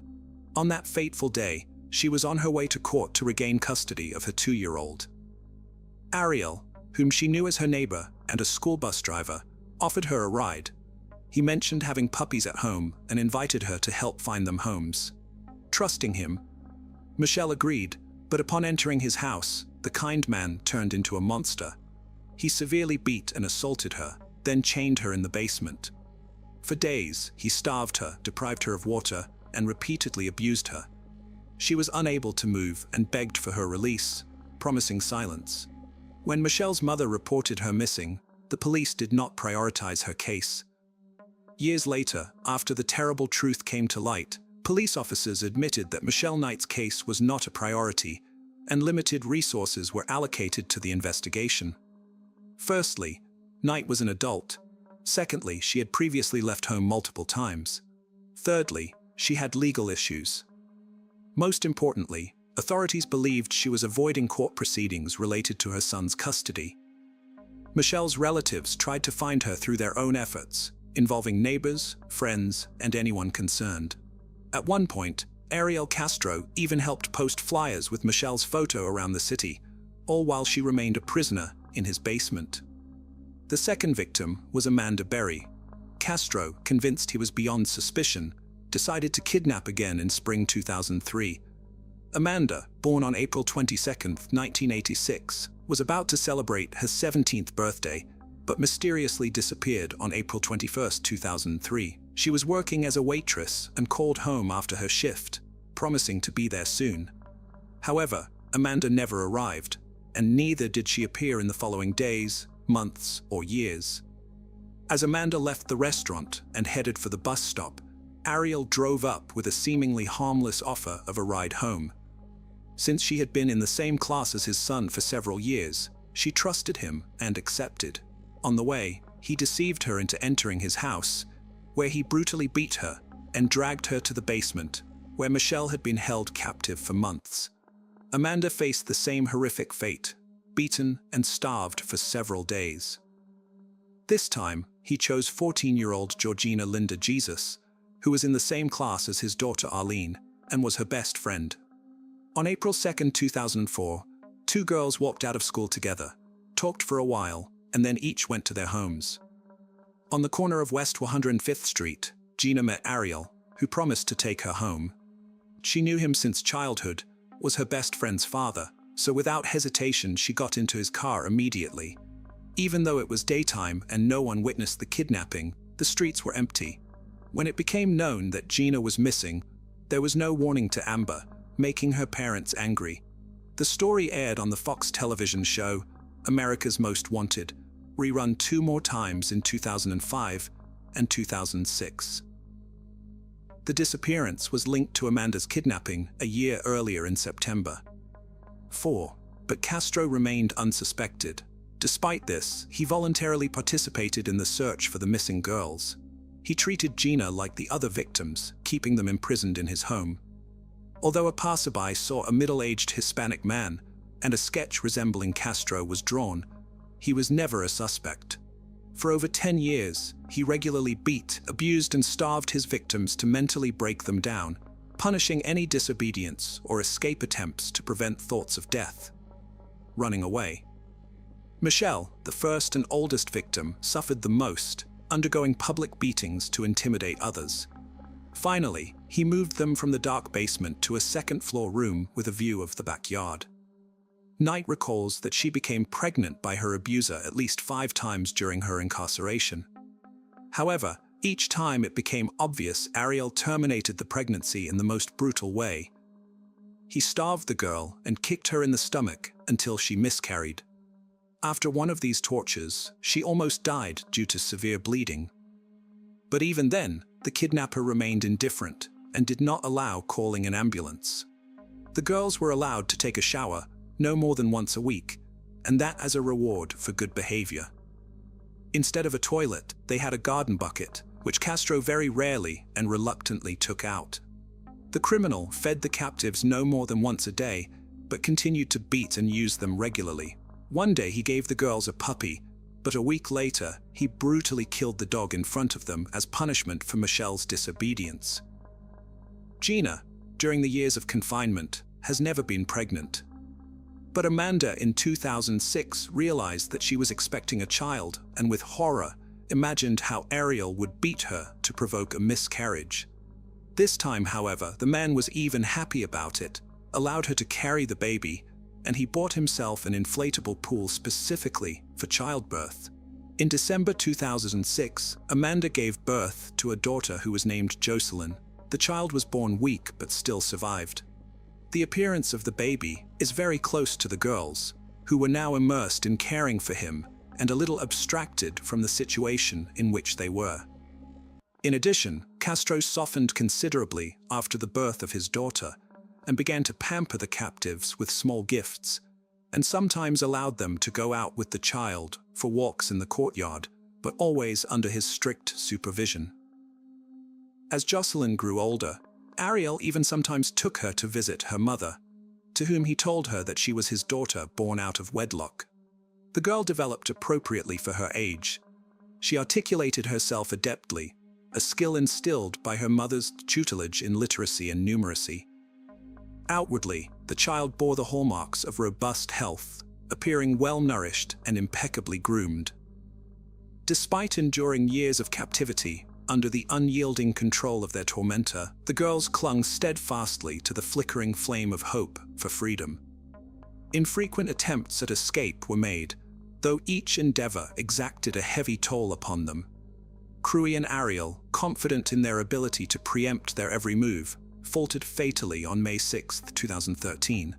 Speaker 1: On that fateful day, she was on her way to court to regain custody of her 2-year-old. Ariel, whom she knew as her neighbor and a school bus driver, offered her a ride. He mentioned having puppies at home and invited her to help find them homes. Trusting him, Michelle agreed, but upon entering his house, the kind man turned into a monster. He severely beat and assaulted her, then chained her in the basement. For days, he starved her, deprived her of water, and repeatedly abused her. She was unable to move and begged for her release, promising silence. When Michelle's mother reported her missing, the police did not prioritize her case. Years later, after the terrible truth came to light, police officers admitted that Michelle Knight's case was not a priority, and limited resources were allocated to the investigation. Firstly, Knight was an adult. Secondly, she had previously left home multiple times. Thirdly, she had legal issues. Most importantly, authorities believed she was avoiding court proceedings related to her son's custody. Michelle's relatives tried to find her through their own efforts, involving neighbors, friends, and anyone concerned. At one point, Ariel Castro even helped post flyers with Michelle's photo around the city, all while she remained a prisoner in his basement. The second victim was Amanda Berry. Castro, convinced he was beyond suspicion, decided to kidnap again in spring 2003. Amanda, born on April 22, 1986, was about to celebrate her 17th birthday, but mysteriously disappeared on April 21, 2003. She was working as a waitress and called home after her shift, promising to be there soon. However, Amanda never arrived, and neither did she appear in the following days, months, or years. As Amanda left the restaurant and headed for the bus stop, Ariel drove up with a seemingly harmless offer of a ride home. Since she had been in the same class as his son for several years, she trusted him and accepted. On the way, he deceived her into entering his house, where he brutally beat her and dragged her to the basement, where Michelle had been held captive for months. Amanda faced the same horrific fate, beaten and starved for several days. This time, he chose 14-year-old Georgina Linda Jesus, who was in the same class as his daughter Arlene and was her best friend. On April 2, 2004, 2 girls walked out of school together, talked for a while, and then each went to their homes. On the corner of West 105th Street, Gina met Ariel, who promised to take her home. She knew him since childhood, was her best friend's father, so without hesitation she got into his car immediately. Even though it was daytime and no one witnessed the kidnapping, the streets were empty. When it became known that Gina was missing, there was no warning to Amber, making her parents angry. The story aired on the Fox television show America's Most Wanted, rerun 2 more times in 2005 and 2006. The disappearance was linked to Amanda's kidnapping a year earlier in September. 4. But Castro remained unsuspected. Despite this, he voluntarily participated in the search for the missing girls. He treated Gina like the other victims, keeping them imprisoned in his home. Although a passerby saw a middle-aged Hispanic man and a sketch resembling Castro was drawn, he was never a suspect. For over 10 years, he regularly beat, abused, and starved his victims to mentally break them down, punishing any disobedience or escape attempts to prevent thoughts of death. Running away. Michelle, the first and oldest victim, suffered the most, undergoing public beatings to intimidate others. Finally, he moved them from the dark basement to a second-floor room with a view of the backyard. Knight recalls that she became pregnant by her abuser at least 5 times during her incarceration. However, each time it became obvious Ariel terminated the pregnancy in the most brutal way. He starved the girl and kicked her in the stomach until she miscarried. After one of these tortures, she almost died due to severe bleeding. But even then, the kidnapper remained indifferent and did not allow calling an ambulance. The girls were allowed to take a shower no more than once a week, and that as a reward for good behavior. Instead of a toilet, they had a garden bucket, which Castro very rarely and reluctantly took out. The criminal fed the captives no more than once a day, but continued to beat and use them regularly. One day he gave the girls a puppy, but a week later he brutally killed the dog in front of them as punishment for Michelle's disobedience. Gina, during the years of confinement, has never been pregnant. But Amanda in 2006 realized that she was expecting a child and with horror imagined how Ariel would beat her to provoke a miscarriage. This time, however, the man was even happy about it, allowed her to carry the baby, and he bought himself an inflatable pool specifically for childbirth. In December 2006, Amanda gave birth to a daughter who was named Jocelyn. The child was born weak but still survived. The appearance of the baby is very close to the girls, who were now immersed in caring for him and a little abstracted from the situation in which they were. In addition, Castro softened considerably after the birth of his daughter and began to pamper the captives with small gifts, and sometimes allowed them to go out with the child for walks in the courtyard, but always under his strict supervision. As Jocelyn grew older, Ariel even sometimes took her to visit her mother, to whom he told her that she was his daughter born out of wedlock. The girl developed appropriately for her age. She articulated herself adeptly, a skill instilled by her mother's tutelage in literacy and numeracy. Outwardly, the child bore the hallmarks of robust health, appearing well-nourished and impeccably groomed. Despite enduring years of captivity, under the unyielding control of their tormentor, the girls clung steadfastly to the flickering flame of hope for freedom. Infrequent attempts at escape were made, though each endeavor exacted a heavy toll upon them. Cruy and Ariel, confident in their ability to preempt their every move, faltered fatally on May 6, 2013.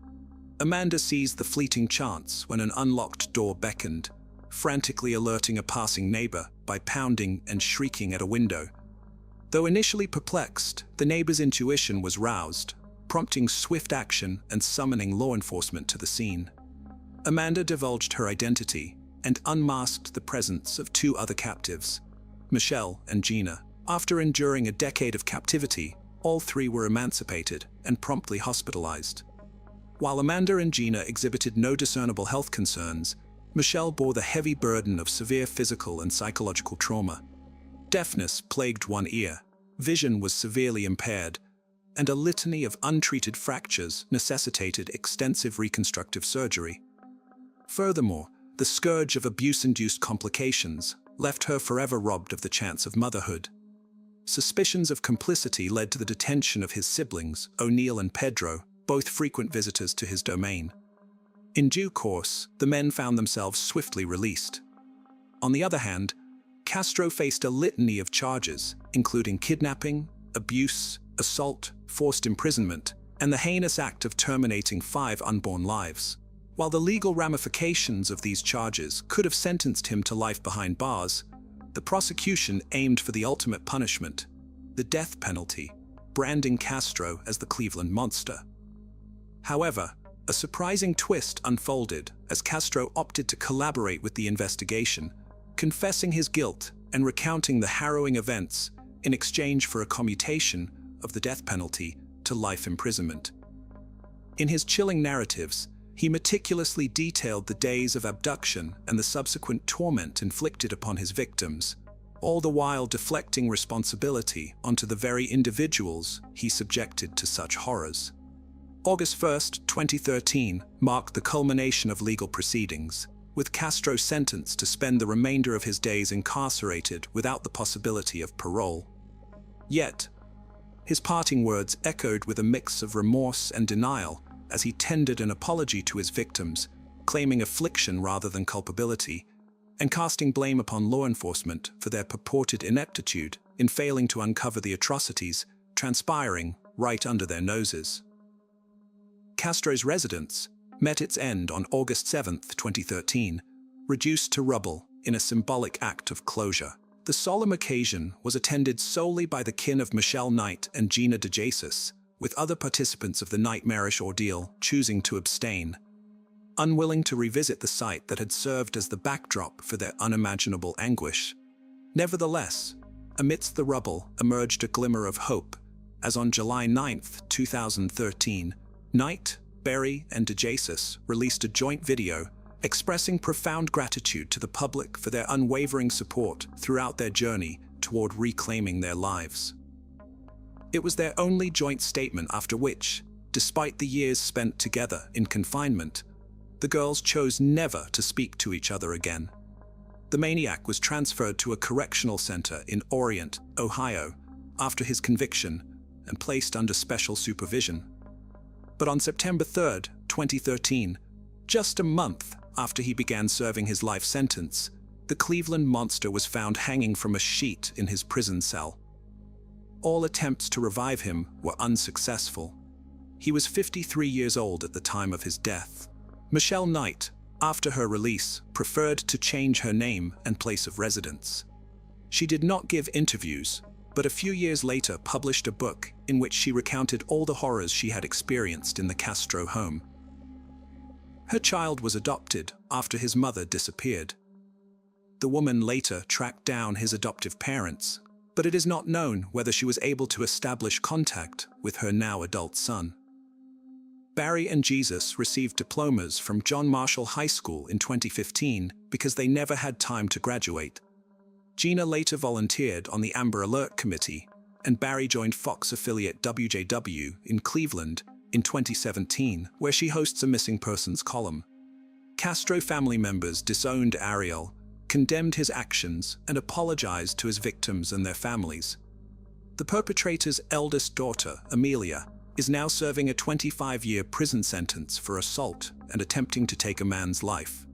Speaker 1: Amanda seized the fleeting chance when an unlocked door beckoned, frantically alerting a passing neighbor by pounding and shrieking at a window. Though initially perplexed, the neighbor's intuition was roused, prompting swift action and summoning law enforcement to the scene. Amanda divulged her identity and unmasked the presence of 2 other captives, Michelle and Gina. After enduring a decade of captivity, all 3 were emancipated and promptly hospitalized. While Amanda and Gina exhibited no discernible health concerns, Michelle bore the heavy burden of severe physical and psychological trauma. Deafness plagued one ear, vision was severely impaired, and a litany of untreated fractures necessitated extensive reconstructive surgery. Furthermore, the scourge of abuse-induced complications left her forever robbed of the chance of motherhood. Suspicions of complicity led to the detention of his siblings, O'Neill and Pedro, both frequent visitors to his domain. In due course, the men found themselves swiftly released. On the other hand, Castro faced a litany of charges, including kidnapping, abuse, assault, forced imprisonment, and the heinous act of terminating 5 unborn lives. While the legal ramifications of these charges could have sentenced him to life behind bars, the prosecution aimed for the ultimate punishment, the death penalty, branding Castro as the Cleveland Monster. However, a surprising twist unfolded as Castro opted to collaborate with the investigation, confessing his guilt and recounting the harrowing events in exchange for a commutation of the death penalty to life imprisonment. In his chilling narratives, he meticulously detailed the days of abduction and the subsequent torment inflicted upon his victims, all the while deflecting responsibility onto the very individuals he subjected to such horrors. August 1, 2013 marked the culmination of legal proceedings, with Castro sentenced to spend the remainder of his days incarcerated without the possibility of parole. Yet, his parting words echoed with a mix of remorse and denial as he tendered an apology to his victims, claiming affliction rather than culpability, and casting blame upon law enforcement for their purported ineptitude in failing to uncover the atrocities transpiring right under their noses. Castro's residence met its end on August 7, 2013, reduced to rubble in a symbolic act of closure. The solemn occasion was attended solely by the kin of Michelle Knight and Gina DeJesus, with other participants of the nightmarish ordeal choosing to abstain, unwilling to revisit the site that had served as the backdrop for their unimaginable anguish. Nevertheless, amidst the rubble emerged a glimmer of hope, as on July 9, 2013, Knight, Berry, and DeJesus released a joint video expressing profound gratitude to the public for their unwavering support throughout their journey toward reclaiming their lives. It was their only joint statement after which, despite the years spent together in confinement, the girls chose never to speak to each other again. The maniac was transferred to a correctional center in Orient, Ohio, after his conviction and placed under special supervision. But on September 3, 2013, just a month after he began serving his life sentence, the Cleveland Monster was found hanging from a sheet in his prison cell. All attempts to revive him were unsuccessful. He was 53 years old at the time of his death. Michelle Knight, after her release, preferred to change her name and place of residence. She did not give interviews, but a few years later published a book in which she recounted all the horrors she had experienced in the Castro home. Her child was adopted after his mother disappeared. The woman later tracked down his adoptive parents, but it is not known whether she was able to establish contact with her now adult son. Barry and Jesus received diplomas from John Marshall High School in 2015 because they never had time to graduate. Gina later volunteered on the Amber Alert Committee, and Barry joined Fox affiliate WJW in Cleveland in 2017, where she hosts a missing persons column. Castro family members disowned Ariel, condemned his actions, and apologized to his victims and their families. The perpetrator's eldest daughter, Amelia, is now serving a 25-year prison sentence for assault and attempting to take a man's life.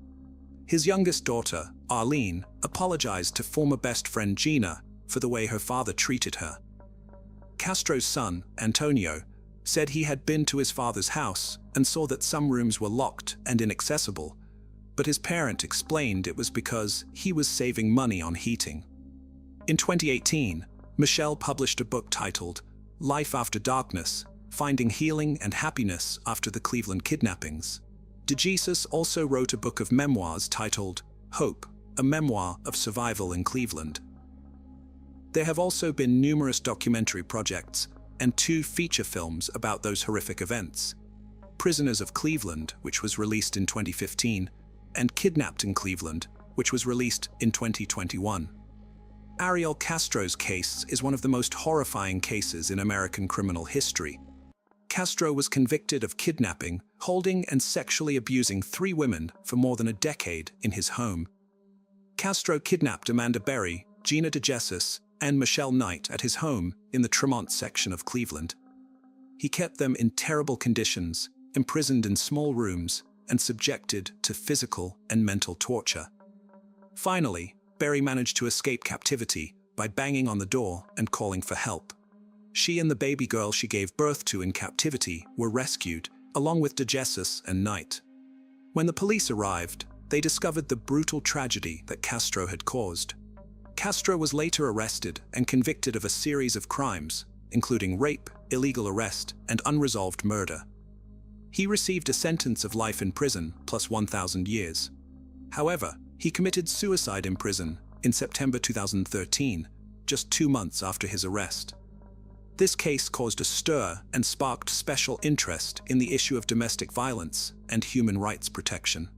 Speaker 1: His youngest daughter, Arlene, apologized to former best friend Gina for the way her father treated her. Castro's son, Antonio, said he had been to his father's house and saw that some rooms were locked and inaccessible, but his parent explained it was because he was saving money on heating. In 2018, Michelle published a book titled Life After Darkness: Finding Healing and Happiness After the Cleveland Kidnappings. DeJesus also wrote a book of memoirs titled Hope, a memoir of survival in Cleveland. There have also been numerous documentary projects and 2 feature films about those horrific events: Prisoners of Cleveland, which was released in 2015, and Kidnapped in Cleveland, which was released in 2021. Ariel Castro's case is one of the most horrifying cases in American criminal history. Castro was convicted of kidnapping, holding, and sexually abusing 3 women for more than a decade in his home. Castro kidnapped Amanda Berry, Gina DeJesus, and Michelle Knight at his home in the Tremont section of Cleveland. He kept them in terrible conditions, imprisoned in small rooms, and subjected to physical and mental torture. Finally, Berry managed to escape captivity by banging on the door and calling for help. She and the baby girl she gave birth to in captivity were rescued, along with DeJesus and Knight. When the police arrived, they discovered the brutal tragedy that Castro had caused. Castro was later arrested and convicted of a series of crimes, including rape, illegal arrest, and unresolved murder. He received a sentence of life in prison plus 1,000 years. However, he committed suicide in prison in September 2013, just 2 months after his arrest. This case caused a stir and sparked special interest in the issue of domestic violence and human rights protection.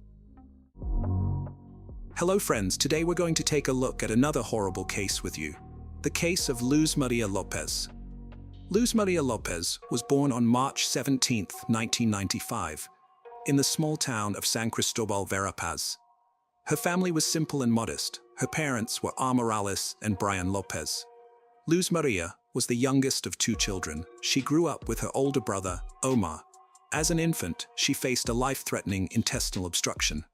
Speaker 1: Hello friends, today we're going to take a look at another horrible case with you, the case of Luz Maria Lopez. Luz Maria Lopez was born on March 17, 1995, in the small town of San Cristobal Verapaz. Her family was simple and modest. Her parents were Morales and Brian Lopez. Luz Maria was the youngest of 2 children. She grew up with her older brother, Omar. As an infant, she faced a life-threatening intestinal obstruction.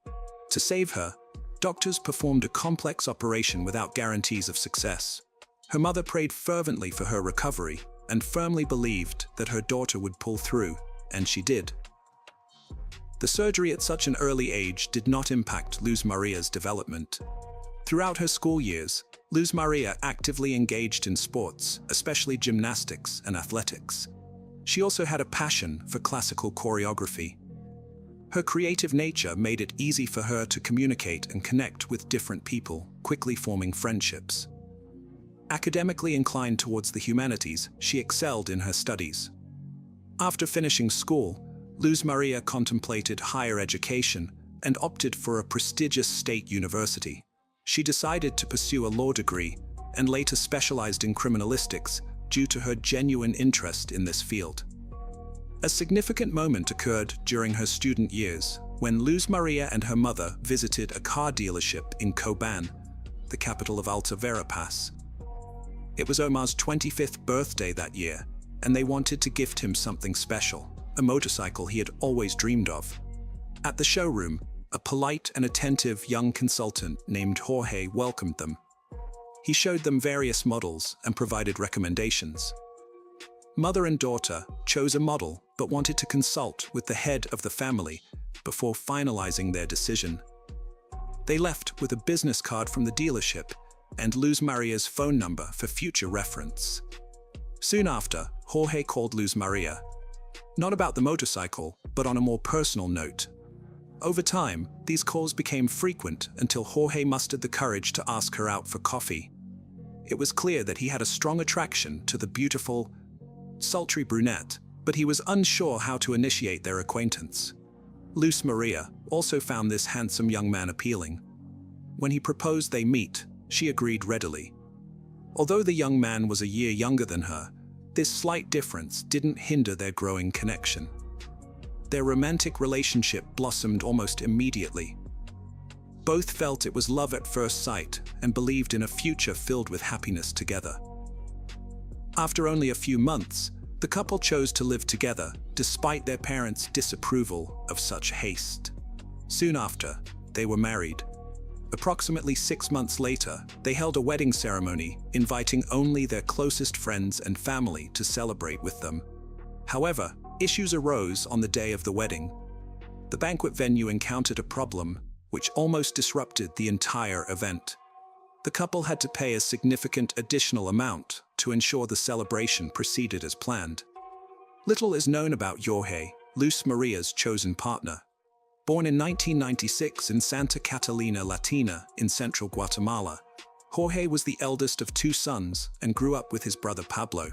Speaker 1: To save her, doctors performed a complex operation without guarantees of success. Her mother prayed fervently for her recovery and firmly believed that her daughter would pull through, and she did. The surgery at such an early age did not impact Luz Maria's development. Throughout her school years, Luz Maria actively engaged in sports, especially gymnastics and athletics. She also had a passion for classical choreography. Her creative nature made it easy for her to communicate and connect with different people, quickly forming friendships. Academically inclined towards the humanities, she excelled in her studies. After finishing school, Luz Maria contemplated higher education and opted for a prestigious state university. She decided to pursue a law degree and later specialized in criminalistics due to her genuine interest in this field. A significant moment occurred during her student years when Luz Maria and her mother visited a car dealership in Coban, the capital of Alta Verapaz. It was Omar's 25th birthday that year, and they wanted to gift him something special, a motorcycle he had always dreamed of. At the showroom, a polite and attentive young consultant named Jorge welcomed them. He showed them various models and provided recommendations. Mother and daughter chose a model but wanted to consult with the head of the family before finalizing their decision. They left with a business card from the dealership and Luz Maria's phone number for future reference. Soon after, Jorge called Luz Maria, not about the motorcycle, but on a more personal note. Over time, these calls became frequent until Jorge mustered the courage to ask her out for coffee. It was clear that he had a strong attraction to the beautiful, sultry brunette, but he was unsure how to initiate their acquaintance. Luz Maria also found this handsome young man appealing. When he proposed they meet, she agreed readily. Although the young man was a year younger than her, this slight difference didn't hinder their growing connection. Their romantic relationship blossomed almost immediately. Both felt it was love at first sight and believed in a future filled with happiness together. After only a few months, the couple chose to live together, despite their parents' disapproval of such haste. Soon after, they were married. Approximately 6 months later, they held a wedding ceremony, inviting only their closest friends and family to celebrate with them. However, issues arose on the day of the wedding. The banquet venue encountered a problem, which almost disrupted the entire event. The couple had to pay a significant additional amount to ensure the celebration proceeded as planned. Little is known about Jorge, Luz Maria's chosen partner. Born in 1996 in Santa Catalina Latina in central Guatemala, Jorge was the eldest of 2 sons and grew up with his brother Pablo.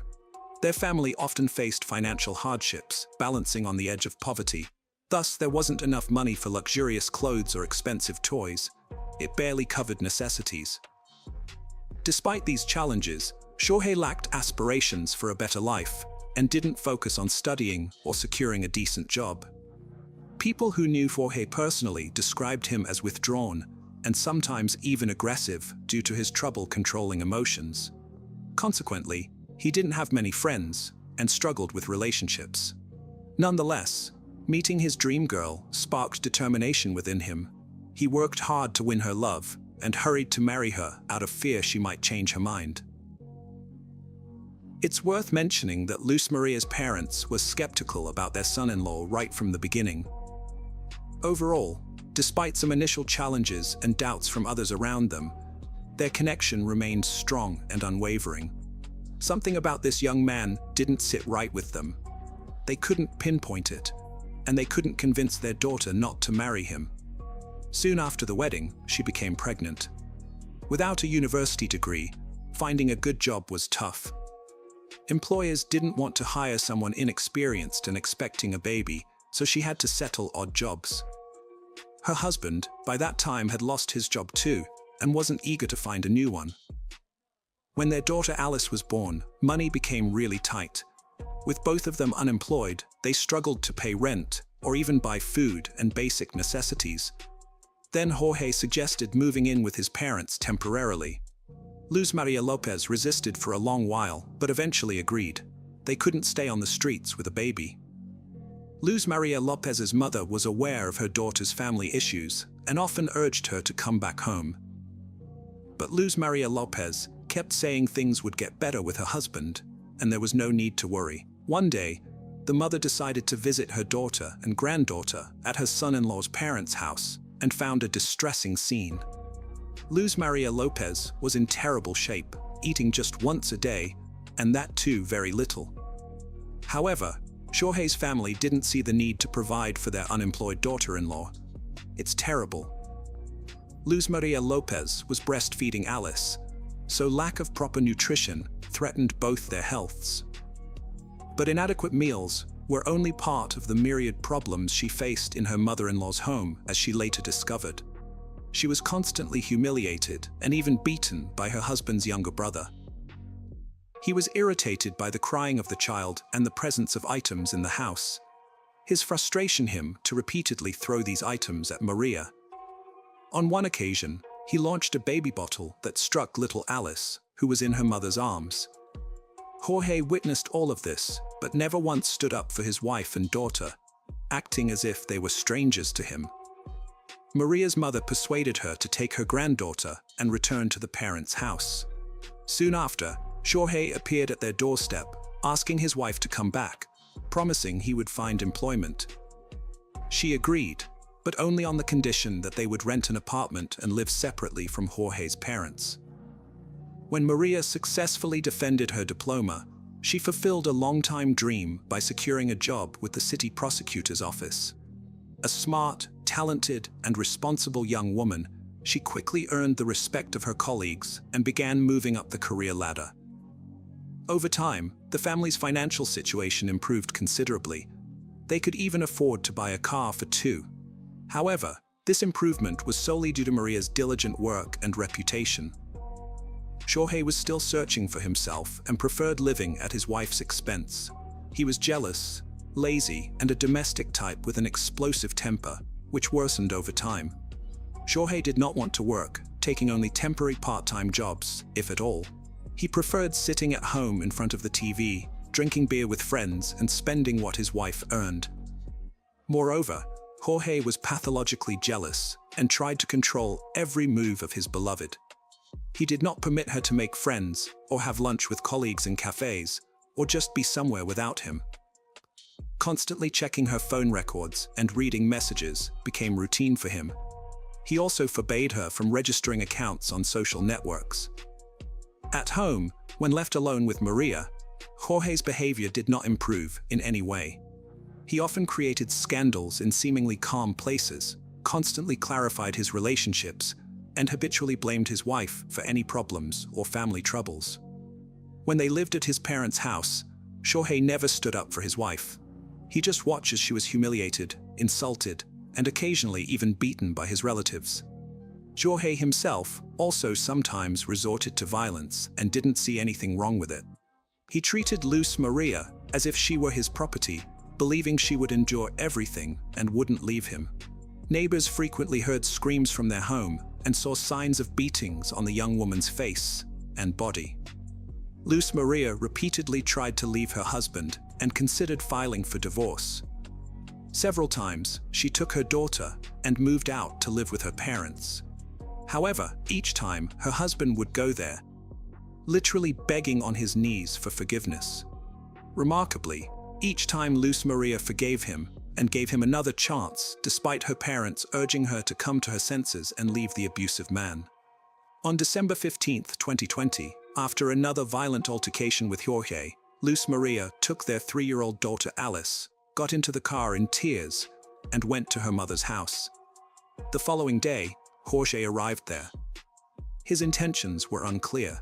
Speaker 1: Their family often faced financial hardships, balancing on the edge of poverty. Thus, there wasn't enough money for luxurious clothes or expensive toys. It barely covered necessities. Despite these challenges, Jorge lacked aspirations for a better life and didn't focus on studying or securing a decent job. People who knew Jorge personally described him as withdrawn and sometimes even aggressive due to his trouble controlling emotions. Consequently, he didn't have many friends and struggled with relationships. Nonetheless, meeting his dream girl sparked determination within him. He worked hard to win her love and hurried to marry her out of fear she might change her mind. It's worth mentioning that Luz Maria's parents were skeptical about their son-in-law right from the beginning. Overall, despite some initial challenges and doubts from others around them, their connection remained strong and unwavering. Something about this young man didn't sit right with them. They couldn't pinpoint it, and they couldn't convince their daughter not to marry him. Soon after the wedding, she became pregnant. Without a university degree, finding a good job was tough. Employers didn't want to hire someone inexperienced and expecting a baby, so she had to settle odd jobs. Her husband, by that time, had lost his job too, and wasn't eager to find a new one. When their daughter Alice was born, money became really tight. With both of them unemployed, they struggled to pay rent, or even buy food and basic necessities. Then Jorge suggested moving in with his parents temporarily. Luz Maria Lopez resisted for a long while, but eventually agreed. They couldn't stay on the streets with a baby. Luz Maria Lopez's mother was aware of her daughter's family issues and often urged her to come back home. But Luz Maria Lopez kept saying things would get better with her husband, and there was no need to worry. One day, the mother decided to visit her daughter and granddaughter at her son-in-law's parents' house and found a distressing scene. Luz Maria Lopez was in terrible shape, eating just once a day, and that too very little. However, Jorge's family didn't see the need to provide for their unemployed daughter-in-law. It's terrible. Luz Maria Lopez was breastfeeding Alice, so lack of proper nutrition threatened both their healths. But inadequate meals were only part of the myriad problems she faced in her mother-in-law's home, as she later discovered. She was constantly humiliated and even beaten by her husband's younger brother. He was irritated by the crying of the child and the presence of items in the house. His frustration him to repeatedly throw these items at Maria. On one occasion, he launched a baby bottle that struck little Alice, who was in her mother's arms. Jorge witnessed all of this, but never once stood up for his wife and daughter, acting as if they were strangers to him. Maria's mother persuaded her to take her granddaughter and return to the parents' house. Soon after, Jorge appeared at their doorstep, asking his wife to come back, promising he would find employment. She agreed, but only on the condition that they would rent an apartment and live separately from Jorge's parents. When Maria successfully defended her diploma, she fulfilled a long-time dream by securing a job with the city prosecutor's office. A smart, talented, and responsible young woman, she quickly earned the respect of her colleagues and began moving up the career ladder. Over time, the family's financial situation improved considerably. They could even afford to buy a car for two. However, this improvement was solely due to Maria's diligent work and reputation. Jorge was still searching for himself and preferred living at his wife's expense. He was jealous, lazy, and a domestic type with an explosive temper, which worsened over time. Jorge did not want to work, taking only temporary part-time jobs, if at all. He preferred sitting at home in front of the TV, drinking beer with friends, and spending what his wife earned. Moreover, Jorge was pathologically jealous and tried to control every move of his beloved. He did not permit her to make friends or have lunch with colleagues in cafes or just be somewhere without him. Constantly checking her phone records and reading messages became routine for him. He also forbade her from registering accounts on social networks. At home, when left alone with Maria, Jorge's behavior did not improve in any way. He often created scandals in seemingly calm places, constantly clarified his relationships, and habitually blamed his wife for any problems or family troubles. When they lived at his parents' house, Jorge never stood up for his wife. He just watched as she was humiliated, insulted, and occasionally even beaten by his relatives. Jorge himself also sometimes resorted to violence and didn't see anything wrong with it. He treated Luz Maria as if she were his property, believing she would endure everything and wouldn't leave him. Neighbors frequently heard screams from their home and saw signs of beatings on the young woman's face and body. Luz Maria repeatedly tried to leave her husband and considered filing for divorce. Several times, she took her daughter and moved out to live with her parents. However, each time, her husband would go there, literally begging on his knees for forgiveness. Remarkably, each time Luz Maria forgave him, and gave him another chance despite her parents urging her to come to her senses and leave the abusive man. On December 15, 2020, after another violent altercation with Jorge, Luz Maria took their 3-year-old daughter Alice, got into the car in tears, and went to her mother's house. The following day, Jorge arrived there. His intentions were unclear,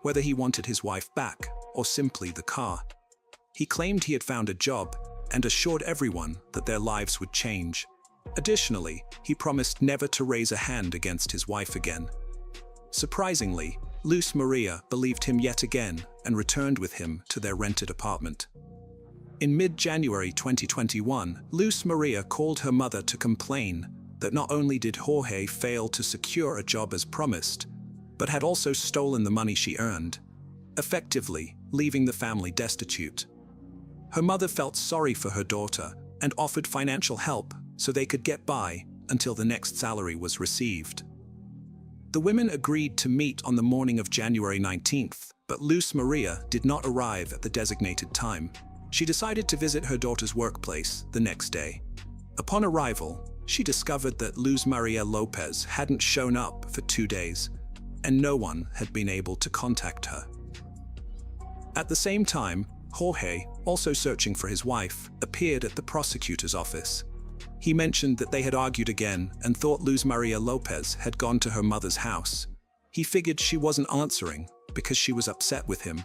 Speaker 1: whether he wanted his wife back or simply the car. He claimed he had found a job and assured everyone that their lives would change. Additionally, he promised never to raise a hand against his wife again. Surprisingly, Luz Maria believed him yet again and returned with him to their rented apartment. In mid-January 2021, Luz Maria called her mother to complain that not only did Jorge fail to secure a job as promised, but had also stolen the money she earned, effectively leaving the family destitute. Her mother felt sorry for her daughter and offered financial help so they could get by until the next salary was received. The women agreed to meet on the morning of January 19th, but Luz Maria did not arrive at the designated time. She decided to visit her daughter's workplace the next day. Upon arrival, she discovered that Luz Maria Lopez hadn't shown up for 2 days, and no one had been able to contact her. At the same time, Jorge, also searching for his wife, appeared at the prosecutor's office. He mentioned that they had argued again and thought Luz Maria Lopez had gone to her mother's house. He figured she wasn't answering because she was upset with him.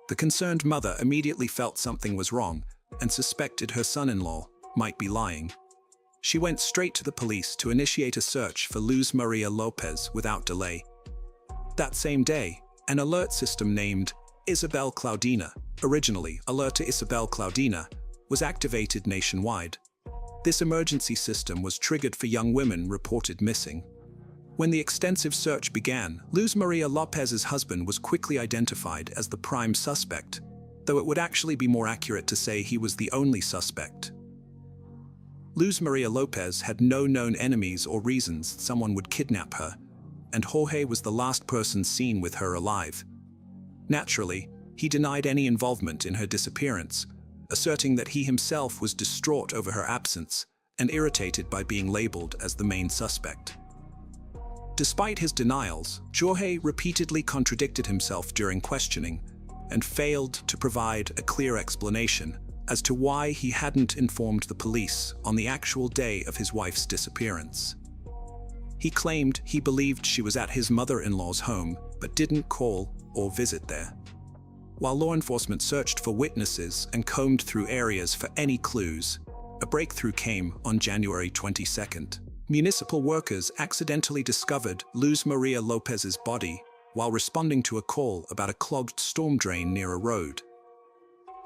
Speaker 1: The concerned mother immediately felt something was wrong and suspected her son-in-law might be lying. She went straight to the police to initiate a search for Luz Maria Lopez without delay. That same day, an alert system named Isabel Claudina, originally Alerta Isabel Claudina, was activated nationwide. This emergency system was triggered for young women reported missing. When the extensive search began, Luz Maria Lopez's husband was quickly identified as the prime suspect, though it would actually be more accurate to say he was the only suspect. Luz Maria Lopez had no known enemies or reasons someone would kidnap her, and Jorge was the last person seen with her alive. Naturally, he denied any involvement in her disappearance, asserting that he himself was distraught over her absence and irritated by being labeled as the main suspect. Despite his denials, Jorge repeatedly contradicted himself during questioning and failed to provide a clear explanation as to why he hadn't informed the police on the actual day of his wife's disappearance. He claimed he believed she was at his mother-in-law's home but didn't call or visit there. While law enforcement searched for witnesses and combed through areas for any clues, a breakthrough came on January 22nd. Municipal workers accidentally discovered Luz Maria Lopez's body while responding to a call about a clogged storm drain near a road.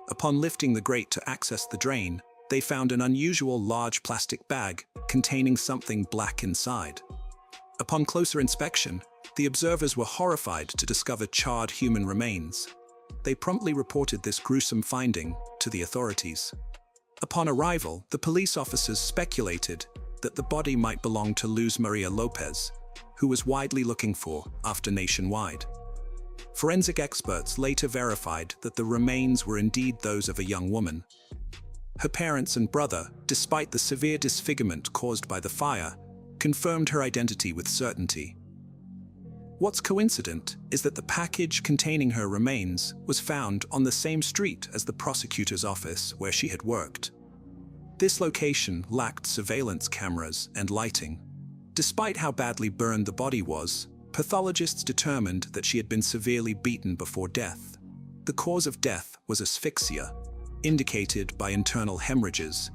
Speaker 1: Upon lifting the grate to access the drain, they found an unusual large plastic bag containing something black inside. Upon closer inspection, the observers were horrified to discover charred human remains. They promptly reported this gruesome finding to the authorities. Upon arrival, the police officers speculated that the body might belong to Luz Maria Lopez, who was widely looking for after nationwide. Forensic experts later verified that the remains were indeed those of a young woman. Her parents and brother, despite the severe disfigurement caused by the fire, confirmed her identity with certainty. What's coincident is that the package containing her remains was found on the same street as the prosecutor's office where she had worked. This location lacked surveillance cameras and lighting. Despite how badly burned the body was, pathologists determined that she had been severely beaten before death. The cause of death was asphyxia, indicated by internal hemorrhages,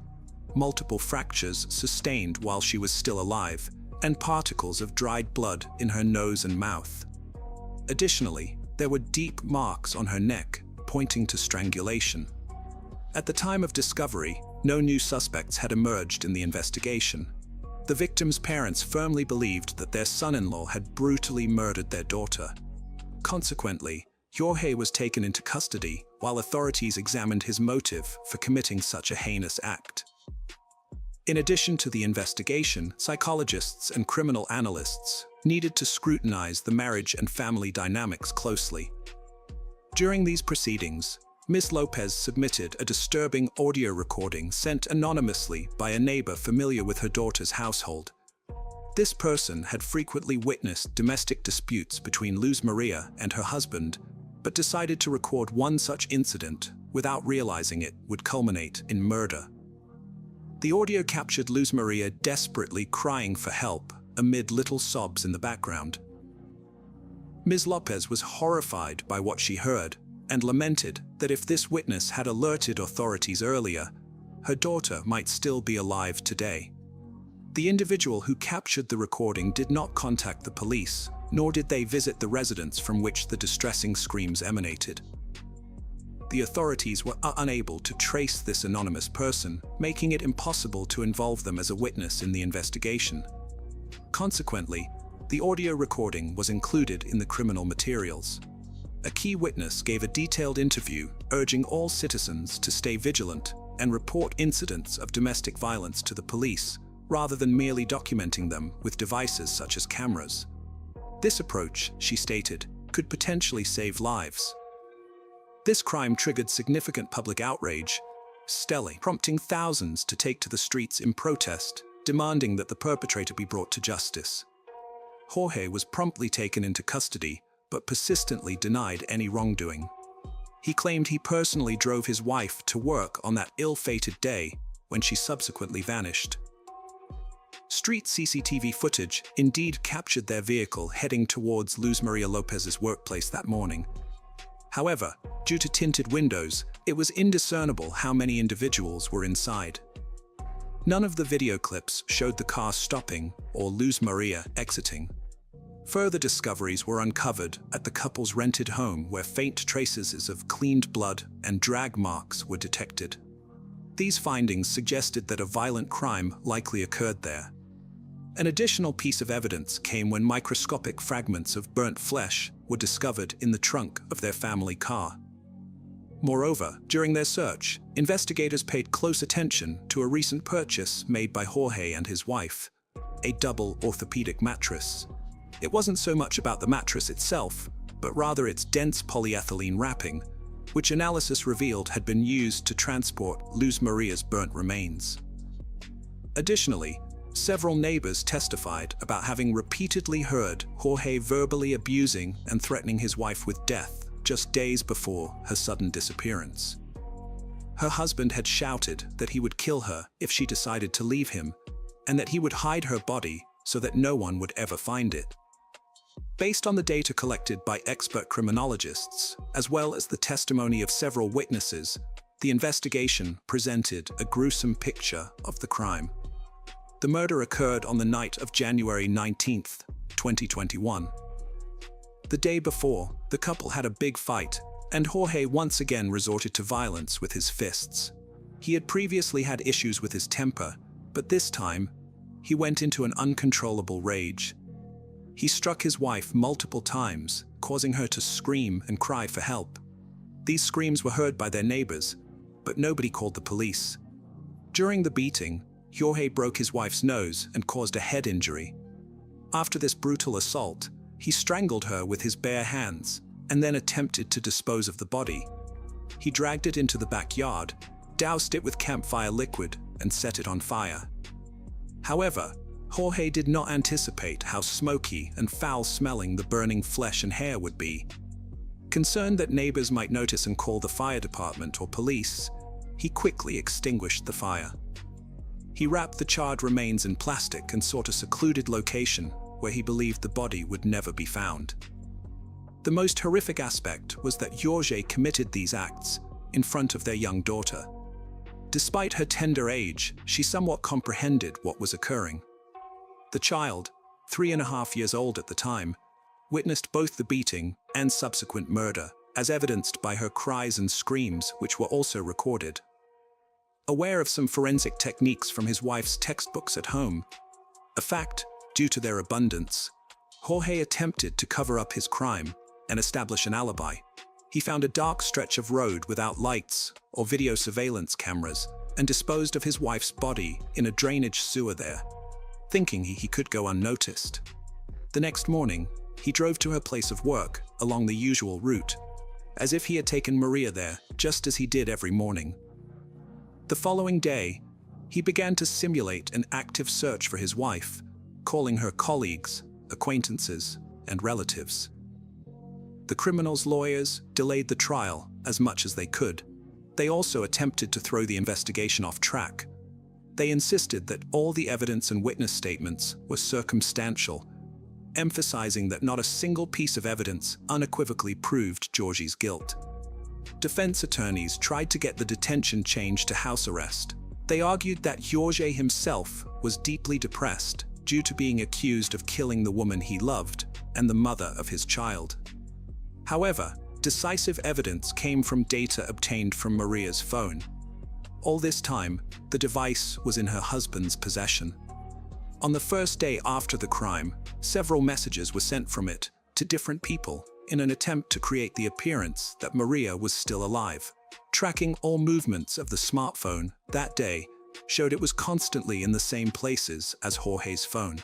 Speaker 1: multiple fractures sustained while she was still alive, and particles of dried blood in her nose and mouth. Additionally, there were deep marks on her neck, pointing to strangulation. At the time of discovery, no new suspects had emerged in the investigation. The victim's parents firmly believed that their son-in-law had brutally murdered their daughter. Consequently, Jorge was taken into custody while authorities examined his motive for committing such a heinous act. In addition to the investigation, psychologists and criminal analysts needed to scrutinize the marriage and family dynamics closely. During these proceedings, Ms. Lopez submitted a disturbing audio recording sent anonymously by a neighbor familiar with her daughter's household. This person had frequently witnessed domestic disputes between Luz Maria and her husband, but decided to record one such incident without realizing it would culminate in murder. The audio captured Luz Maria desperately crying for help amid little sobs in the background. Ms. Lopez was horrified by what she heard and lamented that if this witness had alerted authorities earlier, her daughter might still be alive today. The individual who captured the recording did not contact the police, nor did they visit the residence from which the distressing screams emanated. The authorities were unable to trace this anonymous person, making it impossible to involve them as a witness in the investigation. Consequently, the audio recording was included in the criminal materials. A key witness gave a detailed interview urging all citizens to stay vigilant and report incidents of domestic violence to the police, rather than merely documenting them with devices such as cameras. This approach, she stated, could potentially save lives. This crime triggered significant public outrage, prompting thousands to take to the streets in protest, demanding that the perpetrator be brought to justice. Jorge was promptly taken into custody, but persistently denied any wrongdoing. He claimed he personally drove his wife to work on that ill-fated day, when she subsequently vanished. Street CCTV footage indeed captured their vehicle heading towards Luz Maria Lopez's workplace that morning. However, due to tinted windows, it was indiscernible how many individuals were inside. None of the video clips showed the car stopping or Luz Maria exiting. Further discoveries were uncovered at the couple's rented home, where faint traces of cleaned blood and drag marks were detected. These findings suggested that a violent crime likely occurred there. An additional piece of evidence came when microscopic fragments of burnt flesh were discovered in the trunk of their family car. Moreover, during their search, investigators paid close attention to a recent purchase made by Jorge and his wife, a double orthopedic mattress. It wasn't so much about the mattress itself, but rather its dense polyethylene wrapping, which analysis revealed had been used to transport Luz Maria's burnt remains. Additionally, several neighbors testified about having repeatedly heard Jorge verbally abusing and threatening his wife with death just days before her sudden disappearance. Her husband had shouted that he would kill her if she decided to leave him, and that he would hide her body so that no one would ever find it. Based on the data collected by expert criminologists, as well as the testimony of several witnesses, the investigation presented a gruesome picture of the crime. The murder occurred on the night of January 19, 2021. The day before, the couple had a big fight, and Jorge once again resorted to violence with his fists. He had previously had issues with his temper, but this time, he went into an uncontrollable rage. He struck his wife multiple times, causing her to scream and cry for help. These screams were heard by their neighbors, but nobody called the police. During the beating, Jorge broke his wife's nose and caused a head injury. After this brutal assault, he strangled her with his bare hands and then attempted to dispose of the body. He dragged it into the backyard, doused it with campfire liquid, and set it on fire. However, Jorge did not anticipate how smoky and foul-smelling the burning flesh and hair would be. Concerned that neighbors might notice and call the fire department or police, he quickly extinguished the fire. He wrapped the charred remains in plastic and sought a secluded location where he believed the body would never be found. The most horrific aspect was that Jorge committed these acts in front of their young daughter. Despite her tender age, she somewhat comprehended what was occurring. The child, 3.5 years old at the time, witnessed both the beating and subsequent murder, as evidenced by her cries and screams, which were also recorded. Aware of some forensic techniques from his wife's textbooks at home, a fact due to their abundance, Jorge attempted to cover up his crime and establish an alibi. He found a dark stretch of road without lights or video surveillance cameras and disposed of his wife's body in a drainage sewer there, thinking he could go unnoticed. The next morning, he drove to her place of work along the usual route. as if he had taken Maria there, just as he did every morning. The following day, he began to simulate an active search for his wife, calling her colleagues, acquaintances, and relatives. The criminal's lawyers delayed the trial as much as they could. They also attempted to throw the investigation off track. They insisted that all the evidence and witness statements were circumstantial, emphasizing that not a single piece of evidence unequivocally proved Georgie's guilt. Defense attorneys tried to get the detention changed to house arrest. They argued that Georgie himself was deeply depressed due to being accused of killing the woman he loved and the mother of his child. However, decisive evidence came from data obtained from Maria's phone. All this time, the device was in her husband's possession. On the first day after the crime, several messages were sent from it to different people in an attempt to create the appearance that Maria was still alive. Tracking all movements of the smartphone that day showed it was constantly in the same places as Jorge's phone.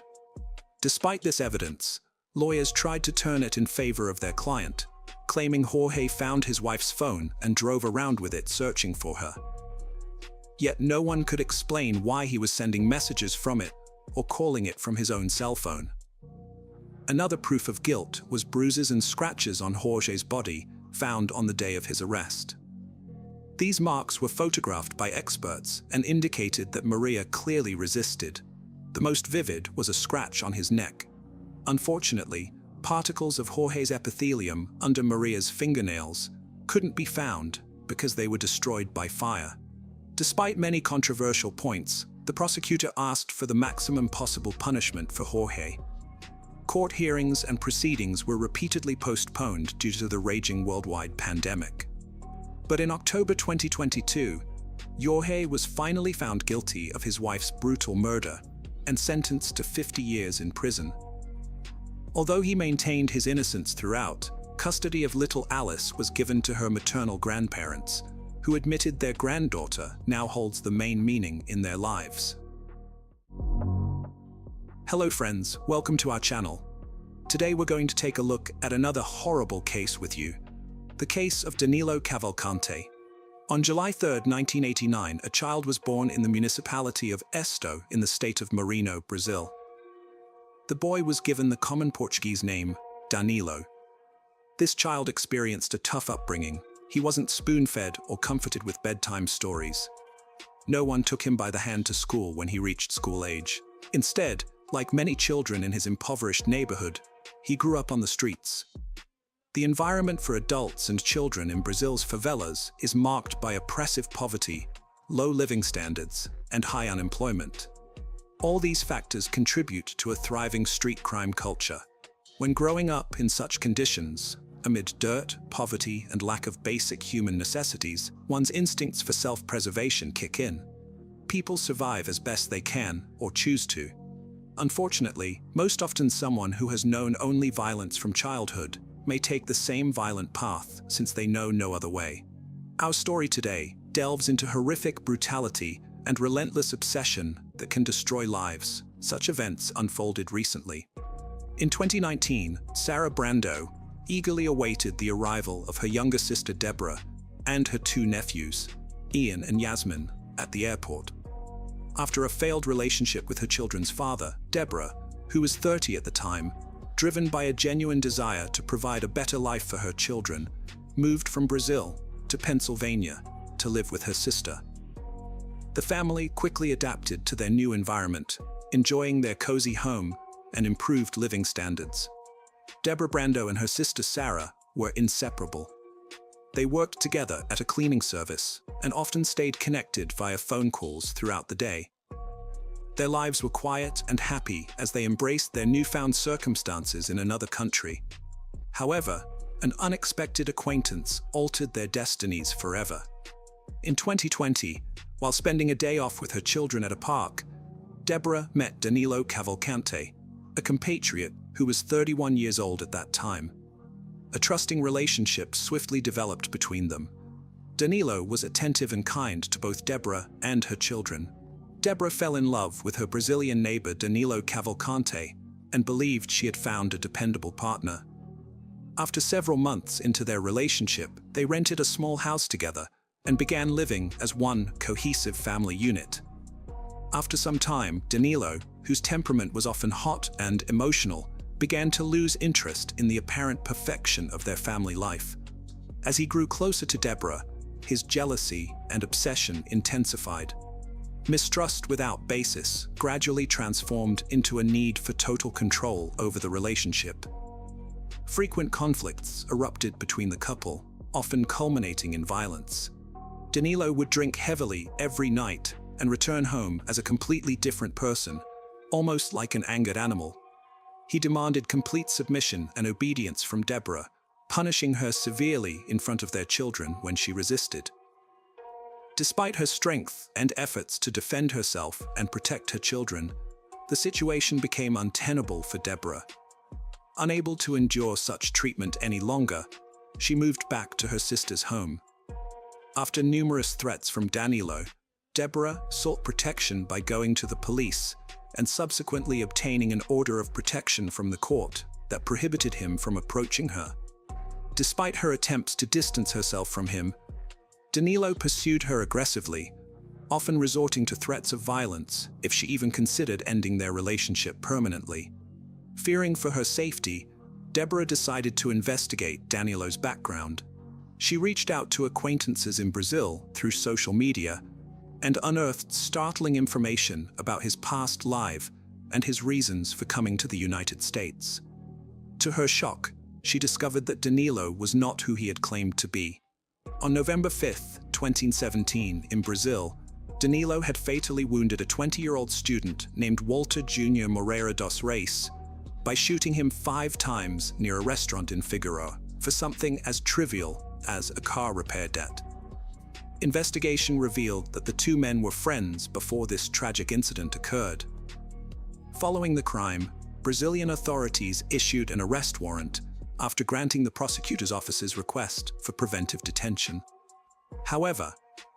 Speaker 1: Despite this evidence, lawyers tried to turn it in favor of their client, claiming Jorge found his wife's phone and drove around with it searching for her. Yet no one could explain why he was sending messages from it or calling it from his own cell phone. Another proof of guilt was bruises and scratches on Jorge's body found on the day of his arrest. These marks were photographed by experts and indicated that Maria clearly resisted. The most vivid was a scratch on his neck. Unfortunately, particles of Jorge's epithelium under Maria's fingernails couldn't be found because they were destroyed by fire. Despite many controversial points, the prosecutor asked for the maximum possible punishment for Jorge. Court hearings and proceedings were repeatedly postponed due to the raging worldwide pandemic. But in October 2022, Jorge was finally found guilty of his wife's brutal murder and sentenced to 50 years in prison. Although he maintained his innocence throughout, custody of little Alice was given to her maternal grandparents, who admitted their granddaughter now holds the main meaning in their lives. Hello friends, welcome to our channel. Today we're going to take a look at another horrible case with you. The case of Danilo Cavalcante. On July 3, 1989, a child was born in the municipality of Esto in the state of Maranhão, Brazil. The boy was given the common Portuguese name, Danilo. This child experienced a tough upbringing. He wasn't spoon-fed or comforted with bedtime stories. No one took him by the hand to school when he reached school age. Instead, like many children in his impoverished neighborhood, he grew up on the streets. The environment for adults and children in Brazil's favelas is marked by oppressive poverty, low living standards, and high unemployment. All these factors contribute to a thriving street crime culture. When growing up in such conditions, amid dirt, poverty, and lack of basic human necessities, one's instincts for self-preservation kick in. People survive as best they can, or choose to. Unfortunately, most often someone who has known only violence from childhood may take the same violent path since they know no other way. Our story today delves into horrific brutality and relentless obsession that can destroy lives. Such events unfolded recently. In 2019, Sarah Brando eagerly awaited the arrival of her younger sister Deborah and her two nephews, Ian and Yasmin, at the airport. After a failed relationship with her children's father, Deborah, who was 30 at the time, driven by a genuine desire to provide a better life for her children, moved from Brazil to Pennsylvania to live with her sister. The family quickly adapted to their new environment, enjoying their cozy home and improved living standards. Deborah Brando and her sister Sarah were inseparable. They worked together at a cleaning service and often stayed connected via phone calls throughout the day. Their lives were quiet and happy as they embraced their newfound circumstances in another country. However, an unexpected acquaintance altered their destinies forever. In 2020, while spending a day off with her children at a park, Deborah met Danilo Cavalcante, a compatriot who was 31 years old at that time. A trusting relationship swiftly developed between them. Danilo was attentive and kind to both Deborah and her children. Deborah fell in love with her Brazilian neighbor Danilo Cavalcante and believed she had found a dependable partner. After several months into their relationship, They rented a small house together and began living as one cohesive family unit. After some time, Danilo, whose temperament was often hot and emotional, began to lose interest in the apparent perfection of their family life. As he grew closer to Deborah, his jealousy and obsession intensified. Mistrust without basis gradually transformed into a need for total control over the relationship. Frequent conflicts erupted between the couple, often culminating in violence. Danilo would drink heavily every night and return home as a completely different person, almost like an angered animal. He demanded complete submission and obedience from Deborah, punishing her severely in front of their children when she resisted. Despite her strength and efforts to defend herself and protect her children, the situation became untenable for Deborah. Unable to endure such treatment any longer, she moved back to her sister's home. After numerous threats from Danilo, Deborah sought protection by going to the police and subsequently obtaining an order of protection from the court that prohibited him from approaching her. Despite her attempts to distance herself from him, Danilo pursued her aggressively, often resorting to threats of violence if she even considered ending their relationship permanently. Fearing for her safety, Deborah decided to investigate Danilo's background. She reached out to acquaintances in Brazil through social media and unearthed startling information about his past life and his reasons for coming to the United States. To her shock, she discovered that Danilo was not who he had claimed to be. On November 5, 2017, in Brazil, Danilo had fatally wounded a 20-year-old student named Walter Jr. Moreira dos Reis by shooting him 5 times near a restaurant in Figueroa for something as trivial as a car repair debt. Investigation revealed that the two men were friends before this tragic incident occurred. Following the crime, Brazilian authorities issued an arrest warrant after granting the prosecutor's office's request for preventive detention. However,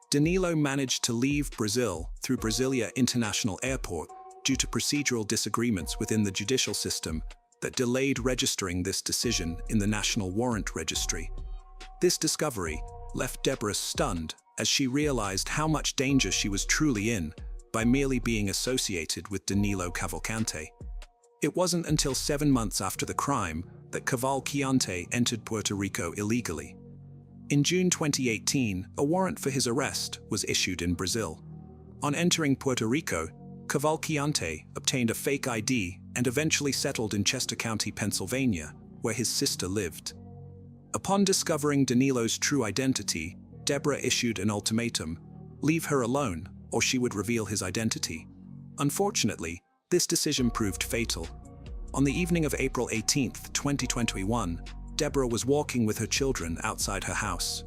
Speaker 1: Danilo managed to leave Brazil through Brasilia International Airport due to procedural disagreements within the judicial system that delayed registering this decision in the National Warrant Registry. This discovery left Deborah stunned as she realized how much danger she was truly in by merely being associated with Danilo Cavalcante. It wasn't until 7 months after the crime that Cavalcante entered Puerto Rico illegally. In June 2018, a warrant for his arrest was issued in Brazil. On entering Puerto Rico, Cavalcante obtained a fake ID and eventually settled in Chester County, Pennsylvania, where his sister lived. Upon discovering Danilo's true identity, Deborah issued an ultimatum: leave her alone, or she would reveal his identity. Unfortunately, this decision proved fatal. On the evening of April 18, 2021, Deborah was walking with her children outside her house.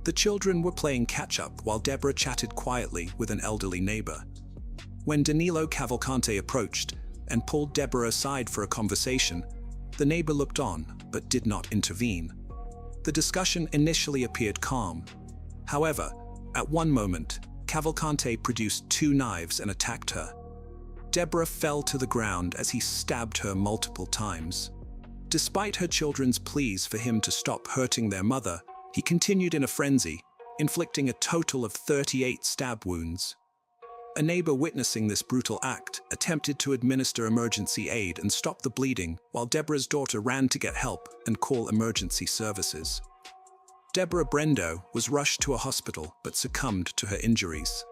Speaker 1: The children were playing catch-up while Deborah chatted quietly with an elderly neighbor. When Danilo Cavalcante approached and pulled Deborah aside for a conversation, the neighbor looked on but did not intervene. The discussion initially appeared calm. However, at one moment, Cavalcante produced 2 knives and attacked her. Deborah fell to the ground as he stabbed her multiple times. Despite her children's pleas for him to stop hurting their mother, he continued in a frenzy, inflicting a total of 38 stab wounds. A neighbor witnessing this brutal act attempted to administer emergency aid and stop the bleeding, while Deborah's daughter ran to get help and call emergency services. Deborah Brendo was rushed to a hospital but succumbed to her injuries.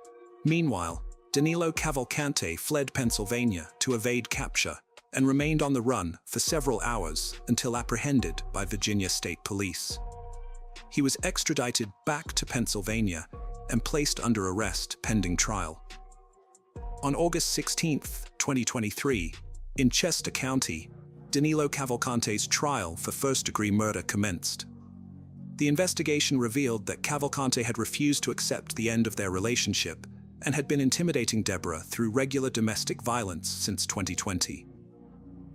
Speaker 1: Meanwhile, Danilo Cavalcante fled Pennsylvania to evade capture and remained on the run for several hours until apprehended by Virginia State Police. He was extradited back to Pennsylvania and placed under arrest pending trial. On August 16, 2023, in Chester County, Danilo Cavalcante's trial for first-degree murder commenced. The investigation revealed that Cavalcante had refused to accept the end of their relationship and had been intimidating Deborah through regular domestic violence since 2020.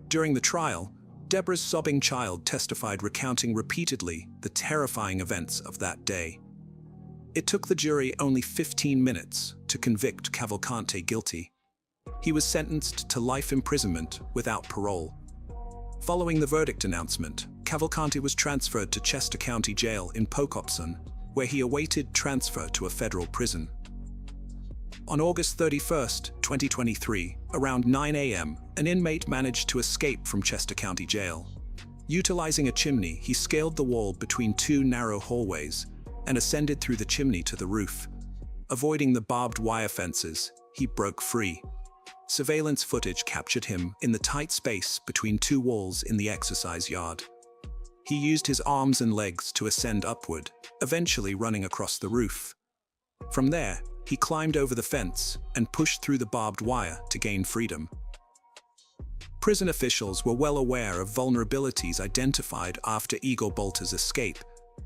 Speaker 1: During the trial, Deborah's sobbing child testified, recounting repeatedly the terrifying events of that day. It took the jury only 15 minutes to convict Cavalcante guilty. He was sentenced to life imprisonment without parole. Following the verdict announcement, Cavalcante was transferred to Chester County Jail in Pocopson, where he awaited transfer to a federal prison. On August 31, 2023, around 9 a.m., an inmate managed to escape from Chester County Jail. Utilizing a chimney, he scaled the wall between two narrow hallways and ascended through the chimney to the roof. Avoiding the barbed wire fences, he broke free. Surveillance footage captured him in the tight space between two walls in the exercise yard. He used his arms and legs to ascend upward, eventually running across the roof. From there, he climbed over the fence and pushed through the barbed wire to gain freedom. Prison officials were well aware of vulnerabilities identified after Igor Bolta's escape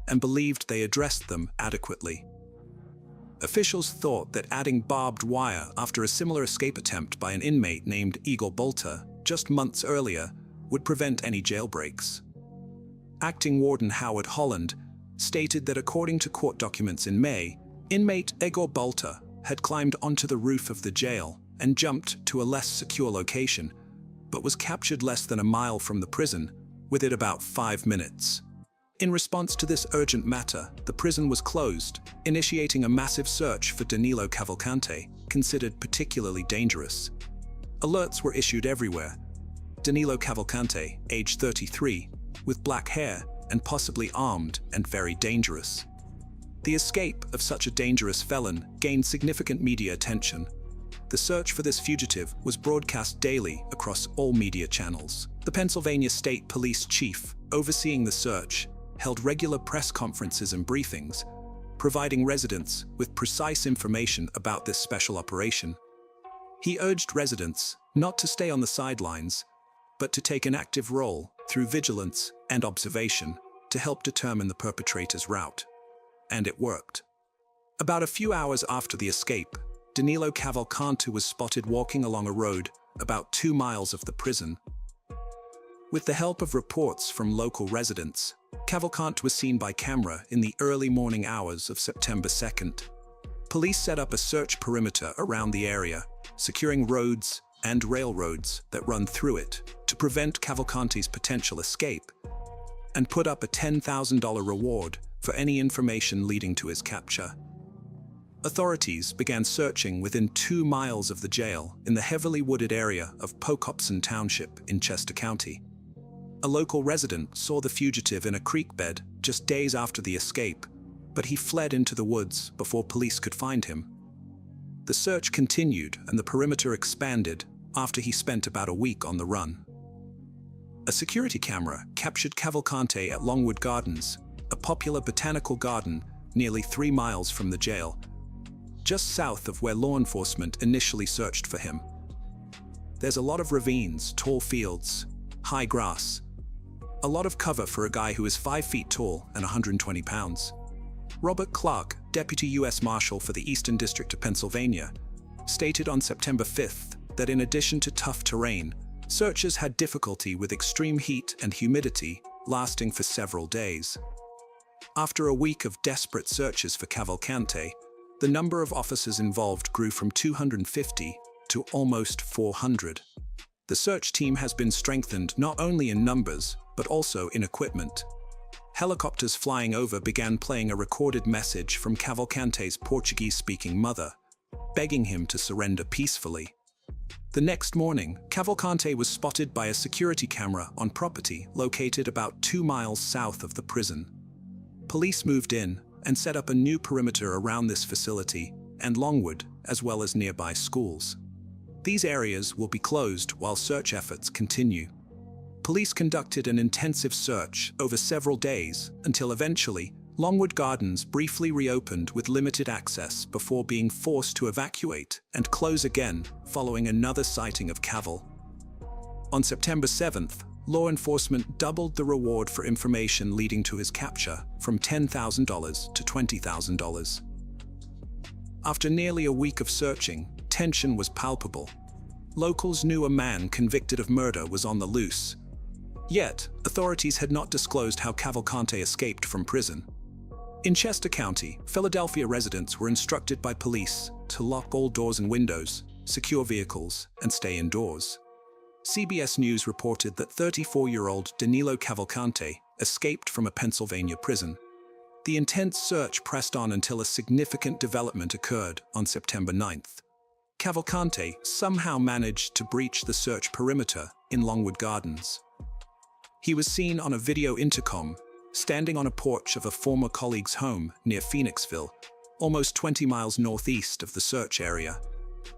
Speaker 1: and believed they addressed them adequately. Officials thought that adding barbed wire after a similar escape attempt by an inmate named Igor Bolta just months earlier would prevent any jailbreaks. Acting Warden Howard Holland stated that according to court documents in May, inmate Igor Bolta had climbed onto the roof of the jail and jumped to a less secure location, but was captured less than a mile from the prison, with it about 5 minutes. In response to this urgent matter, the prison was closed, initiating a massive search for Danilo Cavalcante, considered particularly dangerous. Alerts were issued everywhere. Danilo Cavalcante, age 33, with black hair and possibly armed and very dangerous. The escape of such a dangerous felon gained significant media attention. The search for this fugitive was broadcast daily across all media channels. The Pennsylvania State Police Chief, overseeing the search, held regular press conferences and briefings, providing residents with precise information about this special operation. He urged residents not to stay on the sidelines, but to take an active role through vigilance and observation to help determine the perpetrator's route. And it worked. About a few hours after the escape, Danilo Cavalcante was spotted walking along a road about 2 miles of the prison. With the help of reports from local residents, Cavalcante was seen by camera in the early morning hours of September 2nd. Police set up a search perimeter around the area, securing roads and railroads that run through it to prevent Cavalcante's potential escape, and put up a $10,000 reward for any information leading to his capture. Authorities began searching within 2 miles of the jail in the heavily wooded area of Pocopson Township in Chester County. A local resident saw the fugitive in a creek bed just days after the escape, but he fled into the woods before police could find him. The search continued and the perimeter expanded after he spent about a week on the run. A security camera captured Cavalcante at Longwood Gardens, a popular botanical garden nearly 3 miles from the jail, just south of where law enforcement initially searched for him. There's a lot of ravines, tall fields, high grass, a lot of cover for a guy who is 5 feet tall and 120 pounds. Robert Clark, Deputy U.S. Marshal for the Eastern District of Pennsylvania, stated on September 5th that in addition to tough terrain, searchers had difficulty with extreme heat and humidity lasting for several days. After a week of desperate searches for Cavalcante, the number of officers involved grew from 250 to almost 400. The search team has been strengthened not only in numbers, but also in equipment. Helicopters flying over began playing a recorded message from Cavalcante's Portuguese-speaking mother, begging him to surrender peacefully. The next morning, Cavalcante was spotted by a security camera on property located about 2 miles south of the prison. Police moved in and set up a new perimeter around this facility and Longwood, as well as nearby schools. These areas will be closed while search efforts continue. Police conducted an intensive search over several days until eventually Longwood Gardens briefly reopened with limited access before being forced to evacuate and close again following another sighting of Caval. On September 7th, law enforcement doubled the reward for information leading to his capture from $10,000 to $20,000. After nearly a week of searching, tension was palpable. Locals knew a man convicted of murder was on the loose. Yet, authorities had not disclosed how Cavalcante escaped from prison. In Chester County, Philadelphia residents were instructed by police to lock all doors and windows, secure vehicles, and stay indoors. CBS News reported that 34-year-old Danilo Cavalcante escaped from a Pennsylvania prison. The intense search pressed on until a significant development occurred on September 9th. Cavalcante somehow managed to breach the search perimeter in Longwood Gardens. He was seen on a video intercom, standing on a porch of a former colleague's home near Phoenixville, almost 20 miles northeast of the search area.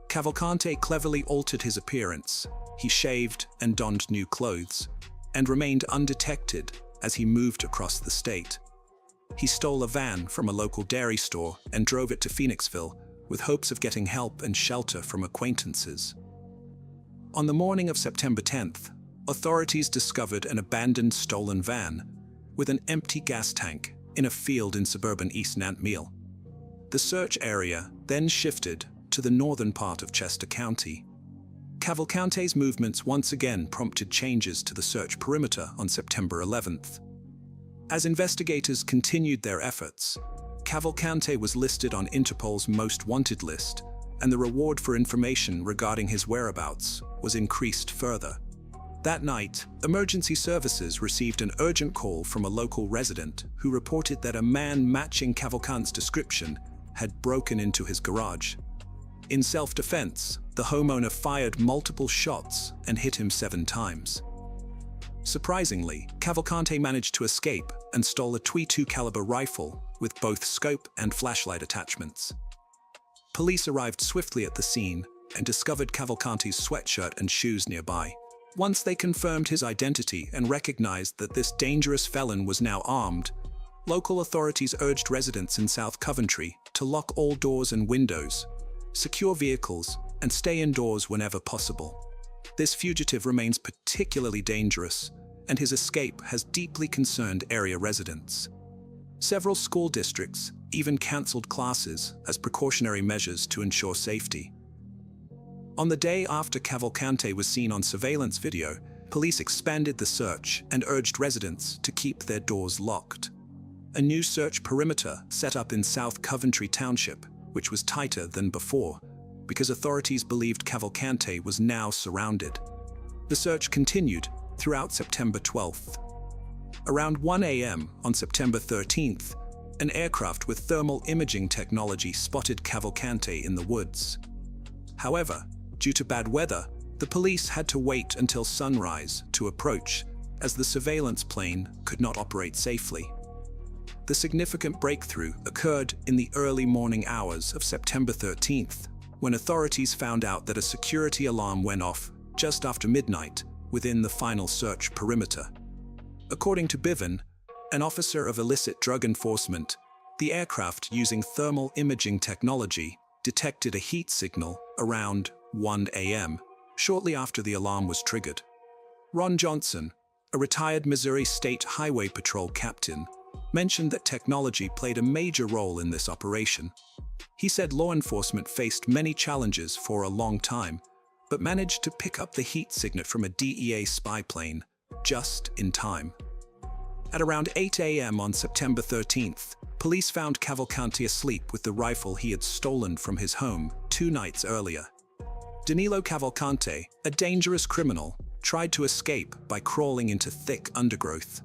Speaker 1: Cavalcante cleverly altered his appearance. He shaved and donned new clothes, and remained undetected as he moved across the state. He stole a van from a local dairy store and drove it to Phoenixville, with hopes of getting help and shelter from acquaintances. On the morning of September 10th, authorities discovered an abandoned stolen van with an empty gas tank in a field in suburban East Nantmeal. The search area then shifted to the northern part of Chester County. Cavalcante's movements once again prompted changes to the search perimeter on September 11th. As investigators continued their efforts, Cavalcante was listed on Interpol's Most Wanted list, and the reward for information regarding his whereabouts was increased further. That night, emergency services received an urgent call from a local resident who reported that a man matching Cavalcante's description had broken into his garage. In self-defense, the homeowner fired multiple shots and hit him 7 times. Surprisingly, Cavalcante managed to escape and stole a .22 caliber rifle with both scope and flashlight attachments. Police arrived swiftly at the scene and discovered Cavalcante's sweatshirt and shoes nearby. Once they confirmed his identity and recognized that this dangerous felon was now armed, local authorities urged residents in South Coventry to lock all doors and windows, secure vehicles, and stay indoors whenever possible. This fugitive remains particularly dangerous, and his escape has deeply concerned area residents. Several school districts even cancelled classes as precautionary measures to ensure safety. On the day after Cavalcante was seen on surveillance video, police expanded the search and urged residents to keep their doors locked. A new search perimeter set up in South Coventry Township, which was tighter than before, because authorities believed Cavalcante was now surrounded. The search continued throughout September 12th. Around 1 a.m. on September 13th, an aircraft with thermal imaging technology spotted Cavalcante in the woods. However, due to bad weather, the police had to wait until sunrise to approach, as the surveillance plane could not operate safely. The significant breakthrough occurred in the early morning hours of September 13th, when authorities found out that a security alarm went off just after midnight within the final search perimeter. According to Biven, an officer of illicit drug enforcement, the aircraft using thermal imaging technology detected a heat signal around 1 a.m., shortly after the alarm was triggered. Ron Johnson, a retired Missouri State Highway Patrol captain, mentioned that technology played a major role in this operation. He said law enforcement faced many challenges for a long time, but managed to pick up the heat signet from a DEA spy plane just in time. At around 8 a.m. on September 13th, police found Cavalcante asleep with the rifle he had stolen from his home 2 nights earlier. Danilo Cavalcante, a dangerous criminal, tried to escape by crawling into thick undergrowth.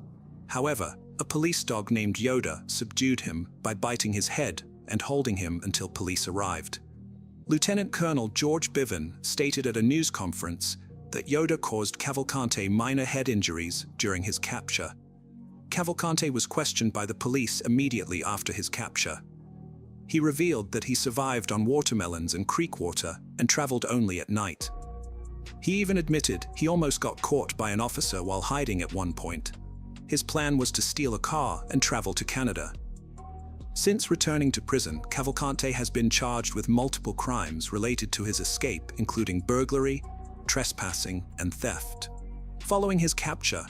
Speaker 1: However, a police dog named Yoda subdued him by biting his head and holding him until police arrived. Lieutenant Colonel George Biven stated at a news conference that Yoda caused Cavalcante minor head injuries during his capture. Cavalcante was questioned by the police immediately after his capture. He revealed that he survived on watermelons and creek water and traveled only at night. He even admitted he almost got caught by an officer while hiding at one point. His plan was to steal a car and travel to Canada. Since returning to prison, Cavalcante has been charged with multiple crimes related to his escape, including burglary, trespassing, and theft. Following his capture,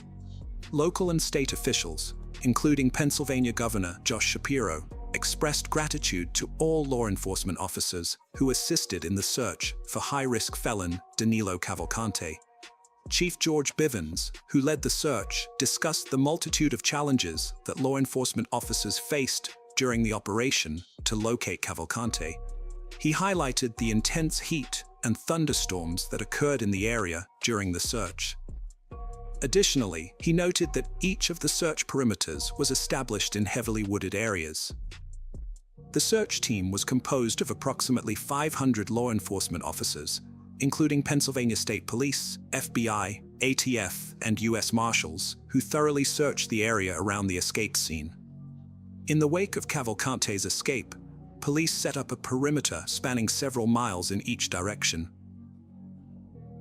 Speaker 1: local and state officials, including Pennsylvania Governor Josh Shapiro, expressed gratitude to all law enforcement officers who assisted in the search for high-risk felon Danilo Cavalcante. Chief George Bivens, who led the search, discussed the multitude of challenges that law enforcement officers faced during the operation to locate Cavalcante. He highlighted the intense heat and thunderstorms that occurred in the area during the search. Additionally, he noted that each of the search perimeters was established in heavily wooded areas. The search team was composed of approximately 500 law enforcement officers, including Pennsylvania State Police, FBI, ATF, and U.S. Marshals, who thoroughly searched the area around the escape scene. In the wake of Cavalcante's escape, police set up a perimeter spanning several miles in each direction.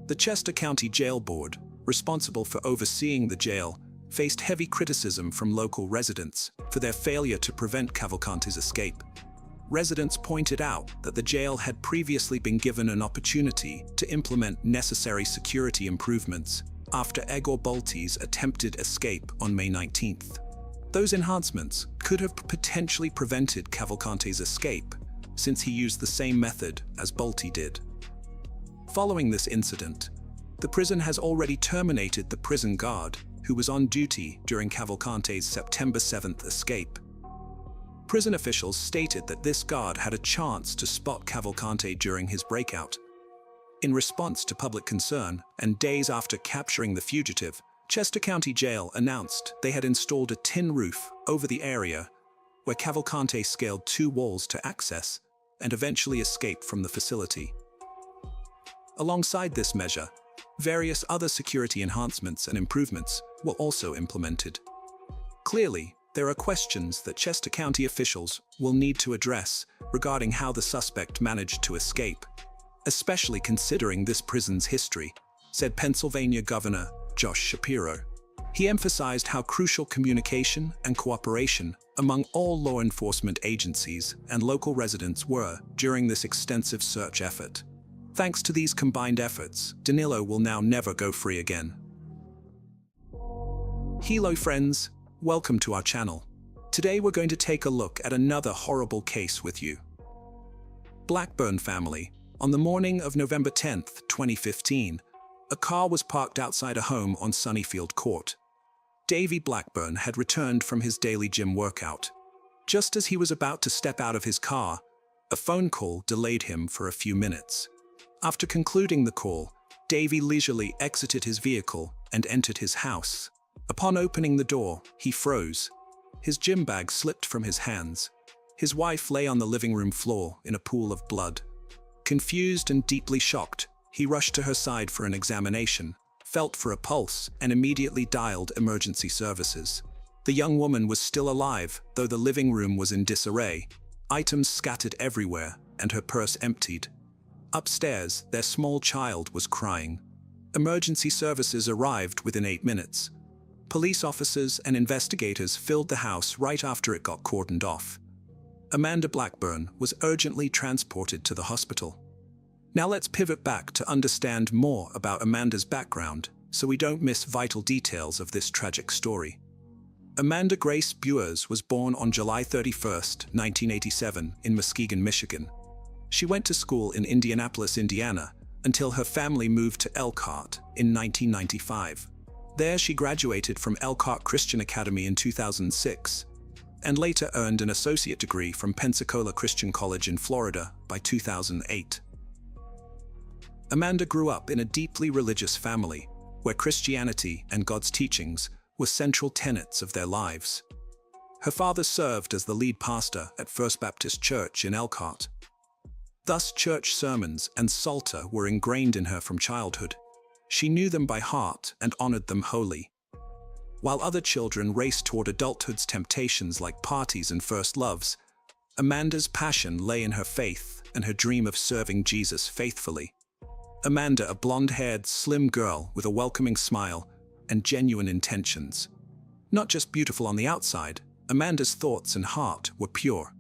Speaker 1: The Chester County Jail Board, responsible for overseeing the jail, faced heavy criticism from local residents for their failure to prevent Cavalcante's escape. Residents pointed out that the jail had previously been given an opportunity to implement necessary security improvements after Egor Bolti's attempted escape on May 19th. Those enhancements could have potentially prevented Cavalcante's escape, since he used the same method as Bolti did. Following this incident, the prison has already terminated the prison guard who was on duty during Cavalcante's September 7th escape. Prison officials stated that this guard had a chance to spot Cavalcante during his breakout. In response to public concern, and days after capturing the fugitive, Chester County Jail announced they had installed a tin roof over the area where Cavalcante scaled 2 walls to access and eventually escaped from the facility. Alongside this measure, various other security enhancements and improvements were also implemented. Clearly, there are questions that Chester County officials will need to address regarding how the suspect managed to escape, especially considering this prison's history, said Pennsylvania Governor Josh Shapiro. He emphasized how crucial communication and cooperation among all law enforcement agencies and local residents were during this extensive search effort. Thanks to these combined efforts, Danilo will now never go free again. Hello friends, welcome to our channel. Today we're going to take a look at another horrible case with you. Blackburn family. On the morning of November 10th, 2015, a car was parked outside a home on Sunnyfield Court. Davy Blackburn had returned from his daily gym workout. Just as he was about to step out of his car, a phone call delayed him for a few minutes. After concluding the call, Davy leisurely exited his vehicle and entered his house. Upon opening the door, he froze. His gym bag slipped from his hands. His wife lay on the living room floor in a pool of blood. Confused and deeply shocked, he rushed to her side for an examination, felt for a pulse, and immediately dialed emergency services. The young woman was still alive, though the living room was in disarray, items scattered everywhere, and her purse emptied. Upstairs, their small child was crying. Emergency services arrived within 8 minutes. Police officers and investigators filled the house right after it got cordoned off. Amanda Blackburn was urgently transported to the hospital. Now let's pivot back to understand more about Amanda's background so we don't miss vital details of this tragic story. Amanda Grace Buers was born on July 31st, 1987 in Muskegon, Michigan. She went to school in Indianapolis, Indiana, until her family moved to Elkhart in 1995. There she graduated from Elkhart Christian Academy in 2006, and later earned an associate degree from Pensacola Christian College in Florida by 2008. Amanda grew up in a deeply religious family, where Christianity and God's teachings were central tenets of their lives. Her father served as the lead pastor at First Baptist Church in Elkhart. Thus, church sermons and Psalter were ingrained in her from childhood. She knew them by heart and honored them wholly. While other children raced toward adulthood's temptations like parties and first loves, Amanda's passion lay in her faith and her dream of serving Jesus faithfully. Amanda, a blonde-haired, slim girl with a welcoming smile and genuine intentions. Not just beautiful on the outside, Amanda's thoughts and heart were pure.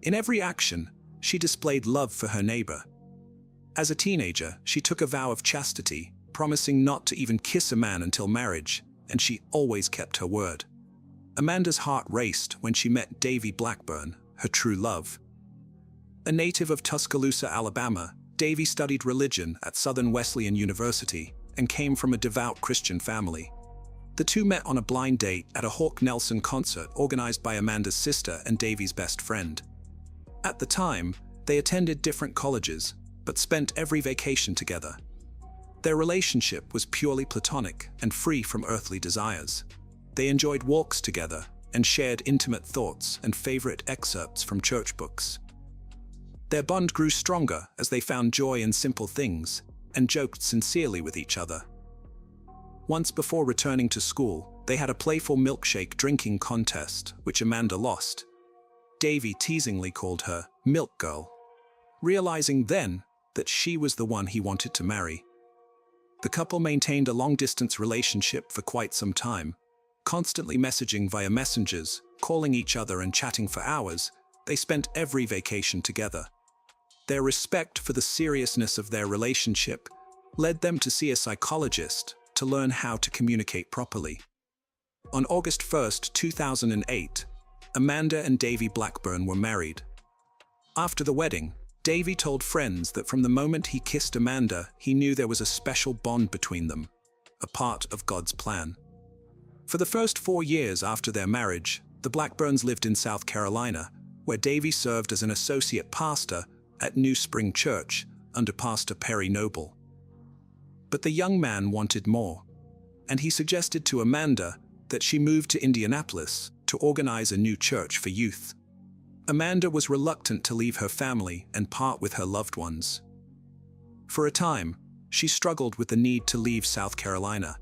Speaker 1: In every action, she displayed love for her neighbor. As a teenager, she took a vow of chastity, promising not to even kiss a man until marriage, and she always kept her word. Amanda's heart raced when she met Davy Blackburn, her true love. A native of Tuscaloosa, Alabama, Davy studied religion at Southern Wesleyan University and came from a devout Christian family. The two met on a blind date at a Hawk Nelson concert organized by Amanda's sister and Davy's best friend. At the time, they attended different colleges, but spent every vacation together. Their relationship was purely platonic and free from earthly desires. They enjoyed walks together and shared intimate thoughts and favorite excerpts from church books. Their bond grew stronger as they found joy in simple things and joked sincerely with each other. Once before returning to school, they had a playful milkshake drinking contest, which Amanda lost. Davy teasingly called her Milk Girl, realizing then that she was the one he wanted to marry. The couple maintained a long-distance relationship for quite some time, constantly messaging via messengers, calling each other and chatting for hours. They spent every vacation together. Their respect for the seriousness of their relationship led them to see a psychologist to learn how to communicate properly. On August 1st, 2008, Amanda and Davy Blackburn were married. After the wedding, Davy told friends that from the moment he kissed Amanda, he knew there was a special bond between them, a part of God's plan. For the first 4 years after their marriage, the Blackburns lived in South Carolina, where Davy served as an associate pastor at New Spring Church under Pastor Perry Noble. But the young man wanted more, and he suggested to Amanda that she move to Indianapolis to organize a new church for youth. Amanda was reluctant to leave her family and part with her loved ones. For a time, she struggled with the need to leave South Carolina.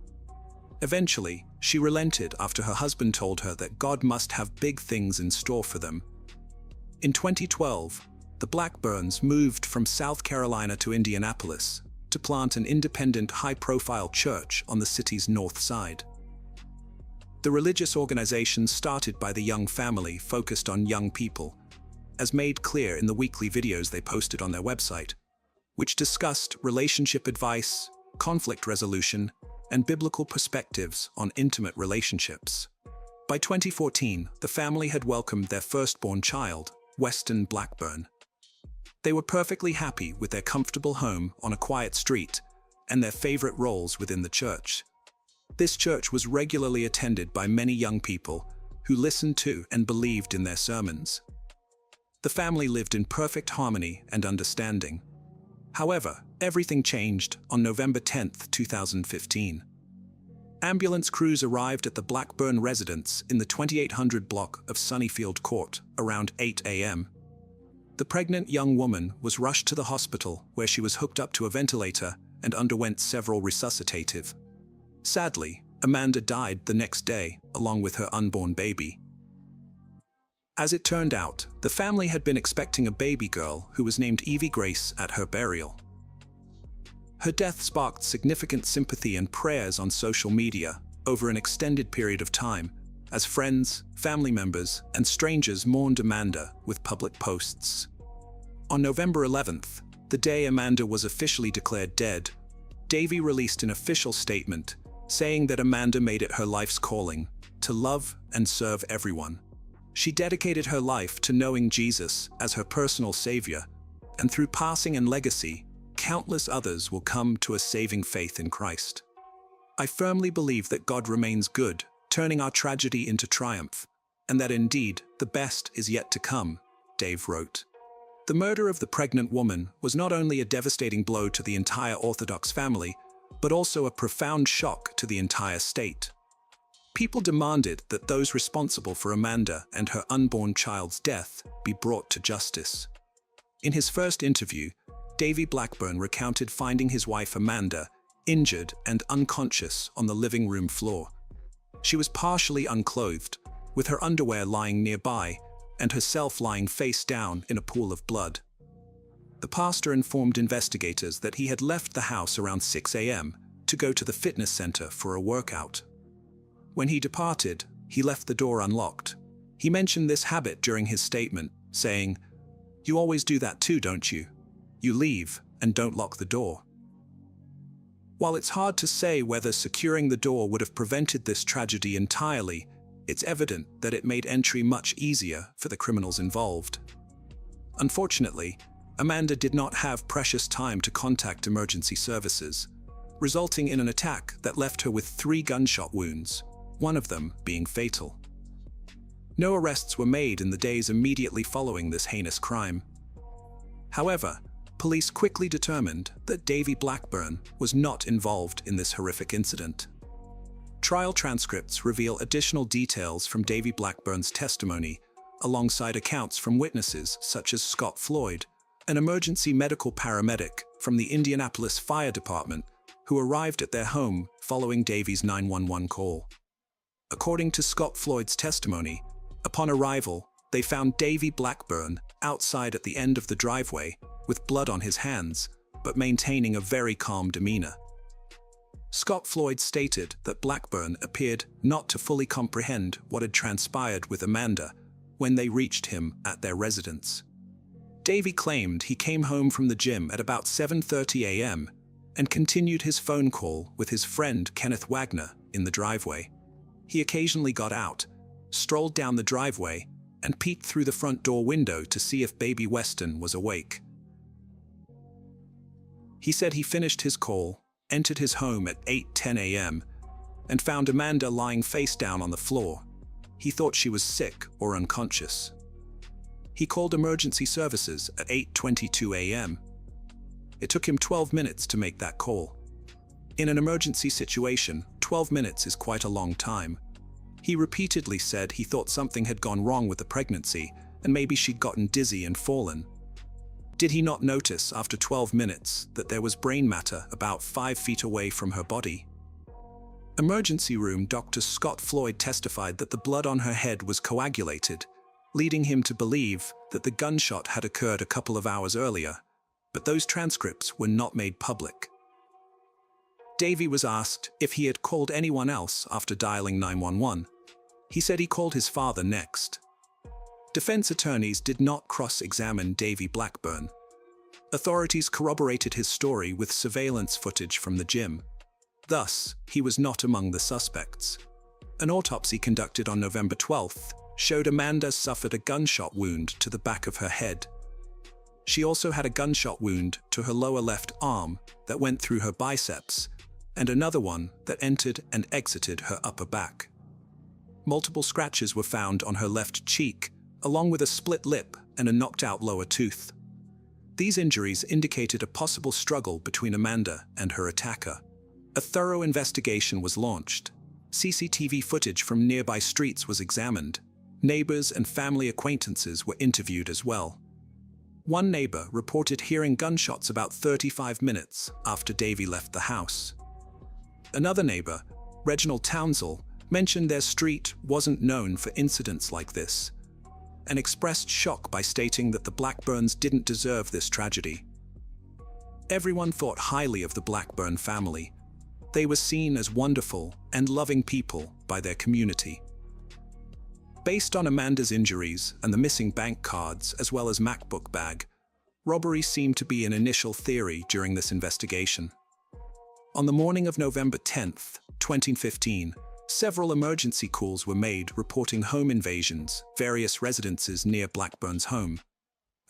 Speaker 1: Eventually, she relented after her husband told her that God must have big things in store for them. In 2012, the Blackburns moved from South Carolina to Indianapolis to plant an independent, high-profile church on the city's north side. The religious organization started by the young family focused on young people, as made clear in the weekly videos they posted on their website, which discussed relationship advice, conflict resolution, and biblical perspectives on intimate relationships. By 2014, the family had welcomed their firstborn child, Weston Blackburn. They were perfectly happy with their comfortable home on a quiet street and their favorite roles within the church. This church was regularly attended by many young people who listened to and believed in their sermons. The family lived in perfect harmony and understanding. However, everything changed on November 10, 2015. Ambulance crews arrived at the Blackburn residence in the 2800 block of Sunnyfield Court around 8 a.m. The pregnant young woman was rushed to the hospital, where she was hooked up to a ventilator and underwent several resuscitative. Sadly, Amanda died the next day, along with her unborn baby. As it turned out, the family had been expecting a baby girl who was named Evie Grace at her burial. Her death sparked significant sympathy and prayers on social media over an extended period of time, as friends, family members, and strangers mourned Amanda with public posts. On November 11th, the day Amanda was officially declared dead, Davy released an official statement saying that Amanda made it her life's calling to love and serve everyone. She dedicated her life to knowing Jesus as her personal savior, and through passing and legacy, countless others will come to a saving faith in Christ. I firmly believe that God remains good, turning our tragedy into triumph, and that indeed the best is yet to come, Dave wrote. The murder of the pregnant woman was not only a devastating blow to the entire Orthodox family, but also a profound shock to the entire state. People demanded that those responsible for Amanda and her unborn child's death be brought to justice. In his first interview, Davy Blackburn recounted finding his wife Amanda injured and unconscious on the living room floor. She was partially unclothed, with her underwear lying nearby and herself lying face down in a pool of blood. The pastor informed investigators that he had left the house around 6 a.m. to go to the fitness center for a workout. When he departed, he left the door unlocked. He mentioned this habit during his statement, saying, "You always do that too, don't you? You leave and don't lock the door." While it's hard to say whether securing the door would have prevented this tragedy entirely, it's evident that it made entry much easier for the criminals involved. Unfortunately, Amanda did not have precious time to contact emergency services, resulting in an attack that left her with 3 gunshot wounds, one of them being fatal. No arrests were made in the days immediately following this heinous crime. However, police quickly determined that Davy Blackburn was not involved in this horrific incident. Trial transcripts reveal additional details from Davy Blackburn's testimony, alongside accounts from witnesses such as Scott Floyd, an emergency medical paramedic from the Indianapolis Fire Department, who arrived at their home following Davy's 911 call. According to Scott Floyd's testimony, upon arrival, they found Davy Blackburn outside at the end of the driveway with blood on his hands, but maintaining a very calm demeanor. Scott Floyd stated that Blackburn appeared not to fully comprehend what had transpired with Amanda when they reached him at their residence. Davy claimed he came home from the gym at about 7:30 a.m. and continued his phone call with his friend Kenneth Wagner in the driveway. He occasionally got out, strolled down the driveway, and peeked through the front door window to see if baby Weston was awake. He said he finished his call, entered his home at 8:10 a.m., and found Amanda lying face down on the floor. He thought she was sick or unconscious. He called emergency services at 8:22 a.m. It took him 12 minutes to make that call. In an emergency situation, 12 minutes is quite a long time. He repeatedly said he thought something had gone wrong with the pregnancy and maybe she'd gotten dizzy and fallen. Did he not notice after 12 minutes that there was brain matter about 5 feet away from her body? Emergency room Dr. Scott Floyd testified that the blood on her head was coagulated, leading him to believe that the gunshot had occurred a couple of hours earlier, but those transcripts were not made public. Davy was asked if he had called anyone else after dialing 911. He said he called his father next. Defense attorneys did not cross-examine Davy Blackburn. Authorities corroborated his story with surveillance footage from the gym. Thus, he was not among the suspects. An autopsy conducted on November 12th showed Amanda suffered a gunshot wound to the back of her head. She also had a gunshot wound to her lower left arm that went through her biceps, and another one that entered and exited her upper back. Multiple scratches were found on her left cheek, along with a split lip and a knocked-out lower tooth. These injuries indicated a possible struggle between Amanda and her attacker. A thorough investigation was launched. CCTV footage from nearby streets was examined. Neighbors and family acquaintances were interviewed as well. One neighbor reported hearing gunshots about 35 minutes after Davy left the house. Another neighbor, Reginald Townsell, mentioned their street wasn't known for incidents like this, and expressed shock by stating that the Blackburns didn't deserve this tragedy. Everyone thought highly of the Blackburn family. They were seen as wonderful and loving people by their community. Based on Amanda's injuries and the missing bank cards as well as MacBook bag, robbery seemed to be an initial theory during this investigation. On the morning of November 10th, 2015, several emergency calls were made reporting home invasions, various residences near Blackburn's home.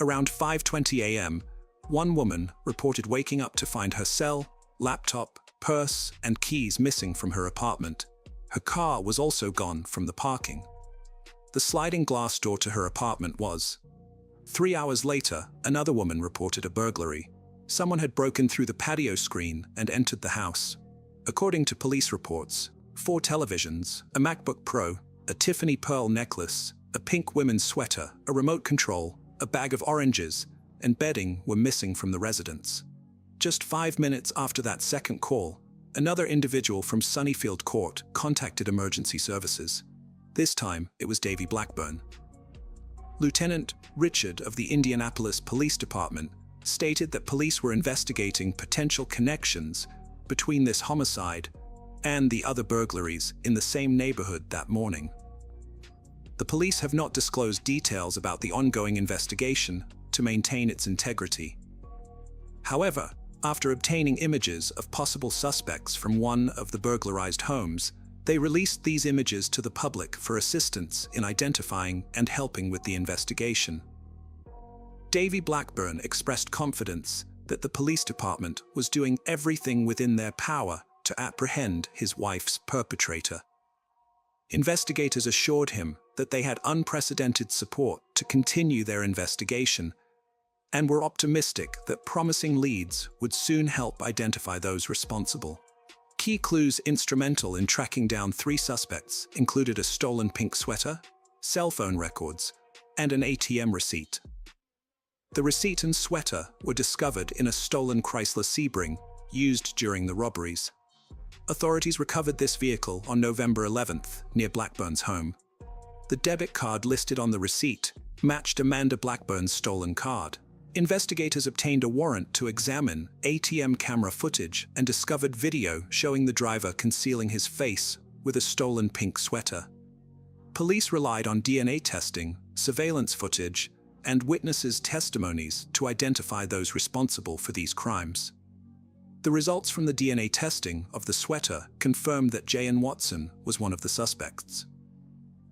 Speaker 1: Around 5:20 a.m., one woman reported waking up to find her cell, laptop, purse, and keys missing from her apartment. Her car was also gone from the parking. The sliding glass door to her apartment was. 3 hours later, another woman reported a burglary. Someone had broken through the patio screen and entered the house. According to police reports, 4 televisions, a MacBook Pro, a Tiffany pearl necklace, a pink women's sweater, a remote control, a bag of oranges, and bedding were missing from the residence. Just 5 minutes after that second call, another individual from Sunnyfield Court contacted emergency services. This time, it was Davy Blackburn. Lieutenant Richard of the Indianapolis Police Department stated that police were investigating potential connections between this homicide and the other burglaries in the same neighborhood that morning. The police have not disclosed details about the ongoing investigation to maintain its integrity. However, after obtaining images of possible suspects from one of the burglarized homes, they released these images to the public for assistance in identifying and helping with the investigation. Davy Blackburn expressed confidence that the police department was doing everything within their power to apprehend his wife's perpetrator. Investigators assured him that they had unprecedented support to continue their investigation and were optimistic that promising leads would soon help identify those responsible. Key clues instrumental in tracking down 3 suspects included a stolen pink sweater, cell phone records, and an ATM receipt. The receipt and sweater were discovered in a stolen Chrysler Sebring used during the robberies. Authorities recovered this vehicle on November 11th near Blackburn's home. The debit card listed on the receipt matched Amanda Blackburn's stolen card. Investigators obtained a warrant to examine ATM camera footage and discovered video showing the driver concealing his face with a stolen pink sweater. Police relied on DNA testing, surveillance footage, and witnesses' testimonies to identify those responsible for these crimes. The results from the DNA testing of the sweater confirmed that J.N. Watson was one of the suspects.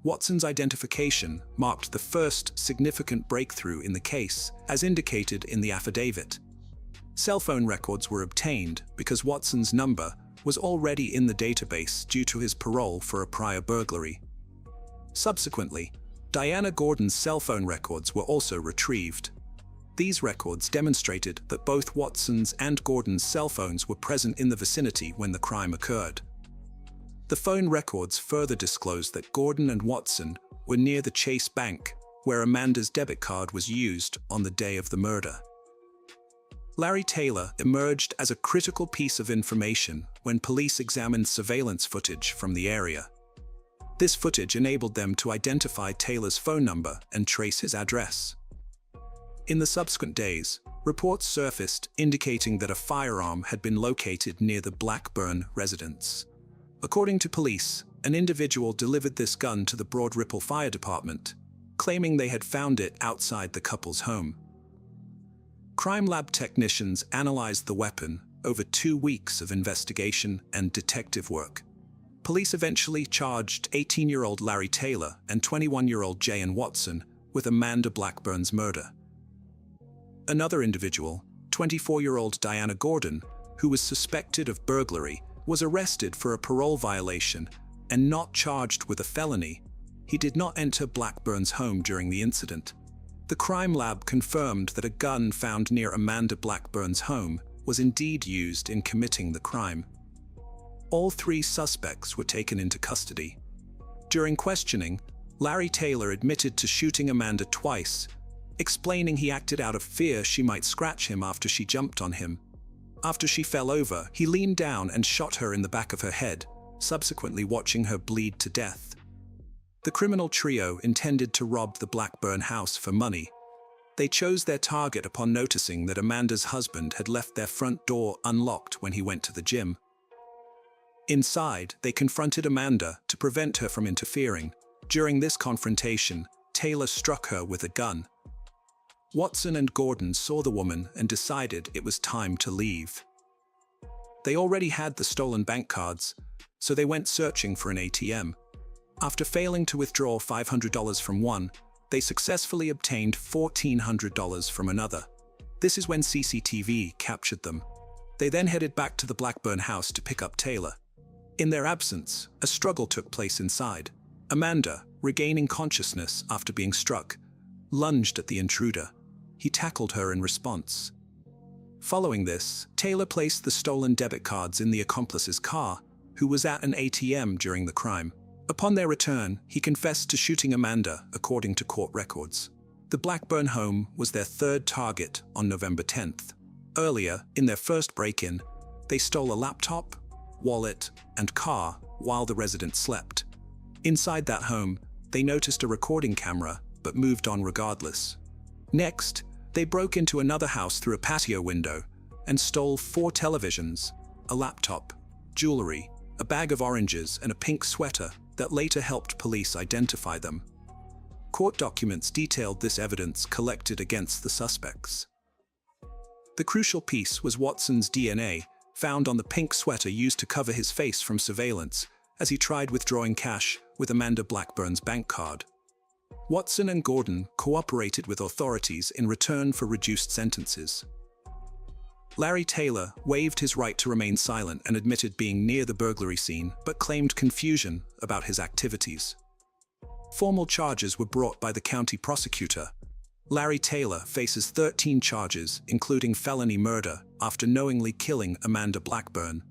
Speaker 1: Watson's identification marked the first significant breakthrough in the case, as indicated in the affidavit. Cell phone records were obtained because Watson's number was already in the database due to his parole for a prior burglary. Subsequently, Diana Gordon's cell phone records were also retrieved. These records demonstrated that both Watson's and Gordon's cell phones were present in the vicinity when the crime occurred. The phone records further disclosed that Gordon and Watson were near the Chase Bank, where Amanda's debit card was used on the day of the murder. Larry Taylor emerged as a critical piece of information when police examined surveillance footage from the area. This footage enabled them to identify Taylor's phone number and trace his address. In the subsequent days, reports surfaced indicating that a firearm had been located near the Blackburn residence. According to police, an individual delivered this gun to the Broad Ripple Fire Department, claiming they had found it outside the couple's home. Crime lab technicians analyzed the weapon over 2 weeks of investigation and detective work. Police eventually charged 18-year-old Larry Taylor and 21-year-old J.N. Watson with Amanda Blackburn's murder. Another individual, 24-year-old Diana Gordon, who was suspected of burglary, was arrested for a parole violation and not charged with a felony. He did not enter Blackburn's home during the incident. The crime lab confirmed that a gun found near Amanda Blackburn's home was indeed used in committing the crime. All 3 suspects were taken into custody. During questioning, Larry Taylor admitted to shooting Amanda twice, explaining he acted out of fear she might scratch him after she jumped on him. After she fell over, he leaned down and shot her in the back of her head, subsequently watching her bleed to death. The criminal trio intended to rob the Blackburn house for money. They chose their target upon noticing that Amanda's husband had left their front door unlocked when he went to the gym. Inside, they confronted Amanda to prevent her from interfering. During this confrontation, Taylor struck her with a gun. Watson and Gordon saw the woman and decided it was time to leave. They already had the stolen bank cards, so they went searching for an ATM. After failing to withdraw $500 from one, they successfully obtained $1,400 from another. This is when CCTV captured them. They then headed back to the Blackburn house to pick up Taylor. In their absence, a struggle took place inside. Amanda, regaining consciousness after being struck, lunged at the intruder. He tackled her in response. Following this, Taylor placed the stolen debit cards in the accomplice's car, who was at an ATM during the crime. Upon their return, he confessed to shooting Amanda, according to court records. The Blackburn home was their 3rd target on November 10th. Earlier, in their first break-in, they stole a laptop, wallet, and car while the resident slept. Inside that home, they noticed a recording camera, but moved on regardless. Next, they broke into another house through a patio window and stole 4 televisions, a laptop, jewelry, a bag of oranges, and a pink sweater that later helped police identify them. Court documents detailed this evidence collected against the suspects. The crucial piece was Watson's DNA, found on the pink sweater used to cover his face from surveillance as he tried withdrawing cash with Amanda Blackburn's bank card. Watson and Gordon cooperated with authorities in return for reduced sentences. Larry Taylor waived his right to remain silent and admitted being near the burglary scene, but claimed confusion about his activities. Formal charges were brought by the county prosecutor. Larry Taylor faces 13 charges, including felony murder, after knowingly killing Amanda Blackburn.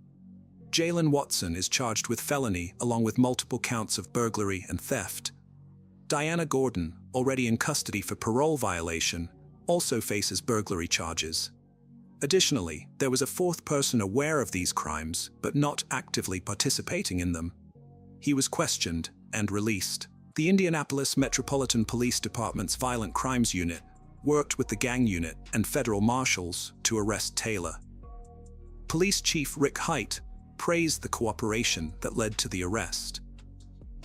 Speaker 1: Jalen Watson is charged with felony along with multiple counts of burglary and theft. Diana Gordon, already in custody for parole violation, also faces burglary charges. Additionally, there was a fourth person aware of these crimes, but not actively participating in them. He was questioned and released. The Indianapolis Metropolitan Police Department's Violent Crimes Unit worked with the gang unit and federal marshals to arrest Taylor. Police Chief Rick Height praised the cooperation that led to the arrest.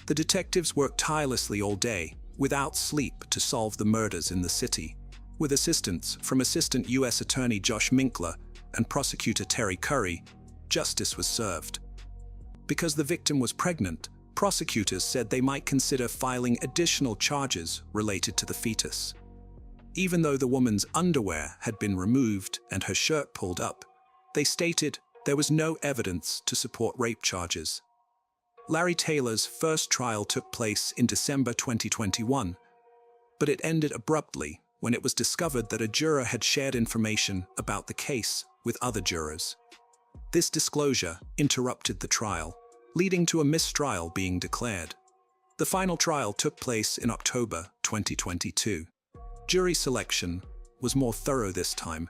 Speaker 1: The detectives worked tirelessly all day, without sleep, to solve the murders in the city. With assistance from Assistant U.S. Attorney Josh Minkler and Prosecutor Terry Curry, justice was served. Because the victim was pregnant, prosecutors said they might consider filing additional charges related to the fetus. Even though the woman's underwear had been removed and her shirt pulled up, they stated there was no evidence to support rape charges. Larry Taylor's first trial took place in December 2021, but it ended abruptly when it was discovered that a juror had shared information about the case with other jurors. This disclosure interrupted the trial, leading to a mistrial being declared. The final trial took place in October 2022. Jury selection was more thorough this time.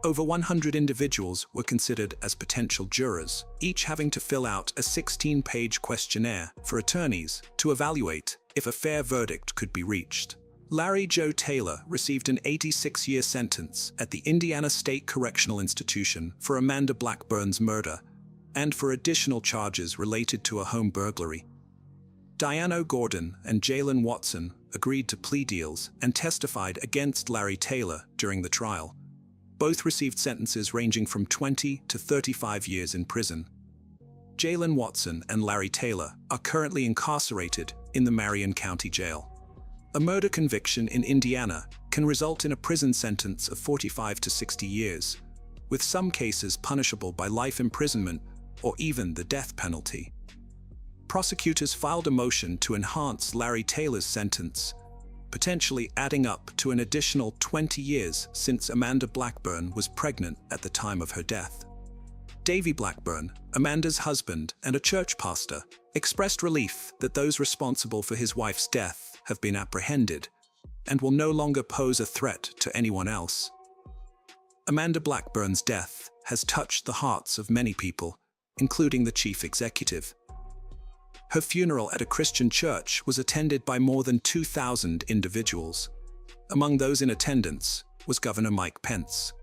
Speaker 1: Over 100 individuals were considered as potential jurors, each having to fill out a 16-page questionnaire for attorneys to evaluate if a fair verdict could be reached. Larry Joe Taylor received an 86-year sentence at the Indiana State Correctional Institution for Amanda Blackburn's murder and for additional charges related to a home burglary. Diana Gordon and Jalen Watson agreed to plea deals and testified against Larry Taylor during the trial. Both received sentences ranging from 20 to 35 years in prison. Jalen Watson and Larry Taylor are currently incarcerated in the Marion County Jail. A murder conviction in Indiana can result in a prison sentence of 45 to 60 years, with some cases punishable by life imprisonment or even the death penalty. Prosecutors filed a motion to enhance Larry Taylor's sentence, potentially adding up to an additional 20 years since Amanda Blackburn was pregnant at the time of her death. Davy Blackburn, Amanda's husband and a church pastor, expressed relief that those responsible for his wife's death have been apprehended and will no longer pose a threat to anyone else. Amanda Blackburn's death has touched the hearts of many people, including the chief executive. Her funeral at a Christian church was attended by more than 2,000 individuals. Among those in attendance was Governor Mike Pence.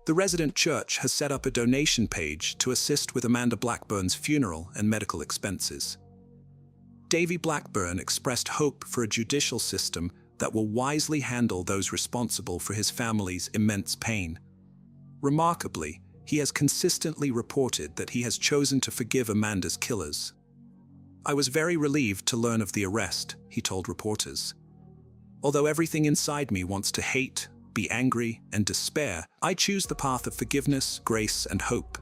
Speaker 1: The resident church has set up a donation page to assist with Amanda Blackburn's funeral and medical expenses. Davy Blackburn expressed hope for a judicial system that will wisely handle those responsible for his family's immense pain. Remarkably, he has consistently reported that he has chosen to forgive Amanda's killers. "I was very relieved to learn of the arrest," he told reporters. "Although everything inside me wants to hate, be angry, and despair, I choose the path of forgiveness, grace, and hope."